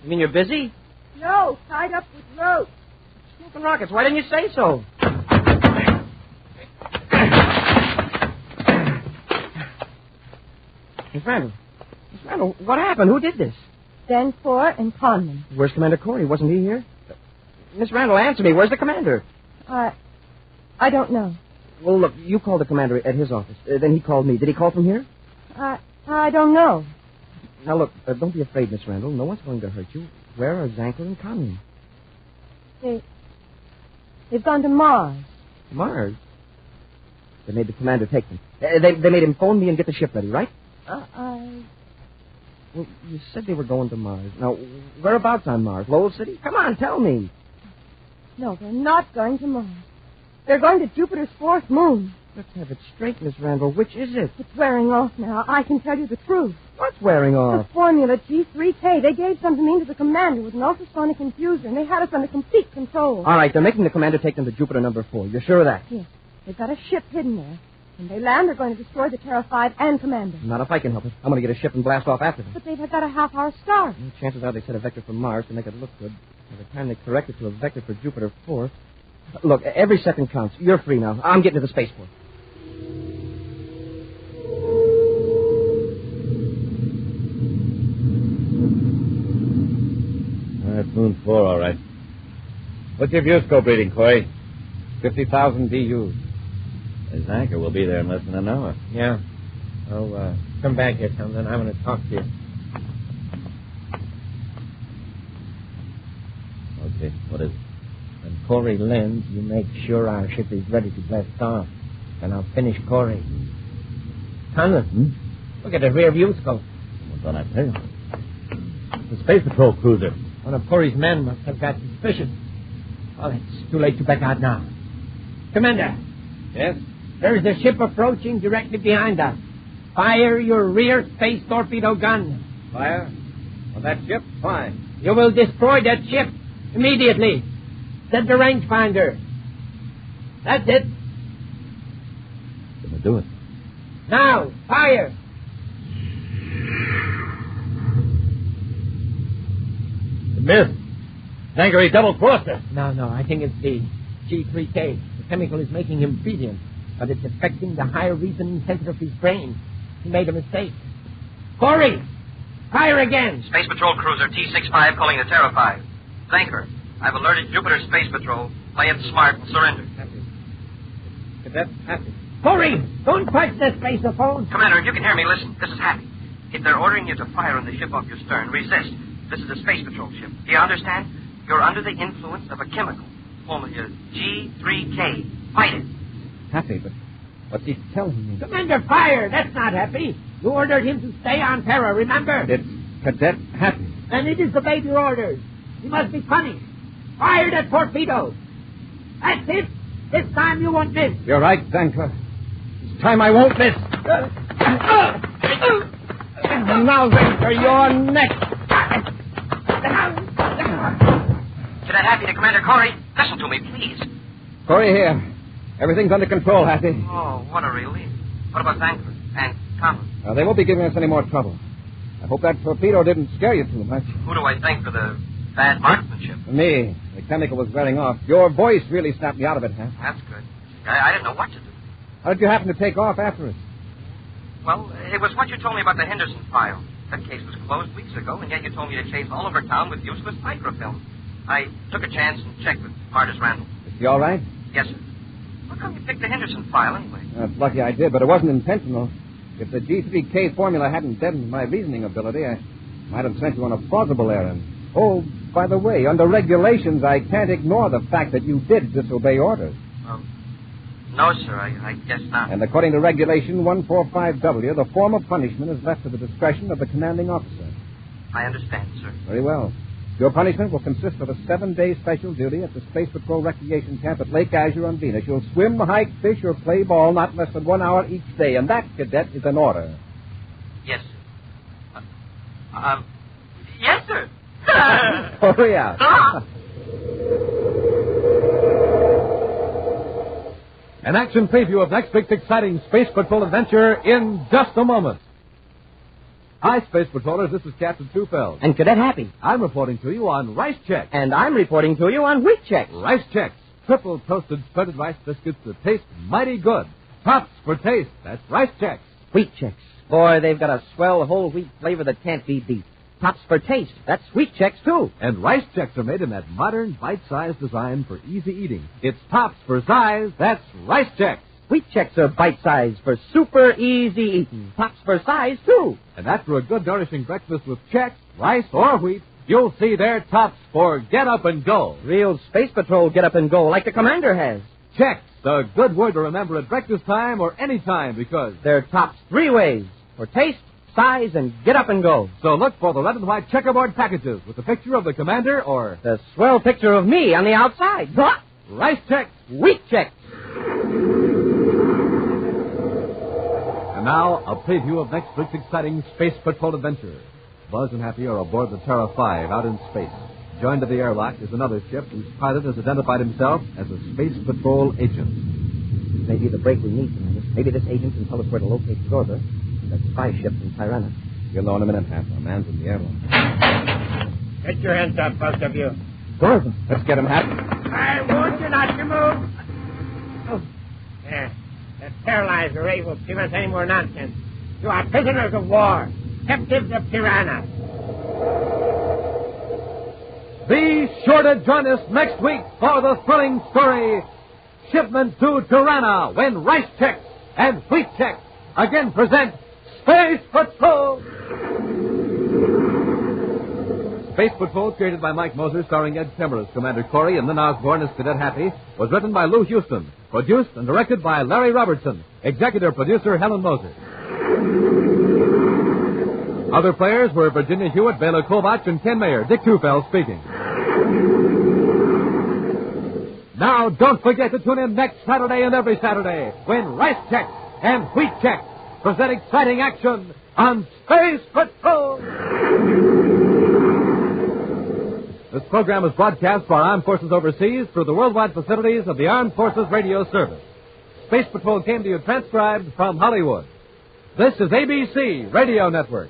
You mean you're busy? No, tied up with rope. Smoking rockets. Why didn't you say so? Miss Randall. Miss Randall, what happened? Who did this? Denfor and Conlon. Where's Commander Corey? Wasn't he here? Miss Randall, answer me. Where's the commander? I don't know. Well, look, you called the commander at his office. Then he called me. Did he call from here? I don't know. Now, look, don't be afraid, Miss Randall. No one's going to hurt you. Where are Zankler and Conlon? They've gone to Mars. Mars? They made the commander take them. They made him phone me and get the ship ready, right? Well, you said they were going to Mars. Now, whereabouts on Mars? Lowell City? Come on, tell me. No, they're not going to Mars. They're going to Jupiter's fourth moon. Let's have it straight, Miss Randall. Which is it? It's wearing off now. I can tell you the truth. What's wearing off? The formula G3K. They gave some to me to the commander with an ultrasonic infuser, and they had us under complete control. All right, they're making the commander take them to Jupiter number 4. You're sure of that? Yes. They've got a ship hidden there. When they land, they're going to destroy the Terra 5 and commander. Not if I can help it. I'm going to get a ship and blast off after them. But they've got a half-hour start. Well, chances are they set a vector from Mars to make it look good. By the time they correct it to a vector for Jupiter 4... Look, every second counts. You're free now. I'm getting to the spaceport. That's Moon 4, all right. What's your viewscope reading, Corey? 50,000 DUs. His anchor will be there in less than an hour. Yeah. Oh, come back here, Conlon. I want to talk to you. Okay, what is it? When Corey lands, you make sure our ship is ready to blast off. And I'll finish Corey. Conlon, look at the rear viewscope. What's on that tail? The Space Patrol cruiser. One of Corey's men must have got suspicion. Well, it's too late to back out now. Commander. Yes? There's a ship approaching directly behind us. Fire your rear space torpedo gun. Fire? On that ship? Fine. You will destroy that ship immediately. Set the rangefinder. That's it. Gonna do it. Now, fire. It missed. Zankery double-crossed us. No, I think it's the G3K. The chemical is making him obedient, but it's affecting the higher reasoning center of his brain. He made a mistake. Corey, fire again. Space Patrol Cruiser T-65 calling the Terra 5. Zanker, I've alerted Jupiter Space Patrol. Play it smart and surrender. Cadet Happy. Corey, don't touch the spaceophone. Commander, if you can hear me, listen. This is Happy. If they're ordering you to fire on the ship off your stern, resist. This is a Space Patrol ship. Do you understand? You're under the influence of a chemical. Formula G3K. Fight it. Happy, but what's he telling me? Commander, fire. That's not Happy. You ordered him to stay on Terra, remember? It's Cadet Happy. Then he disobeyed your orders. He must be punished. Fire that torpedo. That's it. This time you won't miss. You're right, Zanker. This time I won't miss. Now, Zanker, you're next. Cadet Happy to Commander Corey. Listen to me, please. Corey here. Everything's under control, Happy. Oh, what a relief. What about Zanker and Conlon? They won't be giving us any more trouble. I hope that torpedo didn't scare you too much. Who do I thank for the bad marksmanship? Me. The chemical was wearing off. Your voice really snapped me out of it, Hap. That's good. I didn't know what to do. How did you happen to take off after us? Well, it was what you told me about the Henderson file. That case was closed weeks ago, and yet you told me to chase all over town with useless microfilm. I took a chance and checked with Martis Randall. Is he all right? Yes, sir. How come you picked the Henderson file, anyway? It's lucky I did, but it wasn't intentional. If the G3K formula hadn't deadened my reasoning ability, I might have sent you on a plausible errand. Oh, by the way, under regulations, I can't ignore the fact that you did disobey orders. No, sir, I guess not. And according to Regulation 145W, the form of punishment is left to the discretion of the commanding officer. I understand, sir. Very well. Your punishment will consist of a 7-day special duty at the Space Patrol Recreation Camp at Lake Azure on Venus. You'll swim, hike, fish, or play ball not less than 1 hour each day, and that, Cadet, is an order. Yes, sir. Hurry out. An action preview of next week's exciting Space Patrol adventure in just a moment. Hi, Space Patrollers. This is Captain Tufeld. And Cadet Happy. I'm reporting to you on Rice Chex. And I'm reporting to you on Wheat Chex. Rice Chex. Triple toasted spreaded rice biscuits that taste mighty good. Tops for taste. That's Rice Chex. Wheat Chex. Boy, they've got a swell whole wheat flavor that can't be beat. Tops for taste. That's Wheat Chex, too. And Rice Chex are made in that modern, bite-sized design for easy eating. It's tops for size. That's Rice Chex. Wheat Chex are bite-sized for super easy eating. Tops for size, too. And after a good, nourishing breakfast with Chex, rice, or wheat, you'll see their tops for get up and go. Real Space Patrol get up and go like the Commander has. Chex, a good word to remember at breakfast time or any time because they're tops 3 ways. For taste, size, and get up and go. So look for the red and white checkerboard packages with the picture of the Commander or the swell picture of me on the outside. Huh? Rice Chex. Wheat Chex. And now, a preview of next week's exciting Space Patrol adventure. Buzz and Happy are aboard the Terra 5 out in space. Joined to the airlock is another ship whose pilot has identified himself as a Space Patrol agent. Maybe the break we need tonight. Maybe this agent can tell us where to locate Goldbergs. That spy ship from Tirana. You'll know in a minute, Hap. Our man's in the airlock. Get your hands up, both of you. Goldbergs. Let's get him, Hap. I warned you not to move. Oh. There. That paralyzer ray will prevent any more nonsense. You are prisoners of war. Captives of Tirana. Be sure to join us next week for the thrilling story, Shipment to Tirana, when Rice Chex and Wheat Chex again present Space Patrol. Space Patrol, created by Mike Moser, starring Ed Timmer as Commander Corey and Lynn Osborne as Cadet Happy, was written by Lou Houston, produced and directed by Larry Robertson, executive producer Helen Moser. Other players were Virginia Hewitt, Bela Kovach, and Ken Mayer. Dick Tufeld speaking. Now, don't forget to tune in next Saturday and every Saturday when Rice Chex and Wheat Chex present exciting action on Space Patrol. This program is broadcast for our armed forces overseas through the worldwide facilities of the Armed Forces Radio Service. Space Patrol came to you transcribed from Hollywood. This is ABC Radio Network.